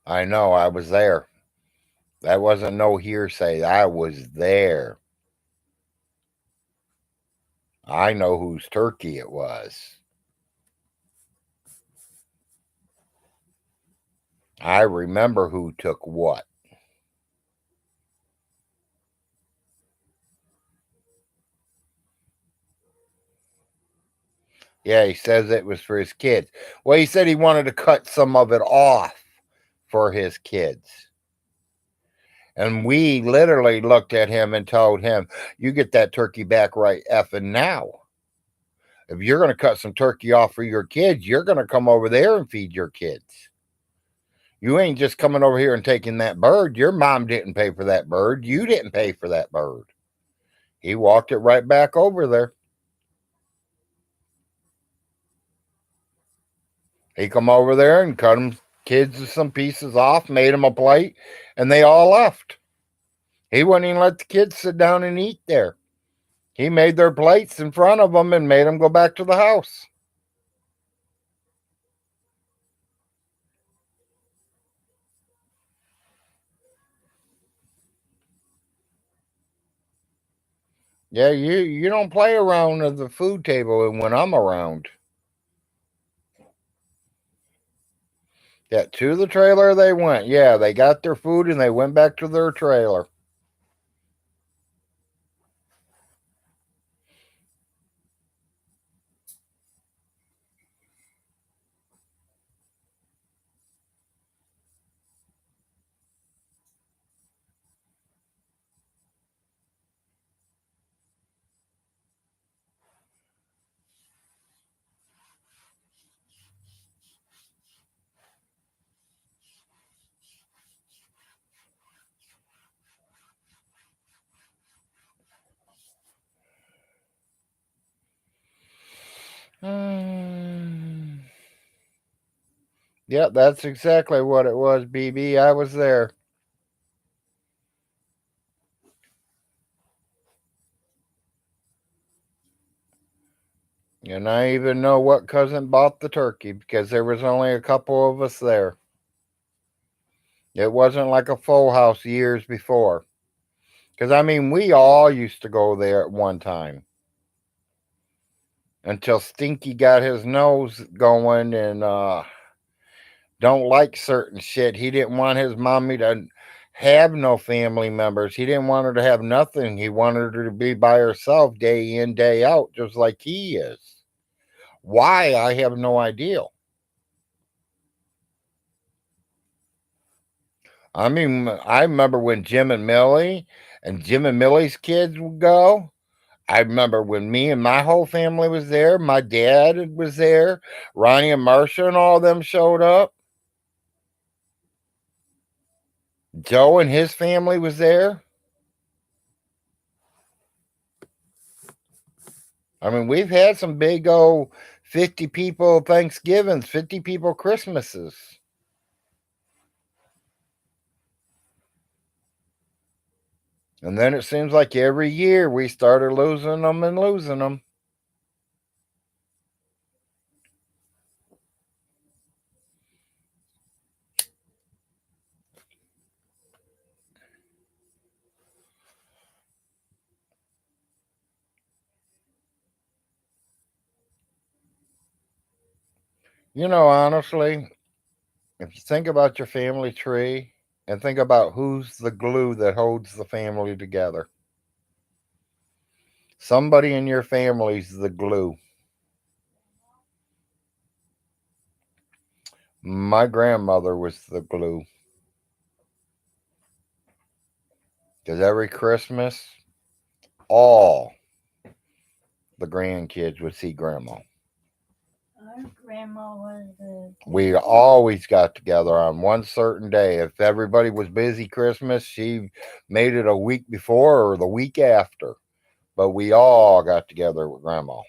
I know, I was there. That wasn't no hearsay. I was there. I know whose turkey it was. I remember who took what. Yeah, he says it was for his kids. Well, he said he wanted to cut some of it off for his kids. And we literally looked at him and told him, you get that turkey back right effing now. If you're going to cut some turkey off for your kids, you're going to come over there and feed your kids. You ain't just coming over here and taking that bird. Your mom didn't pay for that bird. You didn't pay for that bird. He walked it right back over there. He come over there and cut them kids some pieces off, made them a plate, and they all left. He wouldn't even let the kids sit down and eat there. He made their plates in front of them and made them go back to the house. Yeah, you don't play around at the food table when I'm around. Yeah, to the trailer they went. Yeah, they got their food and they went back to their trailer. Hmm. Yeah, that's exactly what it was, BB. I was there. And I even know what cousin bought the turkey because there was only a couple of us there. It wasn't like a full house years before. Because, I mean, we all used to go there at one time until Stinky got his nose going and don't like certain shit. He didn't want his mommy to have no family members. He didn't want her to have nothing. He wanted her to be by herself day in, day out, just like he is. Why? I have no idea. I mean, I remember when Jim and Millie and Jim and Millie's kids would go. I remember when me and my whole family was there. My dad was there. Ronnie and Marcia and all them showed up. Joe and his family was there. I mean, we've had some big old 50 people Thanksgivings, 50 people Christmases. And then it seems like every year we started losing them and losing them. Honestly, if you think about your family tree and think about who's the glue that holds the family together, somebody in your family's the glue. My grandmother was the glue because every Christmas, all the grandkids would see grandma. Our grandma was the. We always got together on one certain day. If everybody was busy Christmas, she made it a week before or the week after. But we all got together with grandma.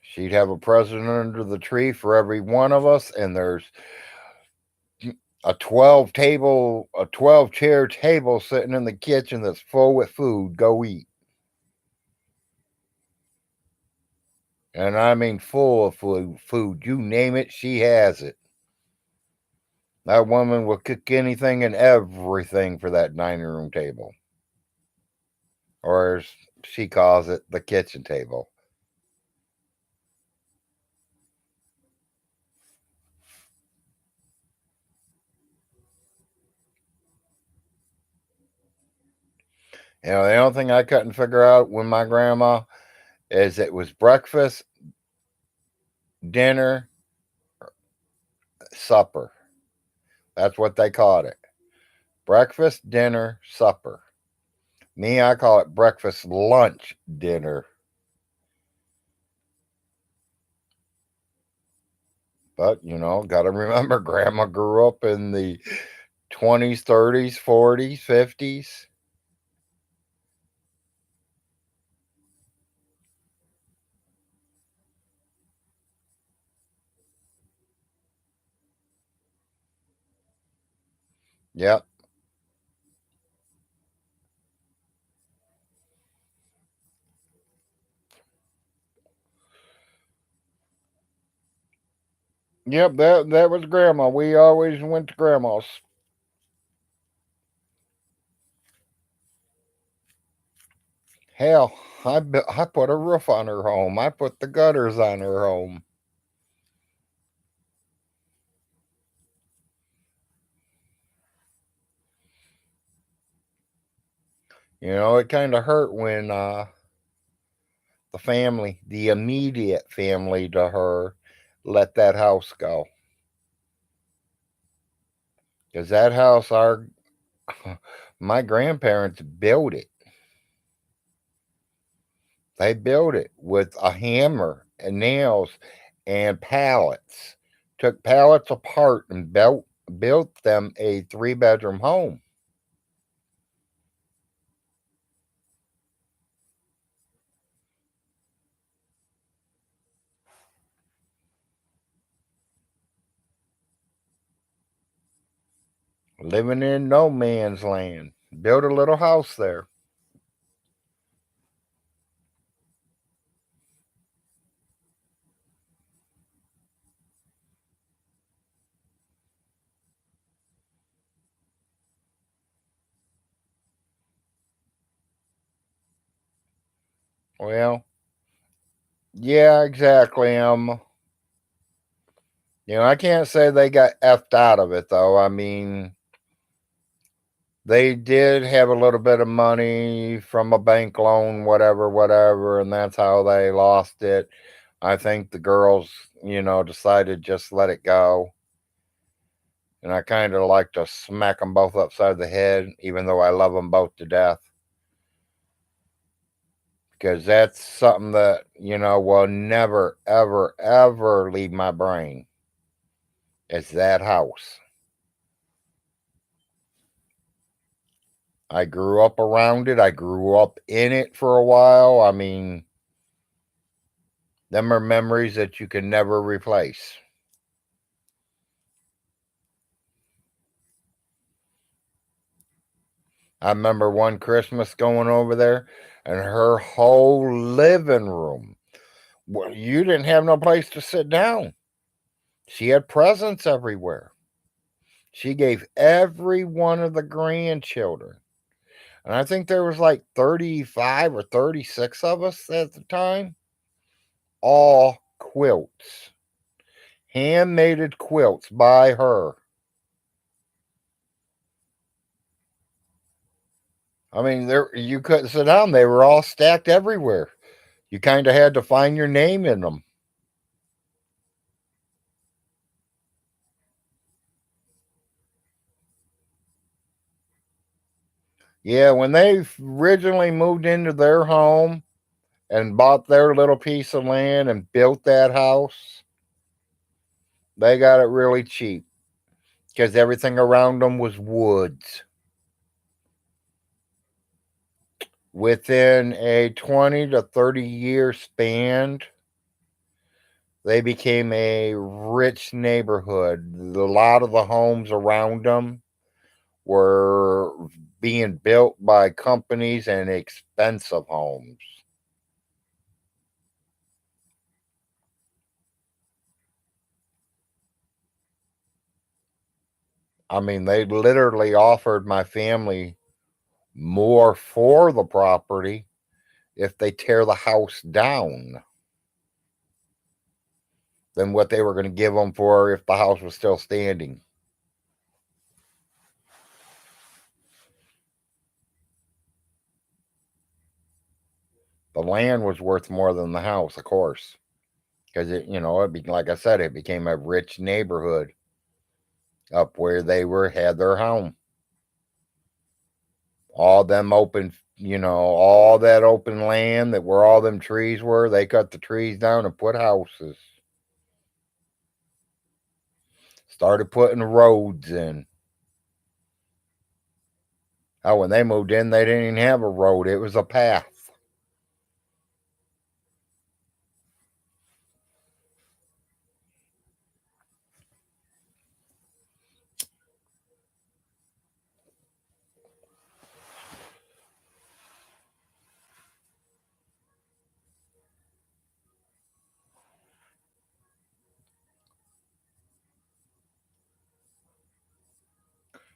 She'd have a present under the tree for every one of us, and there's a 12 chair table sitting in the kitchen that's full with food. Go eat. And I mean full of food. You name it, she has it. That woman will cook anything and everything for that dining room table. Or as she calls it, the kitchen table. The only thing I couldn't figure out with my grandma is it was breakfast, dinner, supper. That's what they called it. Breakfast, dinner, supper. Me, I call it breakfast, lunch, dinner. But, got to remember, grandma grew up in the 20s, 30s, 40s, 50s. Yep. Yep, that was grandma. We always went to grandma's. Hell, I put a roof on her home. I put the gutters on her home. It kind of hurt when the family, the immediate family to her, let that house go. Because that house, my grandparents built it. They built it with a hammer and nails and pallets. Took pallets apart and built them a 3-bedroom home. Living in no man's land. Built a little house there. Well, yeah, exactly. I can't say they got effed out of it though. I mean, they did have a little bit of money from a bank loan, whatever, whatever, and that's how they lost it. I think the girls, decided just let it go. And I kind of like to smack them both upside the head, even though I love them both to death. Because that's something that, will never, ever, ever leave my brain. It's that house. I grew up around it. I grew up in it for a while. I mean, them are memories that you can never replace. I remember one Christmas going over there and her whole living room. Well, you didn't have no place to sit down. She had presents everywhere. She gave every one of the grandchildren. And I think there was like 35 or 36 of us at the time. All quilts. Handmade quilts by her. I mean, you couldn't sit down. They were all stacked everywhere. You kind of had to find your name in them. Yeah, when they originally moved into their home and bought their little piece of land and built that house, they got it really cheap because everything around them was woods. Within a 20 to 30-year span, they became a rich neighborhood. A lot of the homes around them were being built by companies and expensive homes. I mean, they literally offered my family more for the property if they tear the house down than what they were going to give them for if the house was still standing. The land was worth more than the house, of course, because like I said, it became a rich neighborhood up where they had their home. All them open, all that open land that where all them trees were, they cut the trees down and put houses. Started putting roads in. Oh, when they moved in, they didn't even have a road. It was a path.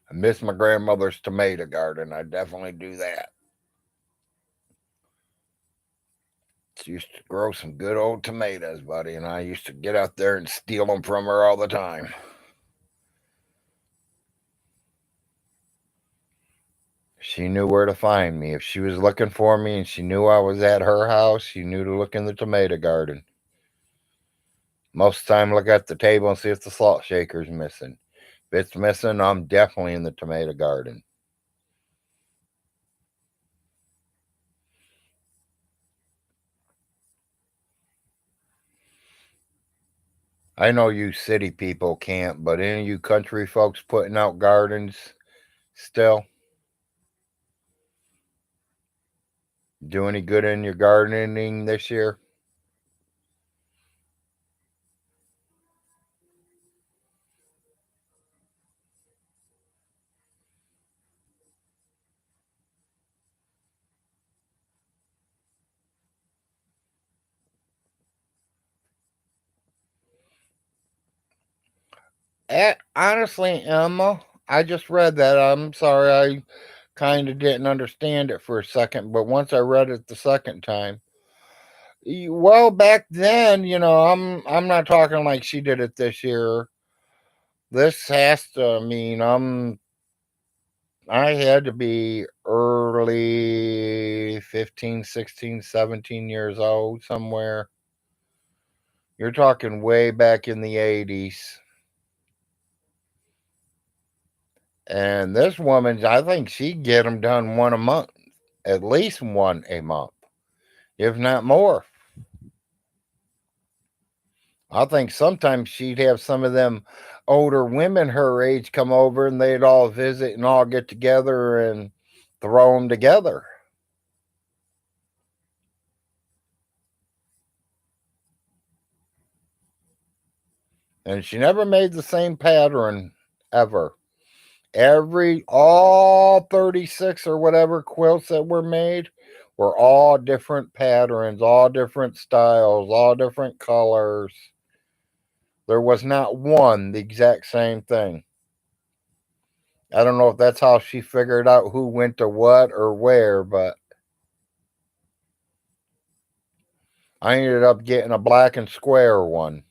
I miss my grandmother's tomato garden. I definitely do that. used to grow some good old tomatoes, buddy, and I used to get out there and steal them from her all the time. She knew where to find me. If she was looking for me and she knew I was at her house, she knew to look in the tomato garden. Most of the time, look at the table and see if the salt shaker's missing. If it's missing, I'm definitely in the tomato garden. I know you city people can't, but any of you country folks putting out gardens still? Do any good in your gardening this year? Honestly, Emma, I just read that. I'm sorry, I kind of didn't understand it for a second, but once I read it the second time, well, back then, I'm not talking like she did it this year. This has to mean I had to be early 15, 16, 17 years old somewhere. You're talking way back in the 80s. And this woman, I think she'd get them done one a month, at least one a month, if not more. I think sometimes she'd have some of them older women her age come over and they'd all visit and all get together and throw them together. And she never made the same pattern ever. All 36 or whatever quilts that were made were all different patterns, all different styles, all different colors. There was not one the exact same thing. I don't know if that's how she figured out who went to what or where, but I ended up getting a black and square one.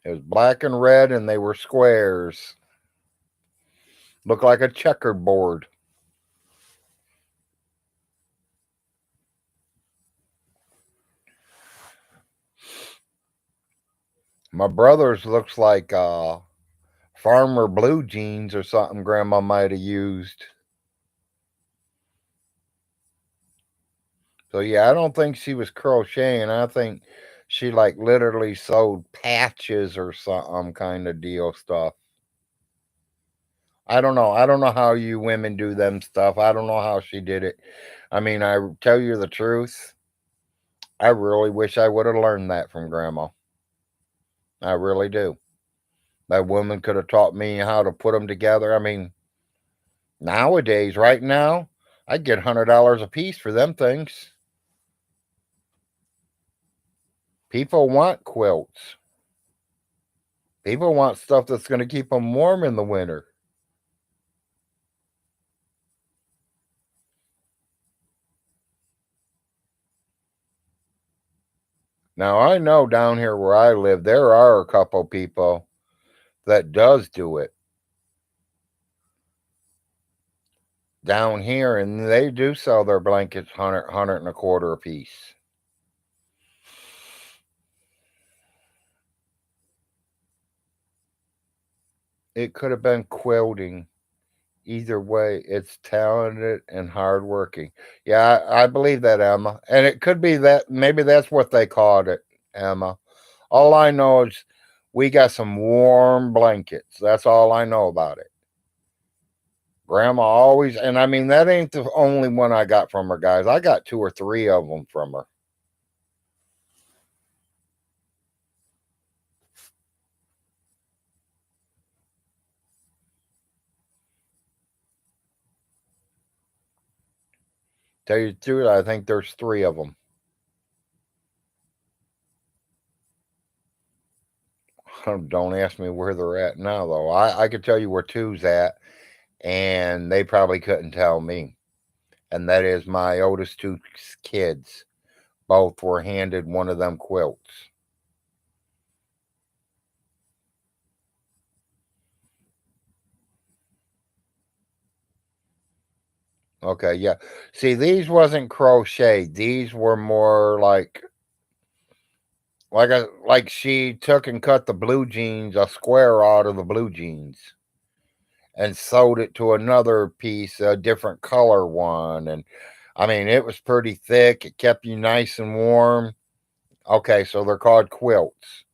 It was black and red and they were squares. Looked like a checkerboard. My brother's looks like farmer blue jeans or something grandma might have used. So yeah, I don't think she was crocheting. I think she like literally sewed patches or some kind of deal stuff. I don't know. I don't know how you women do them stuff. I don't know how she did it. I mean, I tell you the truth. I really wish I would have learned that from grandma. I really do. That woman could have taught me how to put them together. I mean, nowadays, right now, I'd get $100 a piece for them things. People want quilts. People want stuff that's going to keep them warm in the winter. Now, I know down here where I live, there are a couple people that does do it down here, and they do sell their blankets 100 and a quarter a piece. It could have been quilting. Either way, it's talented and hardworking. Yeah, I believe that, Emma. And it could be that maybe that's what they called it, Emma. All I know is we got some warm blankets. That's all I know about it. Grandma always, and I mean, that ain't the only one I got from her, guys. I got two or three of them from her. Tell you the truth, I think there's three of them. Don't ask me where they're at now, though. I could tell you where two's at, and they probably couldn't tell me. and that is my oldest two kids. Both were handed one of them quilts. Okay, yeah. See, these wasn't crocheted. These were more like she took and cut the blue jeans, a square out of the blue jeans, and sewed it to another piece, a different color one. And I mean, it was pretty thick. It kept you nice and warm. Okay, so they're called quilts.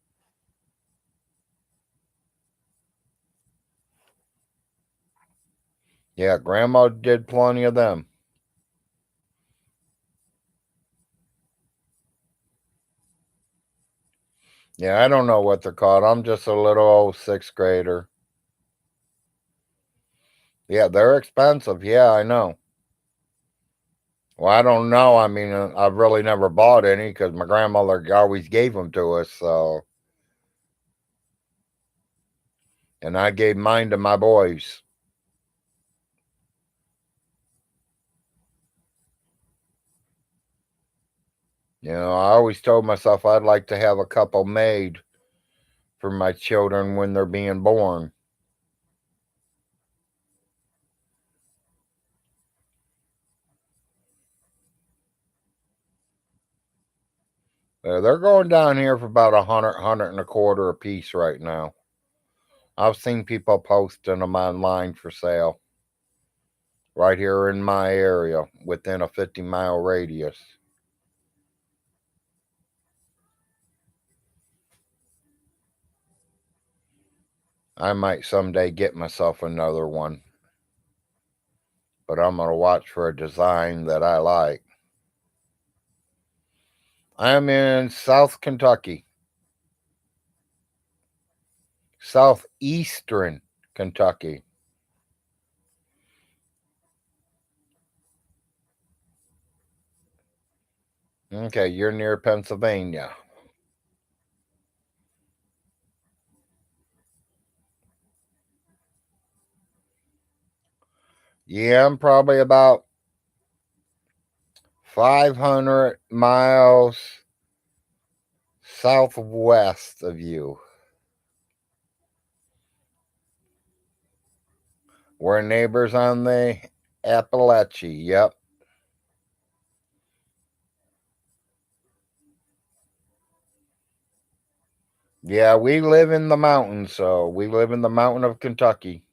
Yeah, Grandma did plenty of them. Yeah, I don't know what they're called. I'm just a little old sixth grader. Yeah, they're expensive. Yeah, I know. Well, I don't know. I mean, I've really never bought any because my grandmother always gave them to us. So, and I gave mine to my boys. I always told myself I'd like to have a couple made for my children when they're being born. They're going down here for about 100 and a quarter a piece right now. I've seen people posting them online for sale right here in my area within a 50-mile radius. I might someday get myself another one, but I'm going to watch for a design that I like. I'm in South Kentucky, southeastern Kentucky. Okay, you're near Pennsylvania. Yeah, I'm probably about 500 miles southwest of you. We're neighbors on the Appalachie. Yep. Yeah, we live in the mountains, so we live in the mountain of Kentucky.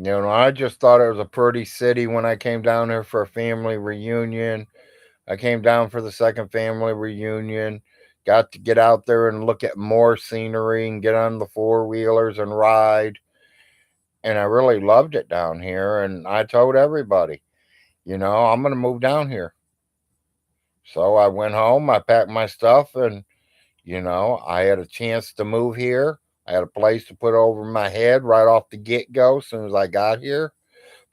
I just thought it was a pretty city when I came down here for a family reunion. I came down for the second family reunion. Got to get out there and look at more scenery and get on the four wheelers and ride. And I really loved it down here. And I told everybody, I'm going to move down here. So I went home, I packed my stuff, and, I had a chance to move here. I had a place to put over my head right off the get go as soon as I got here.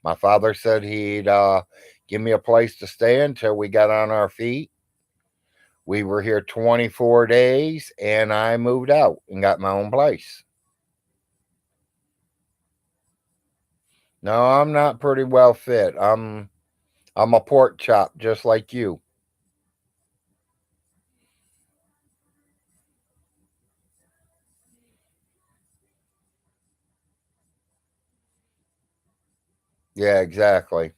My father said he'd give me a place to stay until we got on our feet. We were here 24 days and I moved out and got my own place. No, I'm not pretty well fit. I'm a pork chop just like you. Yeah, exactly.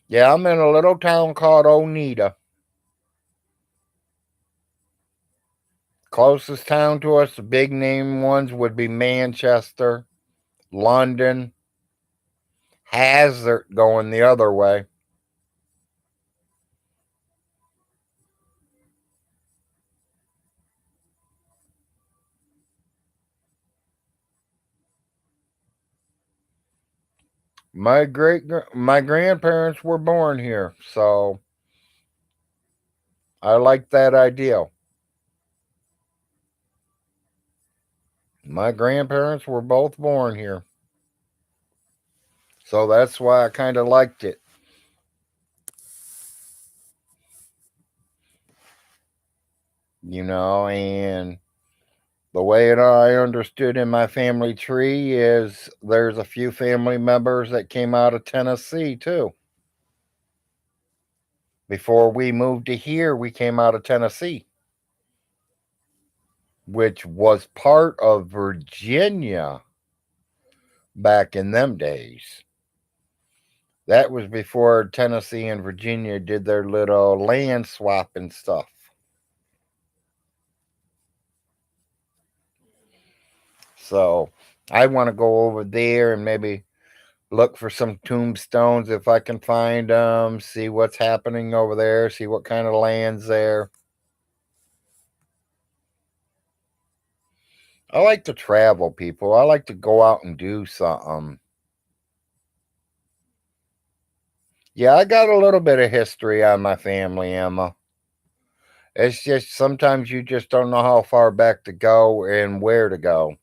Yeah, I'm in a little town called Oneida. Closest town to us, the big name ones would be Manchester, London, Hazard going the other way. My grandparents were born here, so I like that idea. My grandparents were both born here, so that's why I kind of liked it. And the way that I understood in my family tree is there's a few family members that came out of Tennessee too. Before we moved to here, we came out of Tennessee, which was part of Virginia back in them days. That was before Tennessee and Virginia did their little land swap and stuff. So I want to go over there and maybe look for some tombstones if I can find them, see what's happening over there, see what kind of land's there. I like to travel, people. I like to go out and do something. Yeah, I got a little bit of history on my family, Emma. It's just sometimes you just don't know how far back to go and where to go.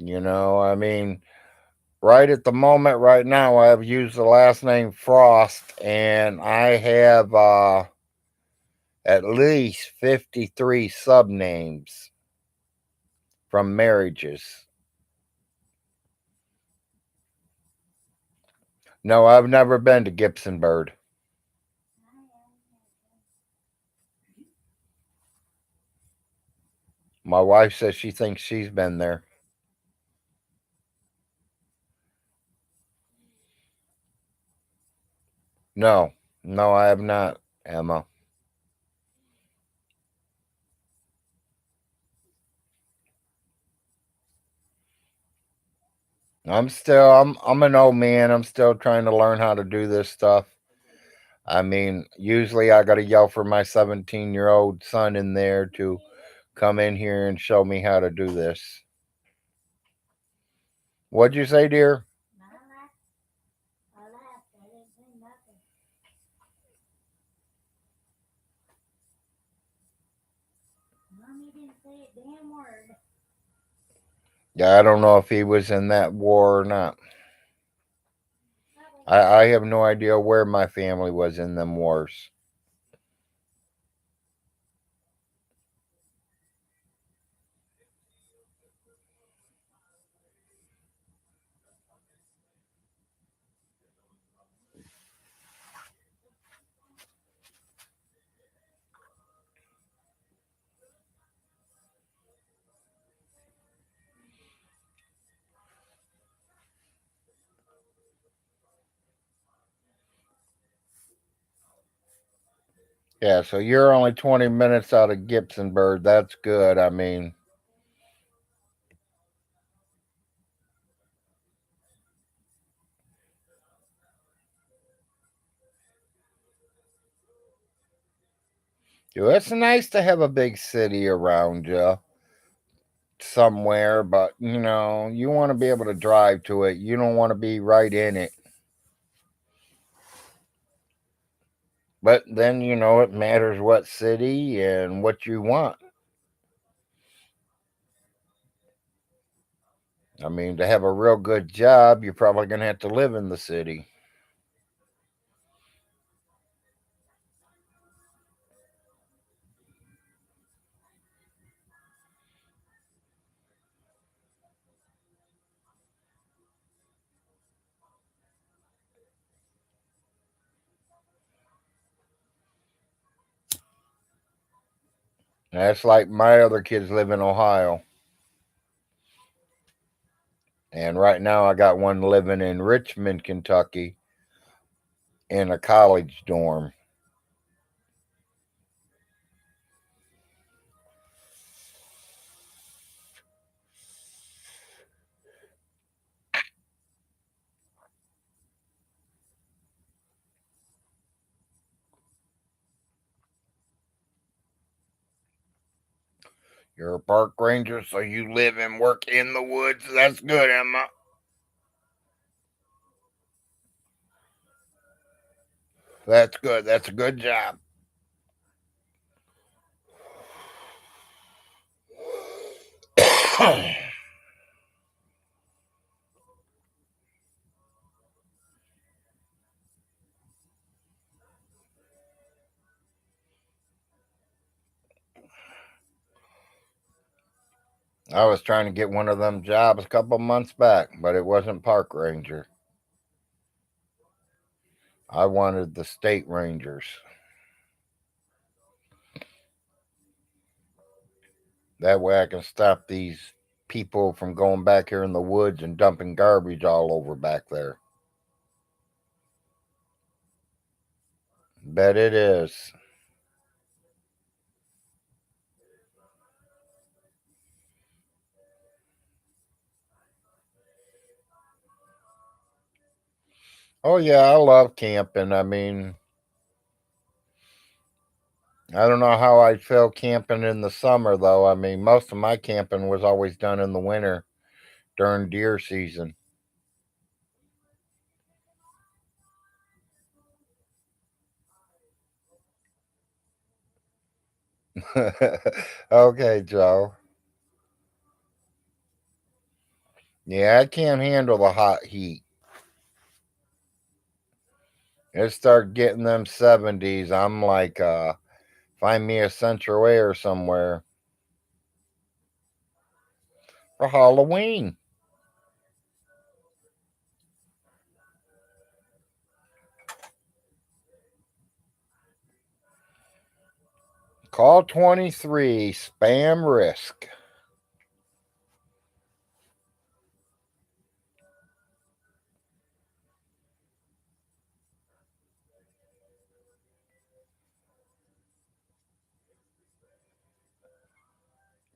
I mean, right at the moment, right now, I've used the last name Frost, and I have at least 53 subnames from marriages. No, I've never been to Gibsonburg. My wife says she thinks she's been there. No, no, I have not, Emma. I'm an old man. I'm still trying to learn how to do this stuff. I mean, usually I got to yell for my 17-year-old son in there to come in here and show me how to do this. What'd you say, dear? I laughed. I didn't say nothing. Mommy didn't say a damn word. Yeah, I don't know if he was in that war or not. I have no idea where my family was in them wars. Yeah, so you're only 20 minutes out of Gibsonburg. That's good. I mean, it's nice to have a big city around you somewhere, but you want to be able to drive to it. You don't want to be right in it. But then, it matters what city and what you want. I mean, to have a real good job, you're probably going to have to live in the city. That's like my other kids live in Ohio. And right now, I got one living in Richmond, Kentucky, in a college dorm. You're a park ranger, so you live and work in the woods. That's good, Emma. That's good. That's a good job. I was trying to get one of them jobs a couple months back, but it wasn't park ranger. I wanted the state rangers. That way I can stop these people from going back here in the woods and dumping garbage all over back there. Bet it is. Oh, yeah, I love camping. I mean, I don't know how I'd feel camping in the summer, though. I mean, most of my camping was always done in the winter during deer season. Okay, Joe. Yeah, I can't handle the hot heat. It start getting them 70s. I'm like, find me a Central Air somewhere for Halloween. Call 23, spam risk.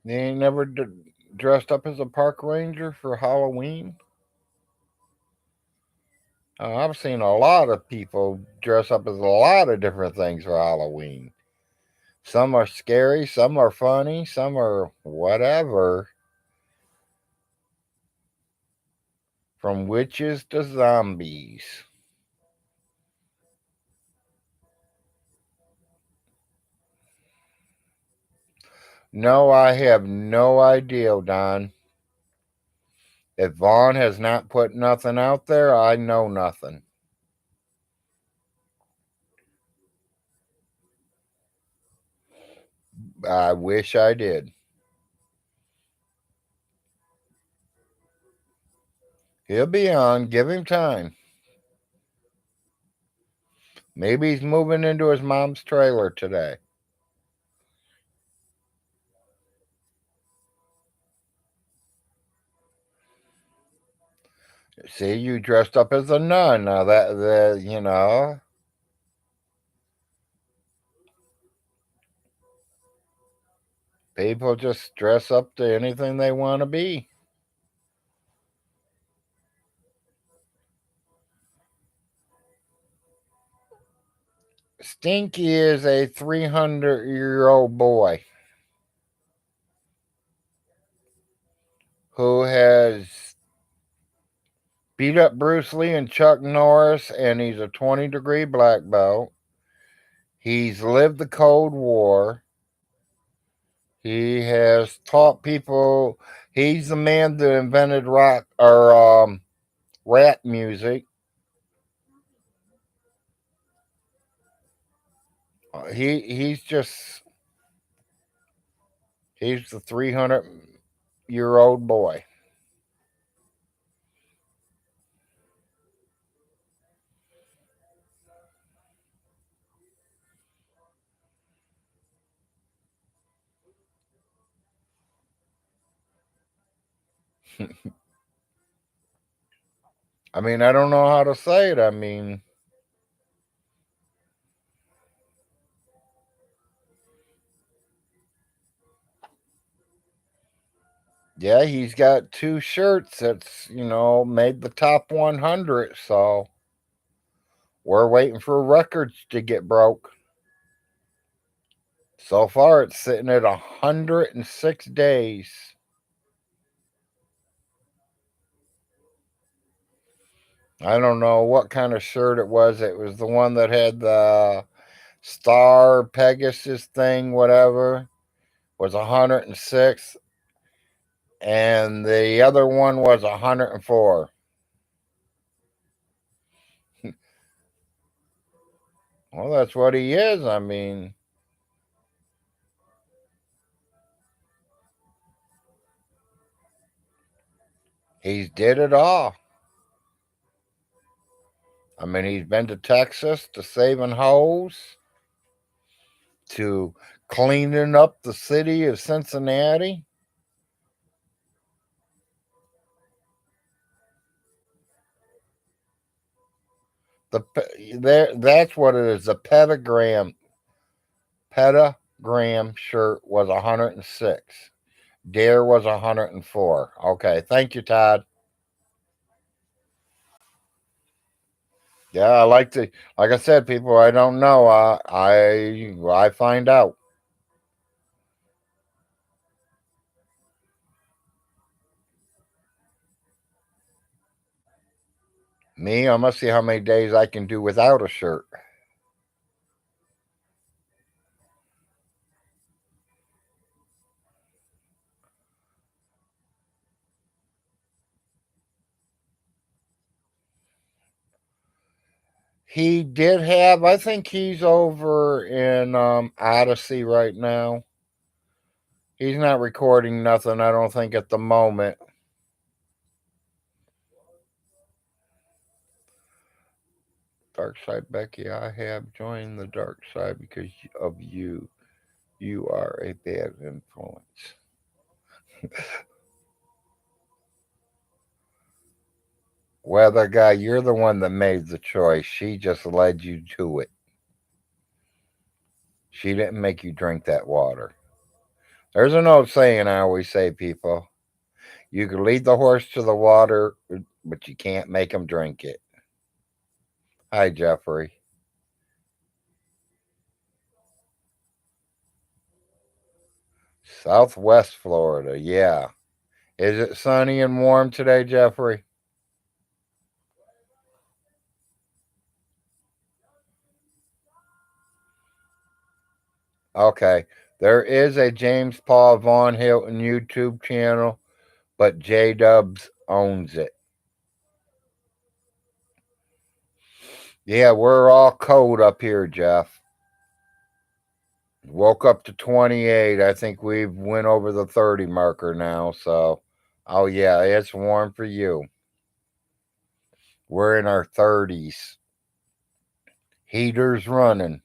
You ain't never dressed up as a park ranger for Halloween? I've seen a lot of people dress up as a lot of different things for Halloween. Some are scary, some are funny, some are whatever. From witches to zombies. No, I have no idea, Don. If Vaughn has not put nothing out there, I know nothing. I wish I did. He'll be on. Give him time. Maybe he's moving into his mom's trailer today. See, you dressed up as a nun. Now people just dress up to anything they want to be. Stinky is a 300-year-old boy who has beat up Bruce Lee and Chuck Norris, and he's a 20-degree black belt. He's lived the Cold War. He has taught people. He's the man that invented rock or rap music. He's the 300-year-old boy. I mean, I don't know how to say it. I mean, yeah, he's got two shirts that's, made the top 100. So we're waiting for records to get broke. So far, it's sitting at 106 days. I don't know what kind of shirt it was. It was the one that had the Star Pegasus thing, whatever, was 106. And the other one was 104. Well, that's what he is. I mean, He's did it all. I mean, he's been to Texas to saving hoes, to cleaning up the city of Cincinnati. That's what it is. The petagram shirt was 106. Dare was 104. Okay, thank you, Todd. Yeah, I like to. Like I said, people I don't know. I find out. Me, I must see how many days I can do without a shirt. He did have. I think he's over in Odyssey right now. He's not recording nothing. I don't think at the moment. Dark side, Becky. I have joined the dark side because of you. You are a bad influence. Weather guy, you're the one that made the choice. She just led you to it. She didn't make you drink that water. There's an old saying I always say, people. You can lead the horse to the water, but you can't make him drink it. Hi, Jeffrey. Southwest Florida, yeah. Is it sunny and warm today, Jeffrey? Okay. There is a James Paul Von Hilton YouTube channel, but J Dubs owns it. Yeah, we're all cold up here, Jeff. Woke up to 28. I think we've went over the 30 marker now, so oh yeah, it's warm for you. We're in our 30s. Heaters running.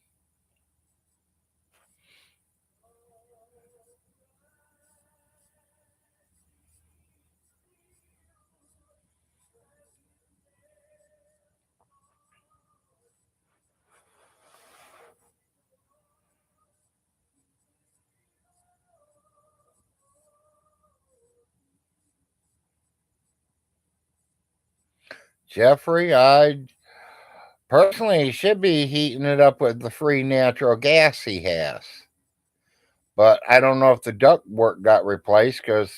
Jeffrey, I personally he should be heating it up with the free natural gas he has. But I don't know if the duct work got replaced because,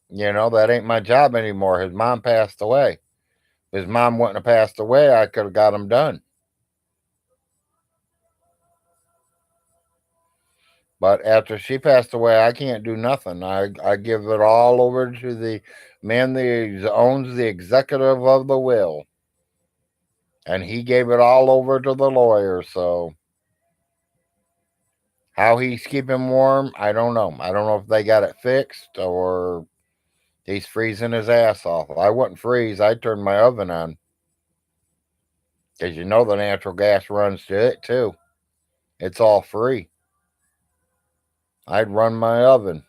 that ain't my job anymore. His mom passed away. If his mom wouldn't have passed away, I could have got him done. But after she passed away, I can't do nothing. I give it all over to the man that owns the executive of the will. And he gave it all over to the lawyer. So how he's keeping warm, I don't know. I don't know if they got it fixed or he's freezing his ass off. If I wouldn't freeze, I'd turn my oven on. Because the natural gas runs to it too. It's all free. I'd run my oven.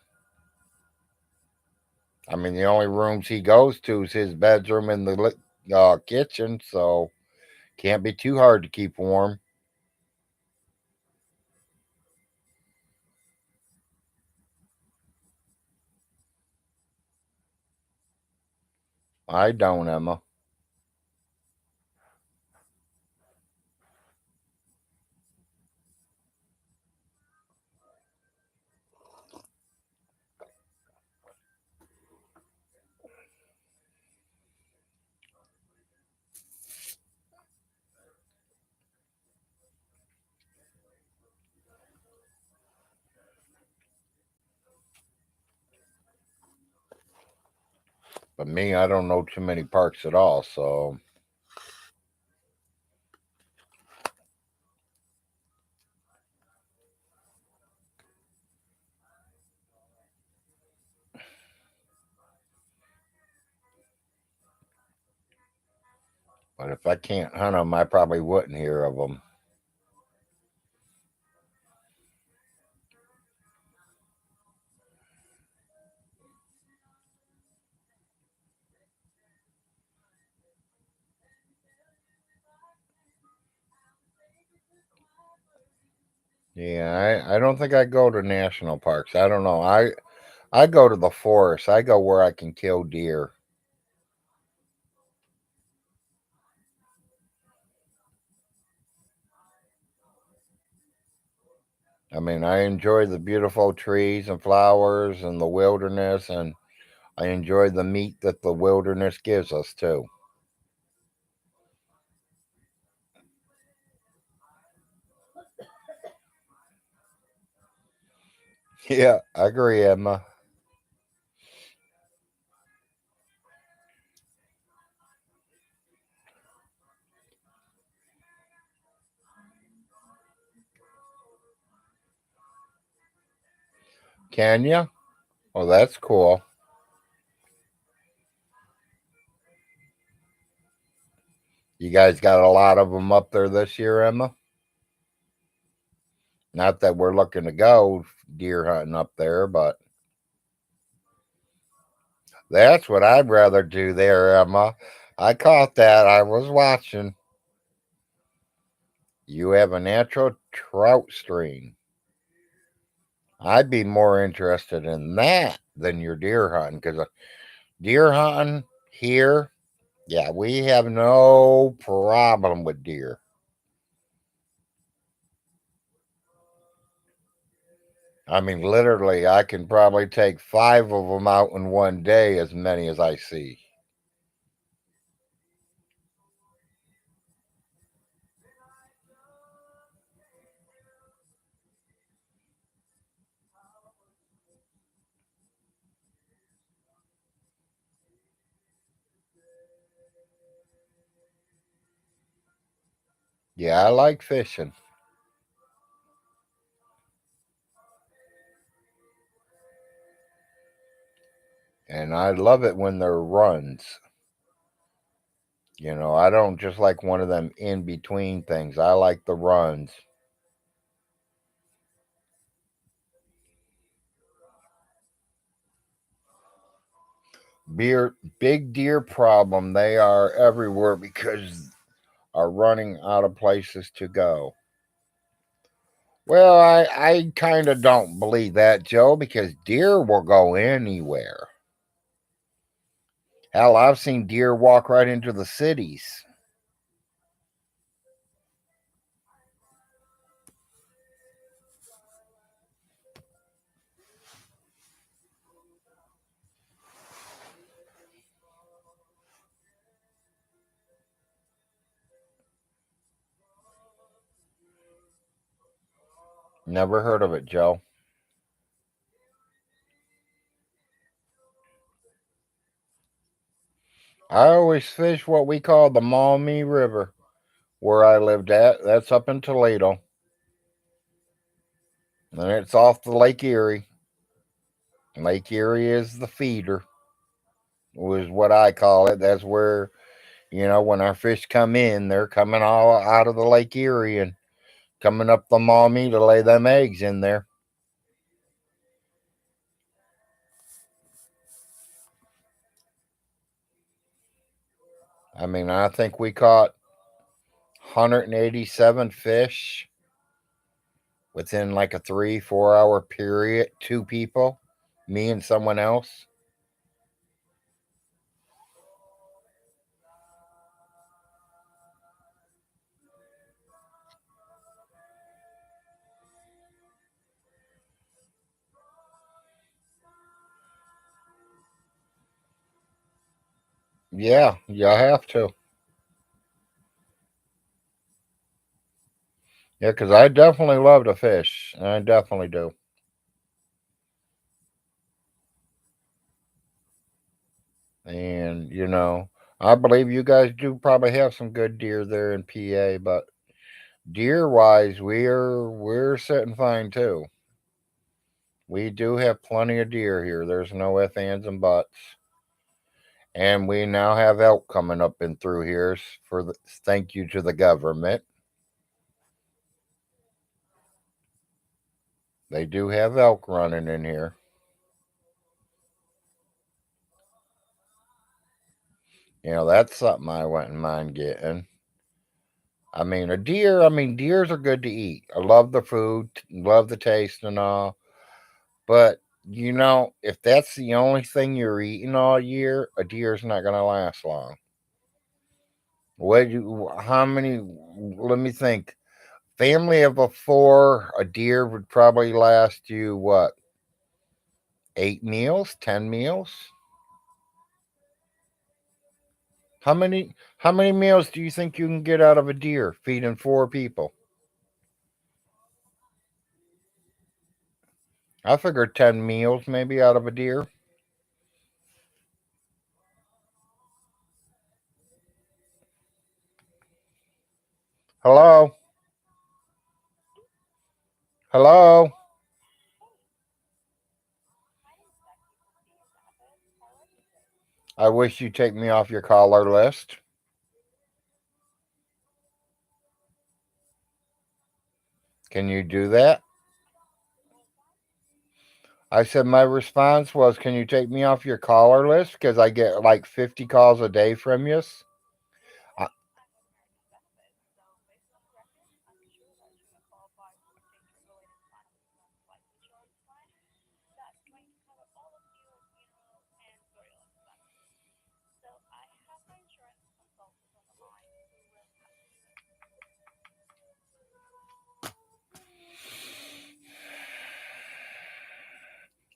I mean, the only rooms he goes to is his bedroom and the kitchen, so can't be too hard to keep warm. I don't, Emma. But me, I don't know too many parks at all, so But if I can't hunt them, I probably wouldn't hear of them. Yeah, I don't think I go to national parks. I don't know. I go to the forest. I go where I can kill deer. I mean, I enjoy the beautiful trees and flowers and the wilderness, and I enjoy the meat that the wilderness gives us too. Yeah, I agree, Emma. Can you? Well, that's cool. You guys got a lot of them up there this year, Emma? Not that we're looking to go deer hunting up there, but that's what I'd rather do there, Emma. I caught that. I was watching. You have a natural trout stream. I'd be more interested in that than your deer hunting because deer hunting here, yeah, we have no problem with deer. I mean, literally, I can probably take five of them out in one day, as many as I see. Yeah, I like fishing, and I love it when there are runs. I don't just like one of them in between things. I like the runs. Big deer problem. They are everywhere because are running out of places to go. Well, I kind of don't believe that, Joe, because deer will go anywhere. Hell, I've seen deer walk right into the cities. Never heard of it, Joe. I always fish what we call the Maumee River, where I lived at. That's up in Toledo. And it's off the Lake Erie. Lake Erie is the feeder, was what I call it. That's where, when our fish come in, they're coming all out of the Lake Erie and coming up the Maumee to lay them eggs in there. I mean, I think we caught 187 fish within like a 3-4 hour period. Two people, me and someone else. Yeah, you have to. Yeah, because I definitely love to fish. I definitely do. And, I believe you guys do probably have some good deer there in PA, but deer wise, we're sitting fine too. We do have plenty of deer here. There's no ifs, ands, and buts. And we now have elk coming up and through here for the thank you to the government. They do have elk running in here. That's something I wouldn't mind getting. A deer, deers are good to eat. I love the food, love the taste and all. But, if that's the only thing you're eating all year, a deer's not going to last long. How many, let me think. Family of a four, a deer would probably last you, what, 8 meals, 10 meals? How many meals do you think you can get out of a deer feeding 4 people? I figured 10 meals maybe out of a deer. Hello? Hello? I wish you'd take me off your caller list. Can you do that? I said my response was, can you take me off your caller list? Because I get like 50 calls a day from you. I-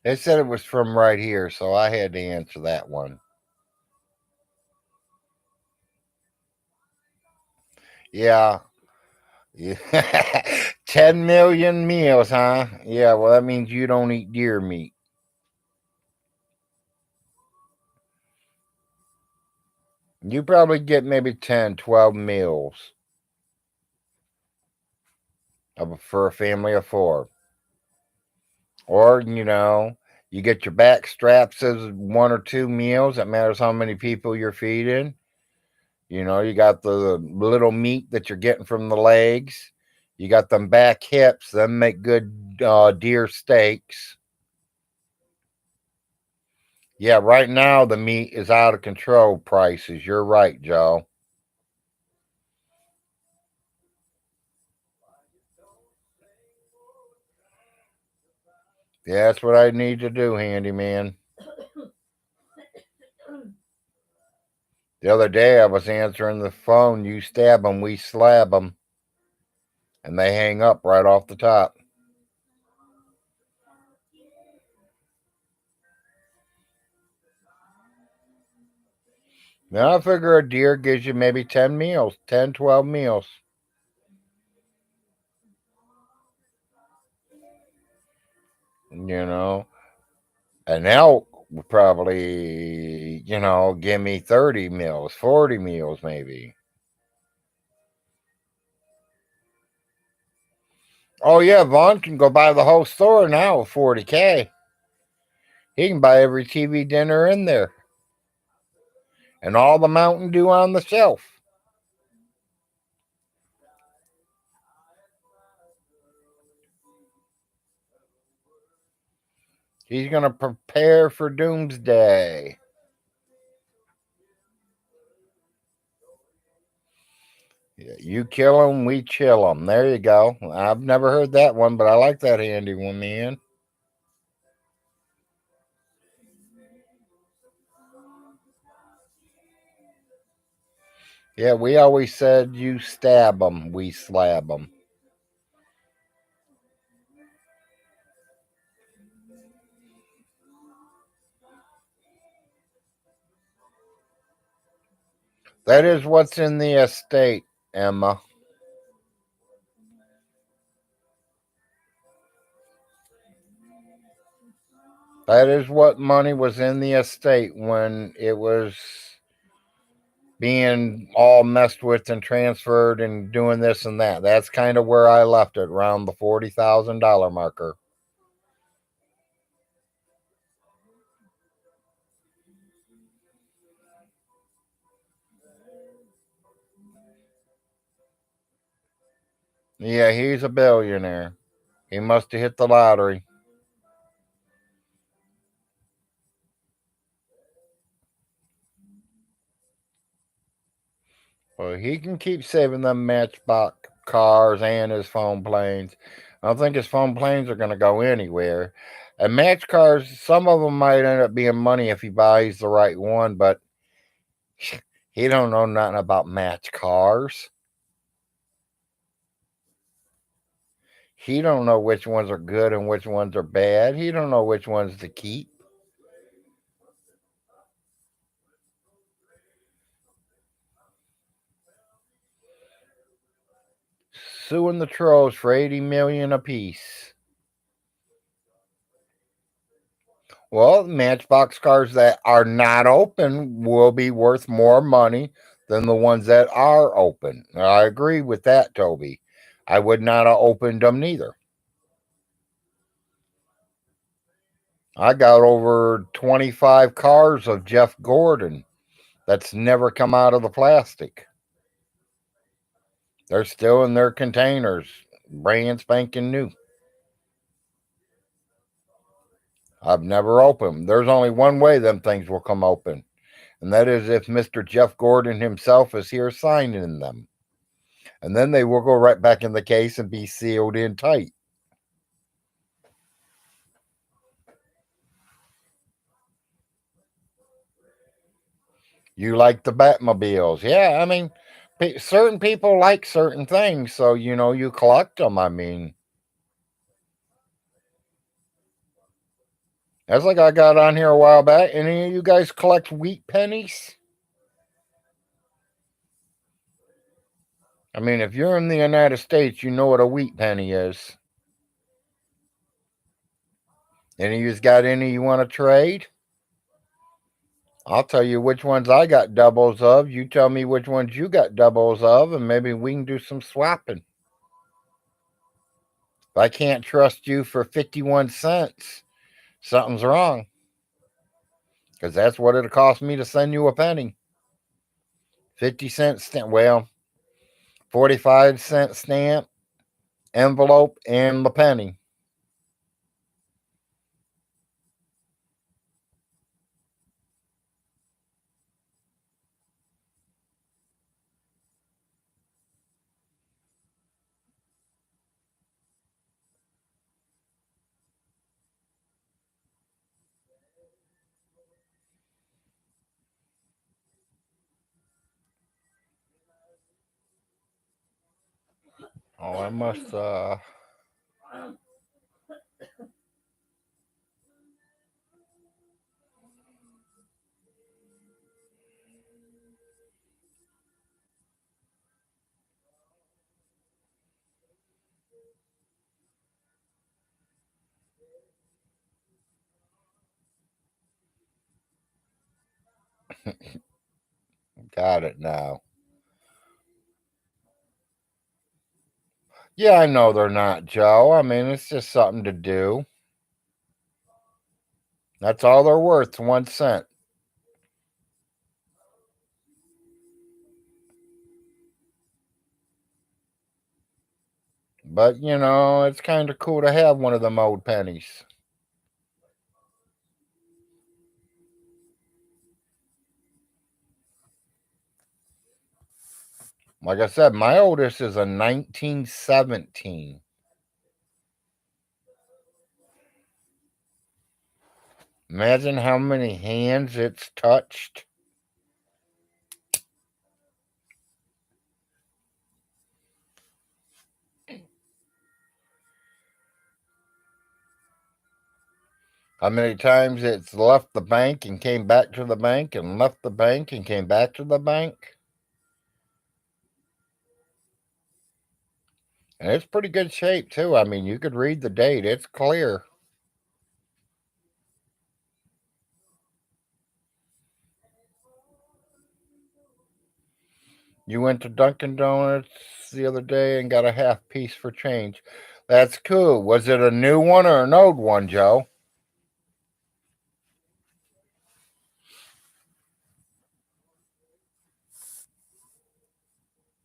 It said it was from right here, so I had to answer that one. Yeah. Yeah. 10 million meals, huh? Yeah, well, that means you don't eat deer meat. You probably get maybe 10, 12 meals for a family of four. Or, you get your back straps as 1 or 2 meals. It matters how many people you're feeding. You got the little meat that you're getting from the legs. You got them back hips. Them make good deer steaks. Yeah, right now the meat is out of control prices. You're right, Joe. Yeah, that's what I need to do, handyman. The other day I was answering the phone. You stab them, we slab them. And they hang up right off the top. Now I figure a deer gives you maybe 10 meals, 10, 12 meals. You know, an elk would probably, give me 30 meals, 40 meals maybe. Oh, yeah, Vaughn can go buy the whole store now with 40K. He can buy every TV dinner in there and all the Mountain Dew on the shelf. He's going to prepare for doomsday. You kill them, we chill them. There you go. I've never heard that one, but I like that handy one, man. Yeah, we always said you stab them, we slab them. That is what's in the estate, Emma. That is what money was in the estate when it was being all messed with and transferred and doing this and that. That's kind of where I left it, around the $40,000 marker. Yeah, he's a billionaire. He must have hit the lottery. Well, he can keep saving them Matchbox cars and his phone planes. I don't think his phone planes are going to go anywhere. And Match cars, some of them might end up being money if he buys the right one, but he don't know nothing about Match cars. He don't know which ones are good and which ones are bad. He don't know which ones to keep. Suing the trolls for 80 million apiece. Well, Matchbox cars that are not open will be worth more money than the ones that are open. I agree with that, Toby. I would not have opened them neither. I got over 25 cars of Jeff Gordon that's never come out of the plastic. They're still in their containers, brand spanking new. I've never opened them. There's only one way them things will come open, and that is if Mr. Jeff Gordon himself is here signing them. And then they will go right back in the case and be sealed in tight. You like the Batmobiles. Yeah, I mean, certain people like certain things, so, you collect them. I mean, that's like I got on here a while back. Any of you guys collect wheat pennies? I mean, if you're in the United States, you know what a wheat penny is. Any of you's got any you want to trade? I'll tell you which ones I got doubles of. You tell me which ones you got doubles of, and maybe we can do some swapping. If I can't trust you for 51 cents, something's wrong. Because that's what it'll cost me to send you a penny. 50-cent stamp, well, 45-cent stamp, envelope, and the penny. Oh, I must, got it now. Yeah, I know they're not, Joe. I mean, it's just something to do. That's all they're worth, 1 cent. But, it's kind of cool to have one of them old pennies. Like I said, my oldest is a 1917. Imagine how many hands it's touched. How many times it's left the bank and came back to the bank and left the bank and came back to the bank. And it's pretty good shape, too. I mean, you could read the date, it's clear. You went to Dunkin' Donuts the other day and got a half piece for change. That's cool. Was it a new one or an old one, Joe?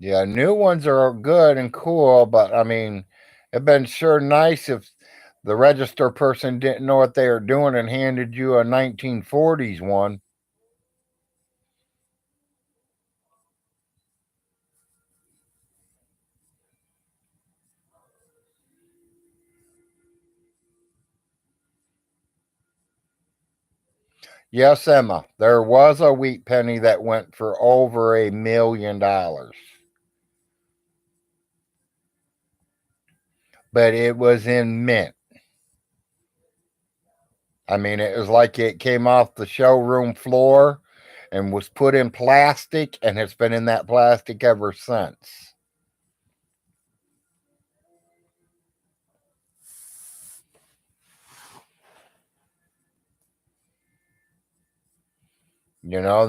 Yeah, new ones are good and cool, but I mean, it'd been sure nice if the register person didn't know what they were doing and handed you a 1940s one. Yes, Emma, there was a wheat penny that went for over $1 million, but it was in mint. I mean, it was like it came off the showroom floor and was put in plastic, and it's been in that plastic ever since.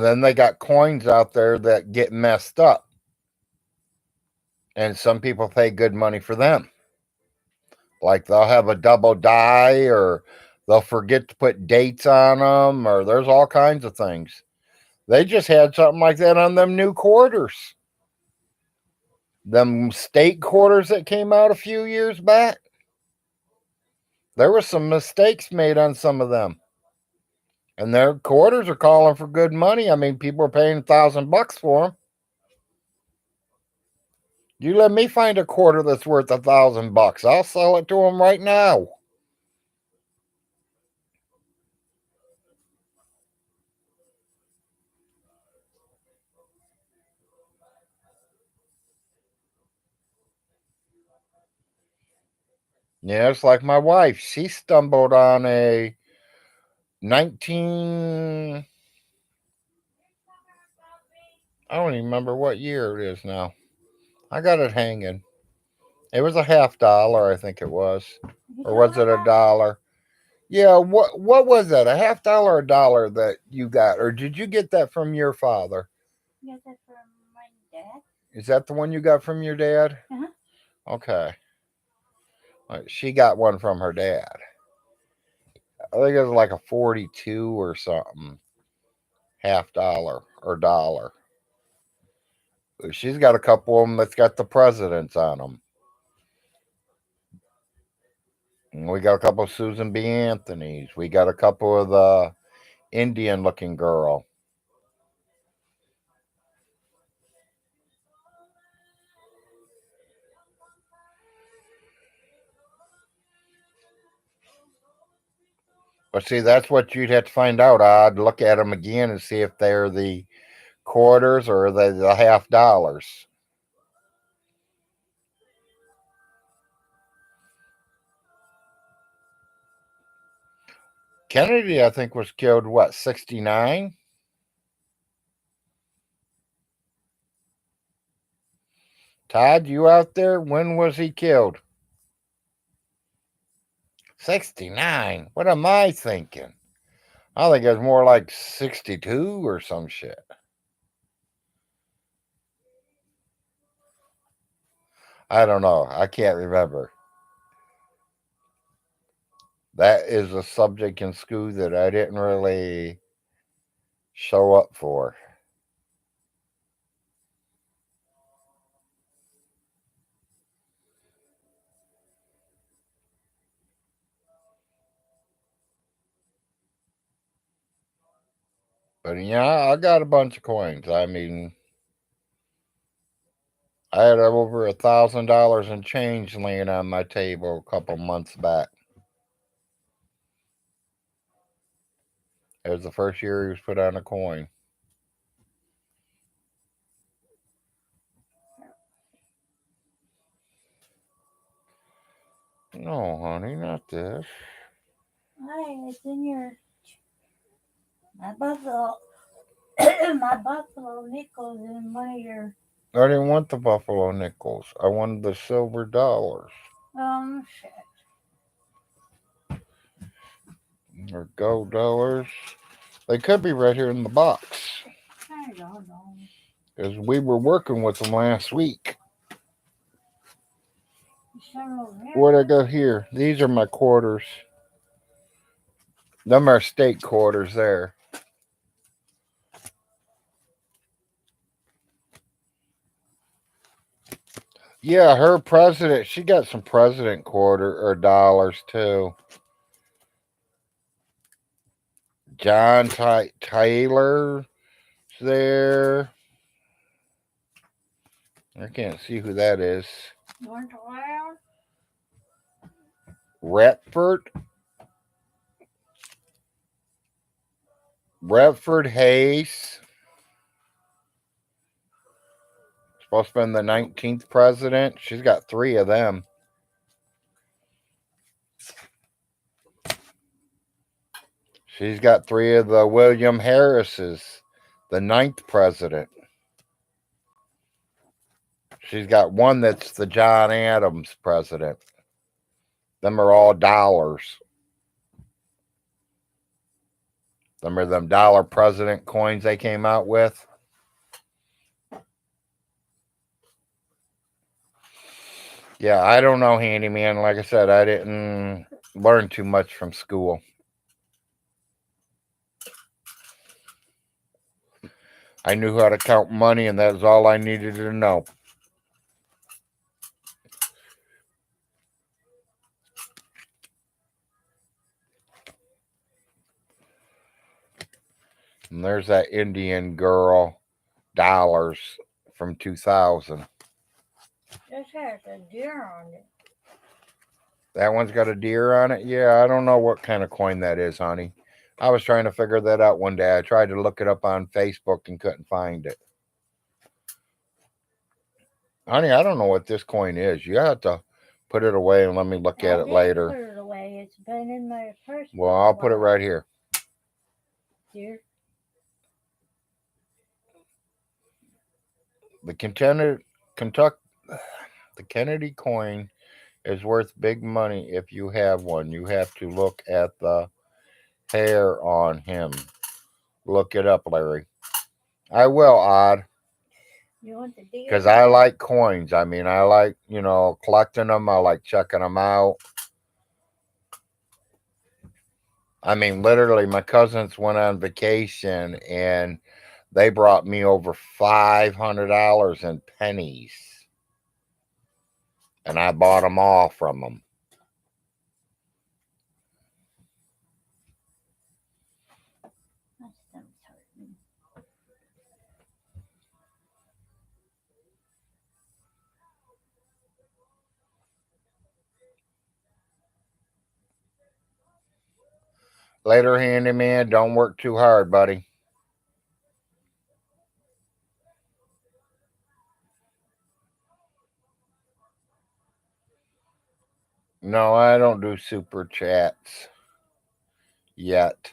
Then they got coins out there that get messed up, and some people pay good money for them. Like they'll have a double die, or they'll forget to put dates on them, or there's all kinds of things. They just had something like that on them new quarters. Them state quarters that came out a few years back. There were some mistakes made on some of them. And their quarters are calling for good money. I mean, people are paying $1,000 for them. You let me find a quarter that's worth $1,000. I'll sell it to them right now. Yeah, it's like my wife. She stumbled on a 19. I don't even remember what year it is now. I got it hanging. It was a $50, I think it was. Or was it $1? Yeah, what was that? A $50 or $1 that you got? Or did you get that from your father? Got that from my dad. Is that the one you got from your dad? Uh-huh. Okay. She got one from her dad. I think it was like a 42 or something. $50 or $1. She's got a couple of them that's got the presidents on them. And we got a couple of Susan B. Anthony's. We got a couple of the Indian looking girl. But see, that's what you'd have to find out. I'd look at them again and see if they're the quarters or the $50. Kennedy, I think, was killed, what, 69? Todd, you out there? When was he killed? 69? What am I thinking? I think it was more like 62 or some shit. I don't know. I can't remember. That is a subject in school that I didn't really show up for. But yeah, I got a bunch of coins. I mean, I had over $1,000 in change laying on my table a couple months back. It was the first year he was put on a coin. No, honey, not this. Hi, it's in my buffalo my buffalo nickels in one of your I didn't want the buffalo nickels. I wanted the silver dollars shit. or gold dollars. They could be right here in the box I don't know. because we were working with them last week. What I got here? These are my quarters. Them are state quarters there. Yeah, her president. She got some president quarter or dollars too. John Taylor there. I can't see who that is. Want to learn? Redford Hayes. Supposed to be the 19th president. She's got 3 of them. She's got 3 of the William Harrises, the 9th president. She's got 1 that's the John Adams president. Them are all dollars. Them are them dollar president coins they came out with. Yeah, I don't know, handyman. Like I said, I didn't learn too much from school. I knew how to count money, and that was all I needed to know. And there's that Indian girl, dollars from 2000. This has a deer on it. That one's got a deer on it? Yeah, I don't know what kind of coin that is, honey. I was trying to figure that out one day. I tried to look it up on Facebook and couldn't find it. Honey, I don't know what this coin is. You have to put it away and let me look at it later. Put it away. It's been in my purse. Well, I'll put it right here. Dear. The Kennedy coin is worth big money if you have one. You have to look at the hair on him. Look it up, Larry. I will, Odd. You want the deer? Because I like coins. I mean, I like, collecting them. I like checking them out. I mean, literally, my cousins went on vacation and they brought me over $500 in pennies. And I bought them all from them. My stomach's hurting. Later, handyman, don't work too hard, buddy. No, I don't do super chats yet.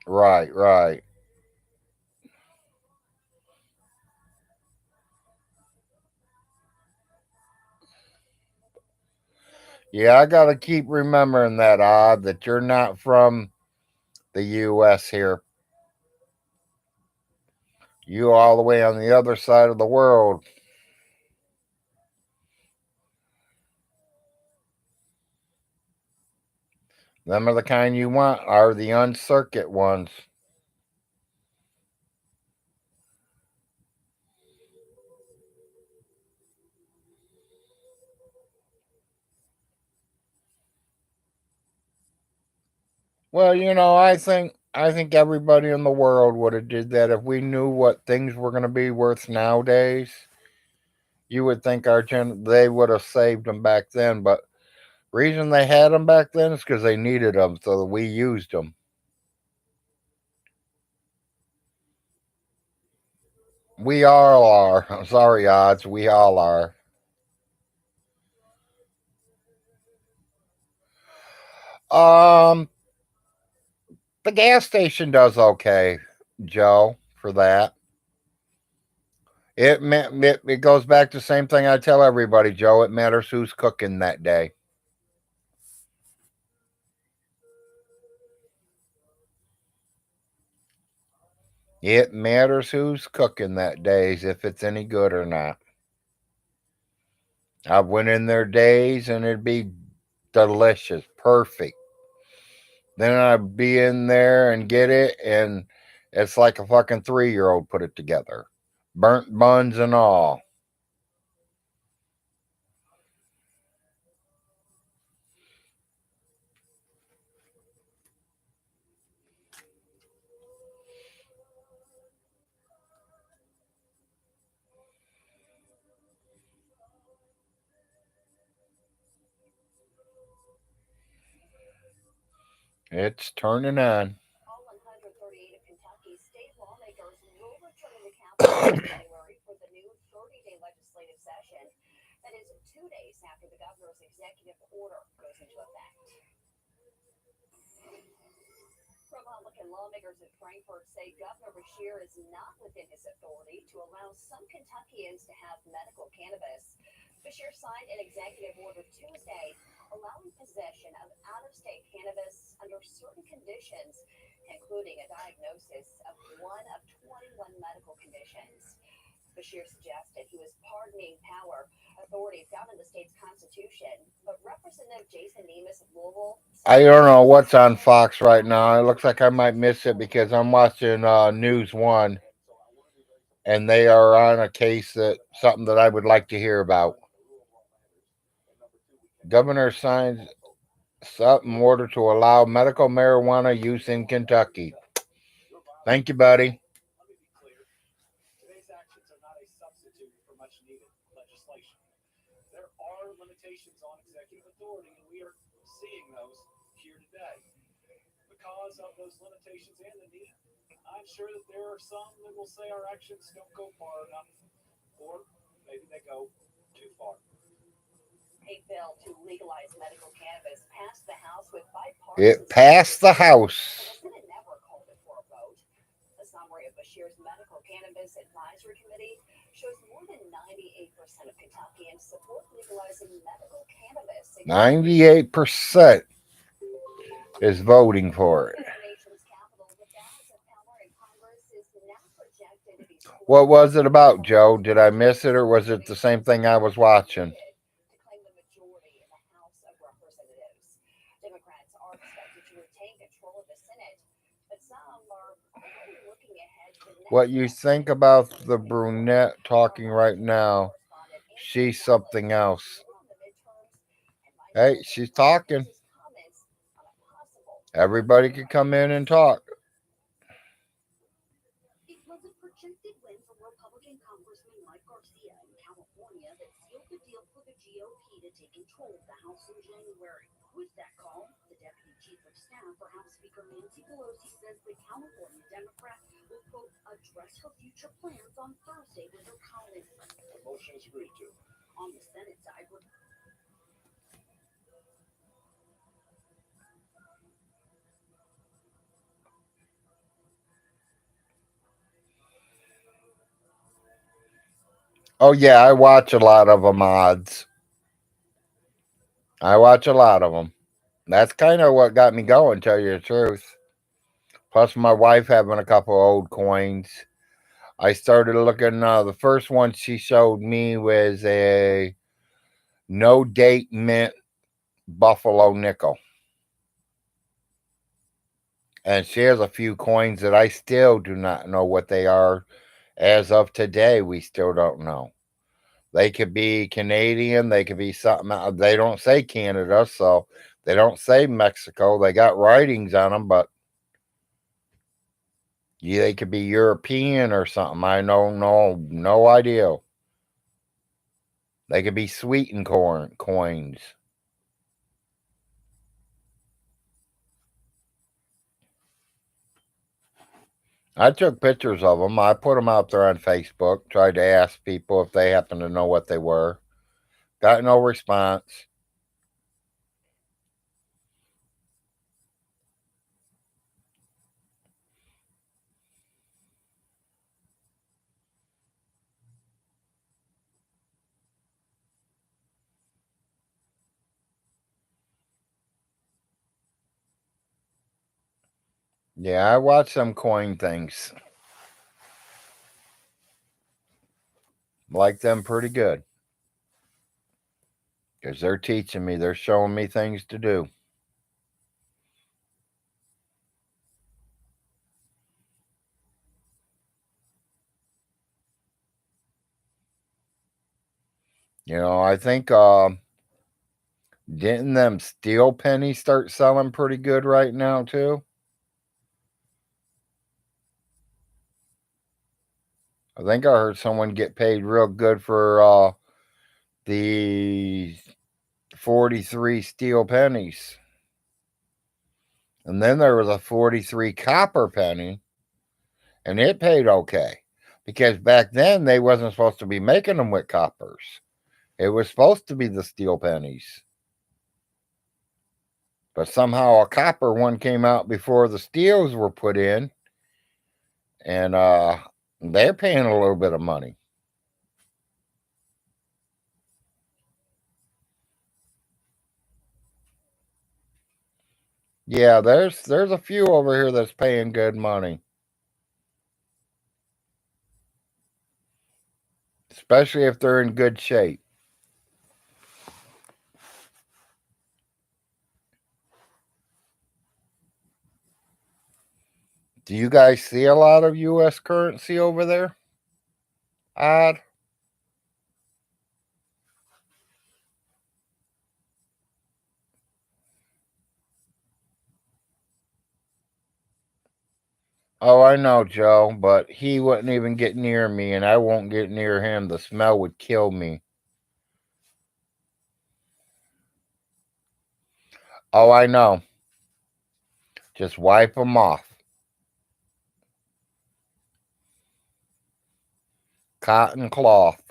Right, right. Yeah, I got to keep remembering that, Odd, that you're not from the U.S. here. You all the way on the other side of the world. Them are the kind you want, are the uncircuit ones. Well, I think everybody in the world would have did that if we knew what things were going to be worth nowadays. You would think they would have saved them back then, but reason they had them back then is because they needed them, so we used them. We all are. I'm sorry, odds. We all are. Um, the gas station does okay, Joe, for that. It goes back to the same thing I tell everybody, Joe. It matters who's cooking that day. It matters who's cooking that day, if it's any good or not. I've went in their days and it'd be delicious, perfect. Then I'd be in there and get it, and it's like a fucking 3-year-old put it together. Burnt buns and all. It's turning on. All 138 of Kentucky's state lawmakers will return to the Capitol in January for the new 30-day legislative session. That is 2 days after the governor's executive order goes into effect. Republican lawmakers in Frankfort say Governor Beshear is not within his authority to allow some Kentuckians to have medical cannabis. Beshear signed an executive order Tuesday allowing possession of out-of-state cannabis under certain conditions, including a diagnosis of one of 21 medical conditions. Beshear suggested he was pardoning power authority found in the state's constitution, but Representative Jason Nemus of Louisville. I don't know what's on Fox right now. It looks like I might miss it because I'm watching News One, and they are on a case that something that I would like to hear about. Governor signs something in order to allow medical marijuana use in Kentucky. Thank you, buddy. Let me be clear. Today's actions are not a substitute for much needed legislation. There are limitations on executive authority, and we are seeing those here today. Because of those limitations and the need, I'm sure that there are some that will say our actions don't go far enough, or maybe they go too far. A bill to legalize medical cannabis passed the House with bipartisan It passed the House. The Senate never called it for a vote. A summary of Beshear's Medical Cannabis Advisory Committee shows more than 98% of Kentuckians support legalizing medical cannabis. 98% is voting for it. The nation's capital, the balance of power in Congress is now projected to be split. What was it about, Joe? Did I miss it, or was it the same thing I was watching? To claim the majority in the House of Representatives. Democrats are expected to retain control of the Senate, but some are already looking ahead to the next What you think about the brunette talking right now? She's something else. Hey, she's talking. Everybody could come in and talk. It was a projected win for Republican Congressman Mike Garcia in California that sealed the deal for the GOP to take control of the House in January. With that call, the Deputy Chief of Staff for House Speaker Nancy Pelosi says the California Democrat will, quote, address her future plans on Thursday with her colleagues. The motion is agreed to. On the Senate side, Oh yeah, I watch a lot of them odds. I watch a lot of them. That's kind of what got me going, tell you the truth. Plus, my wife having a couple old coins. I started looking. The first one she showed me was a no date mint buffalo nickel. And she has a few coins that I still do not know what they are. As of today, we still don't know. They could be Canadian. They could be something else. They don't say Canada, so they don't say Mexico. They got writings on them, but yeah, they could be European or something. I don't know. No idea. They could be sweetened corn coins. I took pictures of them. I put them out there on Facebook. Tried to ask people if they happen to know what they were. Got no response. Yeah, I watch some coin things. Like them pretty good. Because they're teaching me, they're showing me things to do. I think didn't them steel pennies start selling pretty good right now too? I think I heard someone get paid real good for the 43 steel pennies. And then there was a 43 copper penny, and it paid okay. Because back then they wasn't supposed to be making them with coppers. It was supposed to be the steel pennies. But somehow a copper one came out before the steels were put in, and they're paying a little bit of money. Yeah, there's a few over here that's paying good money. Especially if they're in good shape. Do you guys see a lot of US currency over there? Odd. Oh, I know, Joe, but he wouldn't even get near me, and I won't get near him. The smell would kill me. Oh, I know. Just wipe them off. Cotton cloth.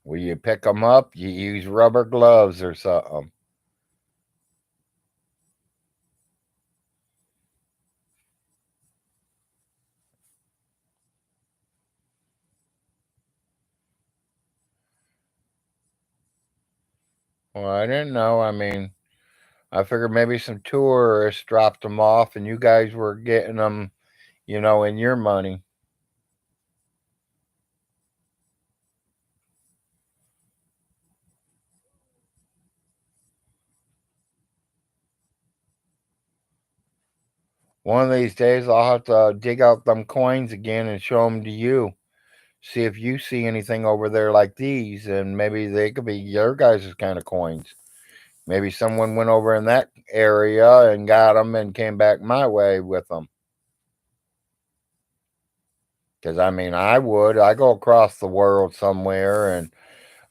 When you pick them up, you use rubber gloves or something. Well, I didn't know. I mean, I figured maybe some tourists dropped them off and you guys were getting them, in your money. One of these days, I'll have to dig out them coins again and show them to you. See if you see anything over there like these, and maybe they could be your guys' kind of coins. Maybe someone went over in that area and got them and came back my way with them. Because, I mean, I would. I go across the world somewhere and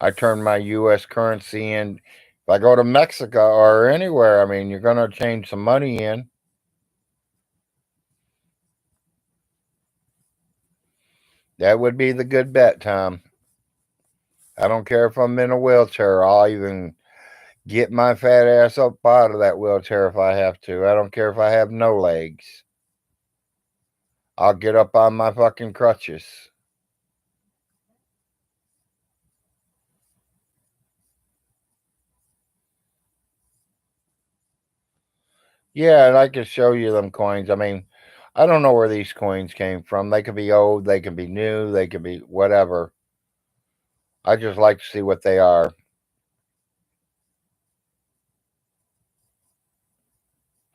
I turn my U.S. currency in. If I go to Mexico or anywhere, I mean, you're going to change some money in. That would be the good bet, Tom. I don't care if I'm in a wheelchair. I'll even get my fat ass up out of that wheelchair if I have to. I don't care if I have no legs. I'll get up on my fucking crutches. Yeah, and I can show you them coins. I mean, I don't know where these coins came from. They could be old, they could be new, they could be whatever. I just like to see what they are.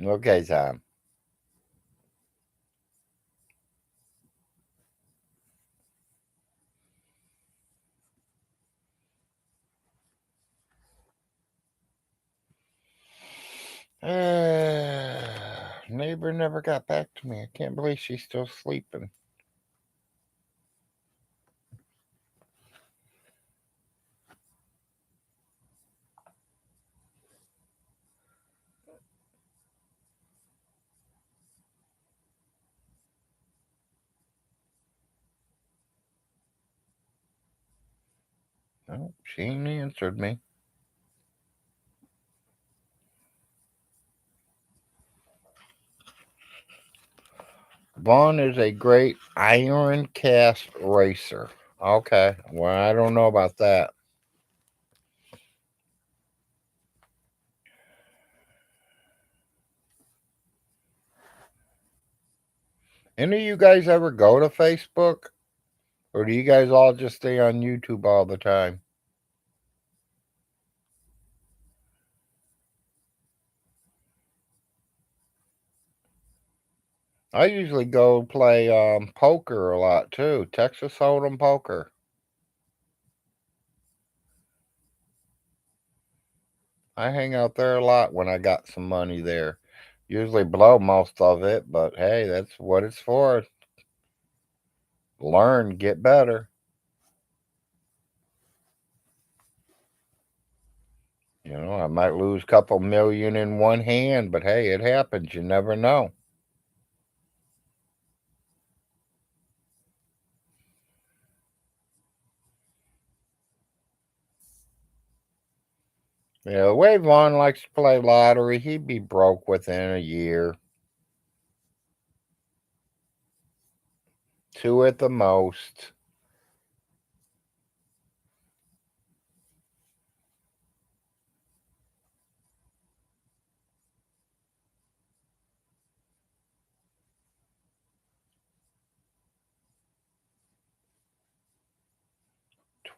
Okay, Tom. Neighbor never got back to me. I can't believe she's still sleeping. No, she ain't answered me. Vaughn is a great iron cast racer. Okay, well, I don't know about that. Any of you guys ever go to Facebook? Or do you guys all just stay on YouTube all the time? I usually go play poker a lot too. Texas Hold'em poker. I hang out there a lot when I got some money there. Usually blow most of it, but hey, that's what it's for. Learn, get better. I might lose a couple million in one hand, but hey, it happens. You never know. Yeah, the way Vaughn likes to play lottery, he'd be broke within a year. Two at the most.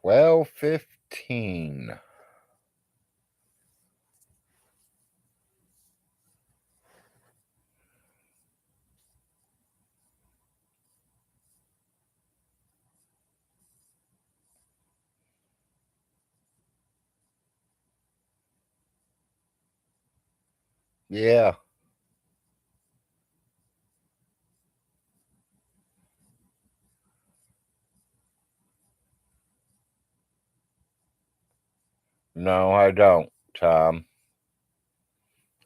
$12.15. Yeah. No, I don't, Tom.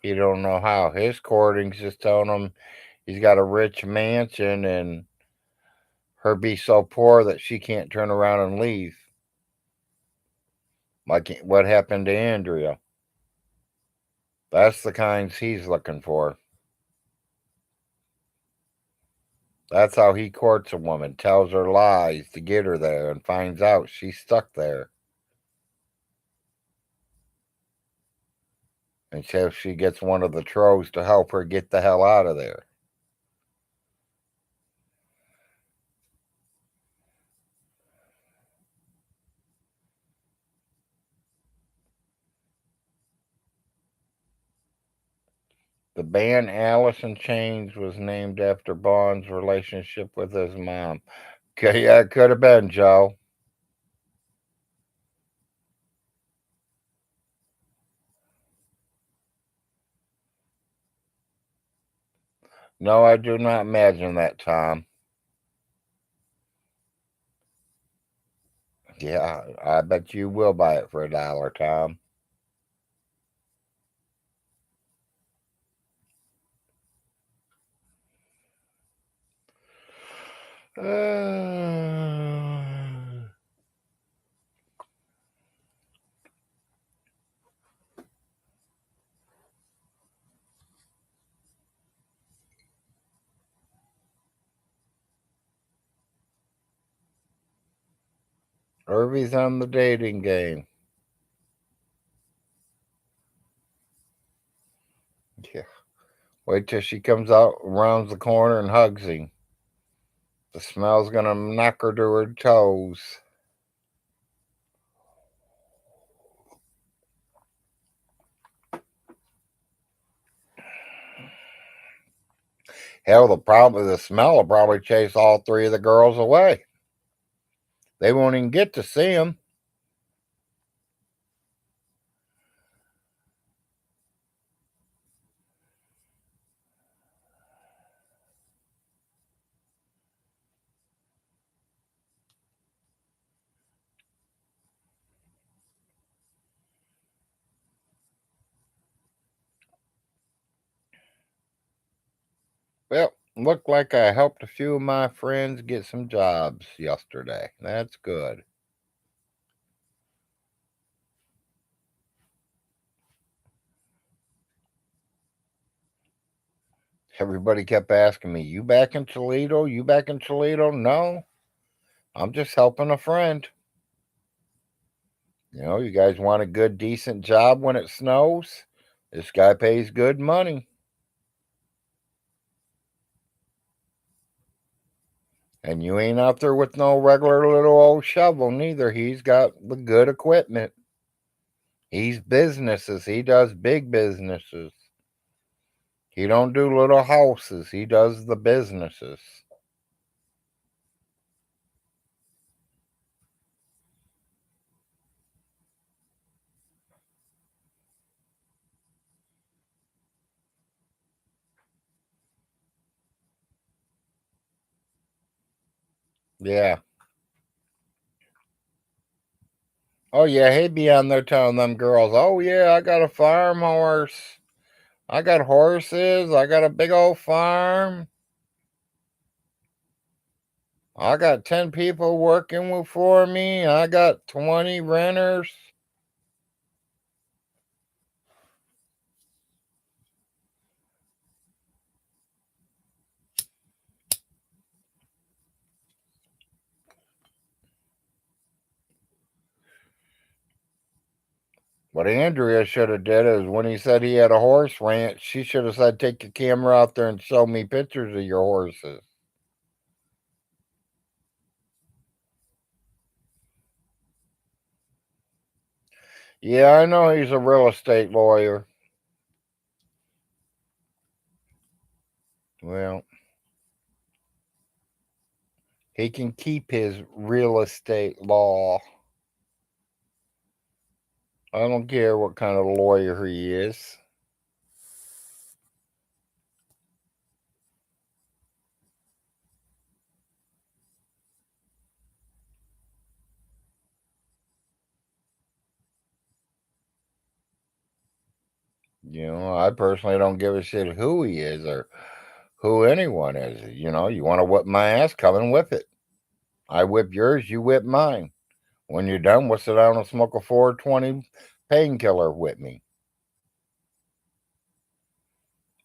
He don't know how. His courting's just telling him he's got a rich mansion and her be so poor that she can't turn around and leave. Like what happened to Andrea. That's the kinds he's looking for. That's how he courts a woman. Tells her lies to get her there and finds out she's stuck there. And so she gets one of the trolls to help her get the hell out of there. The band Alice in Chains was named after Bond's relationship with his mom. Okay, yeah, it could have been, Joe. No, I do not imagine that, Tom. Yeah, I bet you will buy it for $1, Tom. Irvy's on the dating game. Yeah. Wait till she comes out, rounds the corner, and hugs him. The smell's gonna knock her to her toes. Hell, the smell will probably chase all three of the girls away. They won't even get to see him. Well, looked like I helped a few of my friends get some jobs yesterday. That's good. Everybody kept asking me, "You back in Toledo? You back in Toledo?" No, I'm just helping a friend. You guys want a good, decent job when it snows? This guy pays good money. And you ain't out there with no regular little old shovel, neither. He's got the good equipment. He's businesses. He does big businesses. He don't do little houses. He does the businesses. Yeah. Oh, yeah, he'd be on there telling them girls, oh, yeah, I got a farm horse. I got horses. I got a big old farm. I got 10 people working for me. I got 20 renters. What Andrea should have did is when he said he had a horse ranch, she should have said, take your camera out there and show me pictures of your horses. Yeah, I know he's a real estate lawyer. Well, he can keep his real estate law. I don't care what kind of lawyer he is. I personally don't give a shit who he is or who anyone is. You want to whip my ass, come and whip it. I whip yours, you whip mine. When you're done, we'll sit down and smoke a 420 painkiller with me.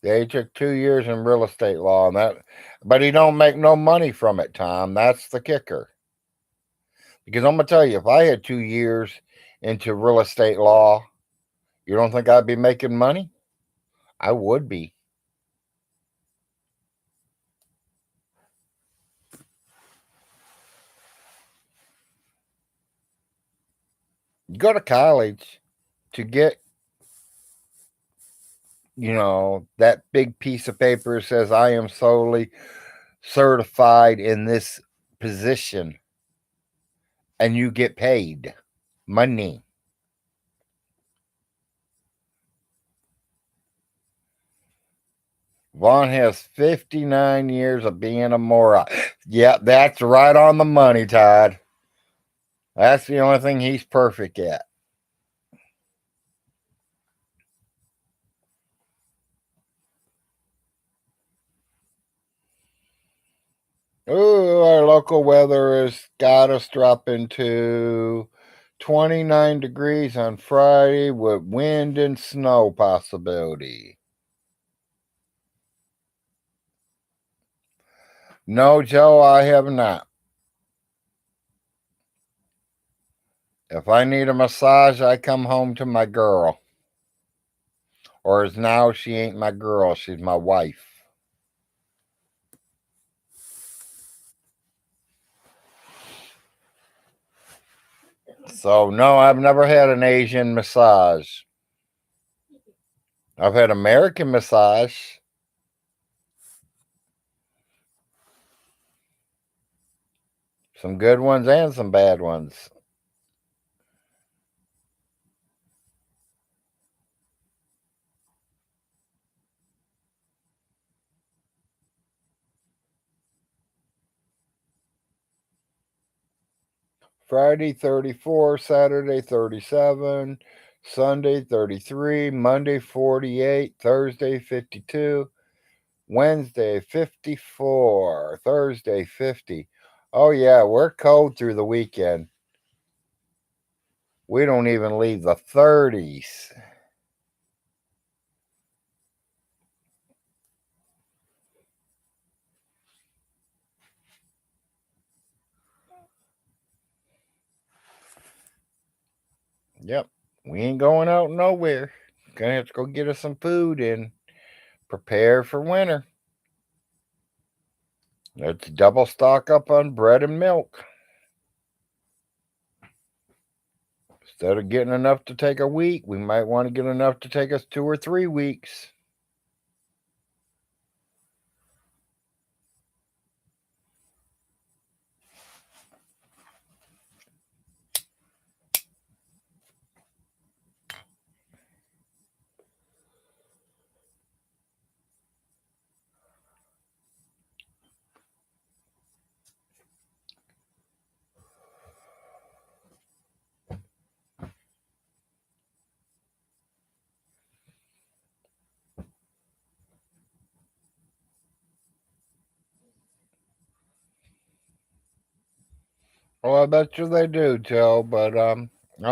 Yeah, he took 2 years in real estate law, but he don't make no money from it, Tom. That's the kicker. Because I'm gonna tell you, if I had 2 years into real estate law, you don't think I'd be making money? I would be. You go to college to get, that big piece of paper says I am solely certified in this position, and you get paid money. Vaughn has 59 years of being a moron. Yeah, that's right on the money, Todd. That's the only thing he's perfect at. Ooh, our local weather has got us dropping to 29 degrees on Friday with wind and snow possibility. No, Joe, I have not. If I need a massage, I come home to my girl. Or as now, she ain't my girl, she's my wife. So, no, I've never had an Asian massage. I've had American massage. Some good ones and some bad ones. Friday 34, Saturday 37, Sunday 33, Monday 48, Thursday 52, Wednesday 54, Thursday 50. Oh, yeah, we're cold through the weekend. We don't even leave the 30s. Yep, we ain't going out nowhere. Gonna have to go get us some food and prepare for winter. Let's double stock up on bread and milk. Instead of getting enough to take a week, we might want to get enough to take us 2 or 3 weeks. Well, I bet you they do, Joe, but I'm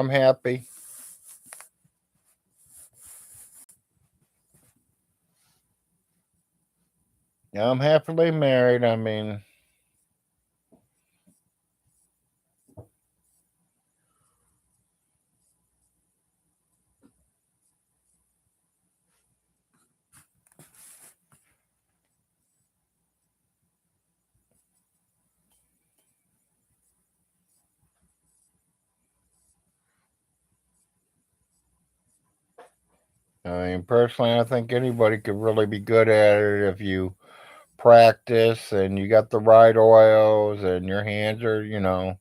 happy. I'm happily married. I mean, personally, I think anybody could really be good at it if you practice and you got the right oils and your hands are.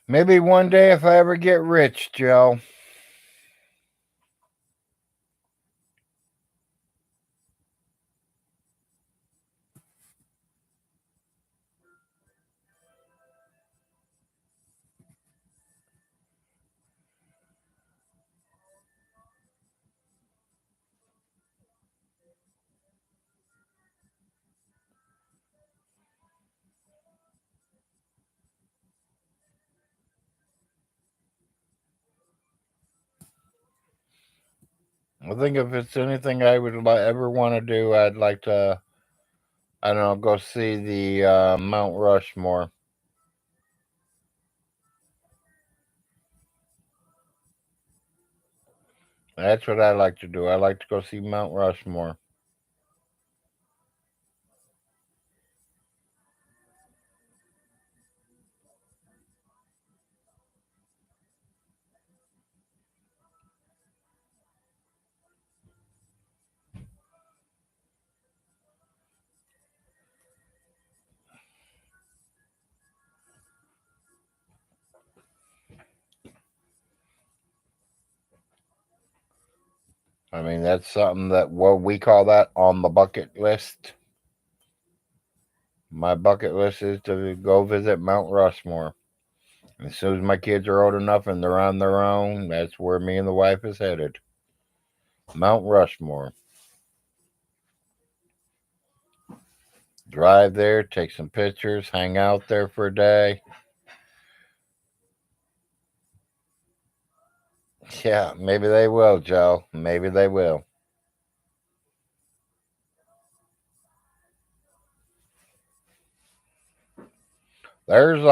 Maybe one day if I ever get rich, Joe. I think if it's anything I would ever want to do, I'd like to, I don't know, go see the Mount Rushmore. That's what I like to do. I like to go see Mount Rushmore. I mean, that's something that what we call that on the bucket list. My bucket list is to go visit Mount Rushmore. As soon as my kids are old enough and they're on their own, that's where me and the wife is headed. Mount Rushmore. Drive there, take some pictures, hang out there for a day. Yeah, maybe they will, Joe. Maybe they will. There's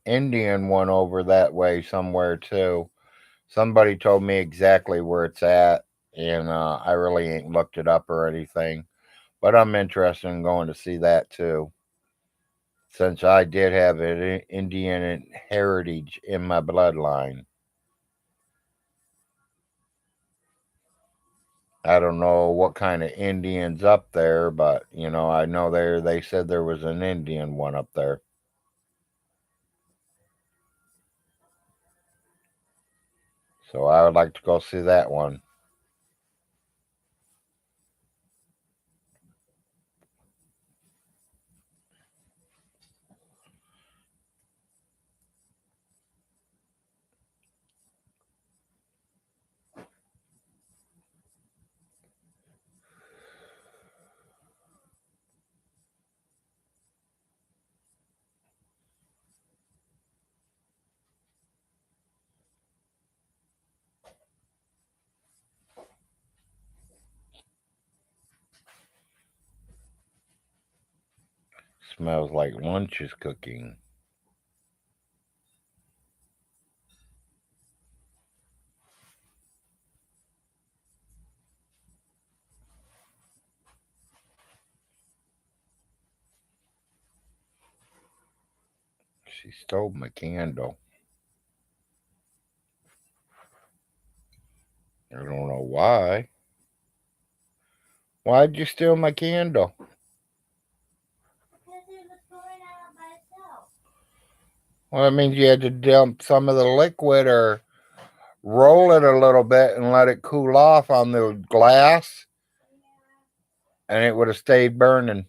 Indian one over that way somewhere too. Somebody told me exactly where it's at, and I really ain't looked it up or anything. But I'm interested in going to see that too, since I did have an Indian heritage in my bloodline. I don't know what kind of Indians up there, but I know they said there was an Indian one up there. So I would like to go see that one. Smells like lunch is cooking. She stole my candle. I don't know why. Why'd you steal my candle? Because it was going out by itself. Well, that means you had to dump some of the liquid or roll it a little bit and let it cool off on the glass, and it would have stayed burning.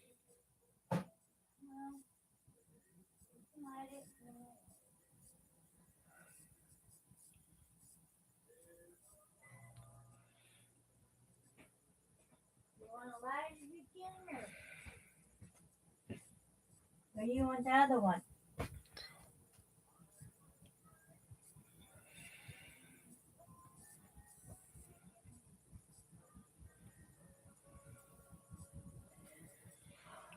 Well, might it? Or you want the other one?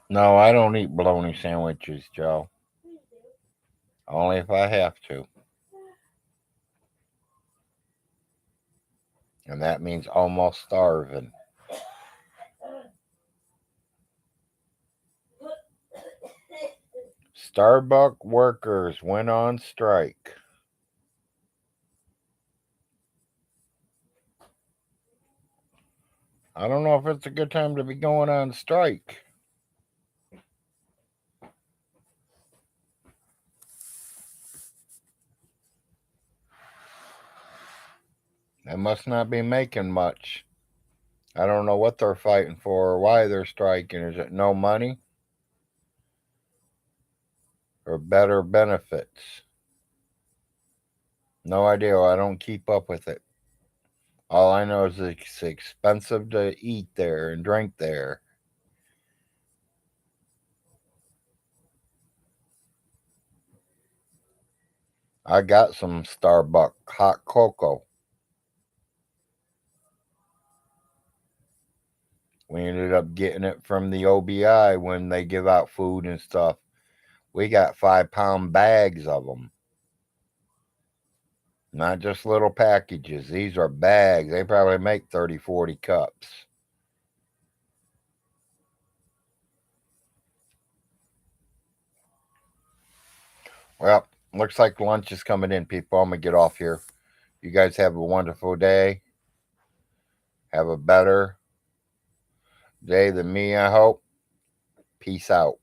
No, I don't eat bologna sandwiches, Joe. Only if I have to. And that means almost starving. Starbucks workers went on strike. I don't know if it's a good time to be going on strike. They must not be making much. I don't know what they're fighting for or why they're striking. Is it no money or better benefits? No idea. I don't keep up with it. All I know is it's expensive to eat there and drink there. I got some Starbucks hot cocoa. We ended up getting it from the OBI when they give out food and stuff. We got 5-pound bags of them. Not just little packages. These are bags. They probably make 30, 40 cups. Well, looks like lunch is coming in, people. I'm going to get off here. You guys have a wonderful day. Have a better day than me, I hope. Peace out.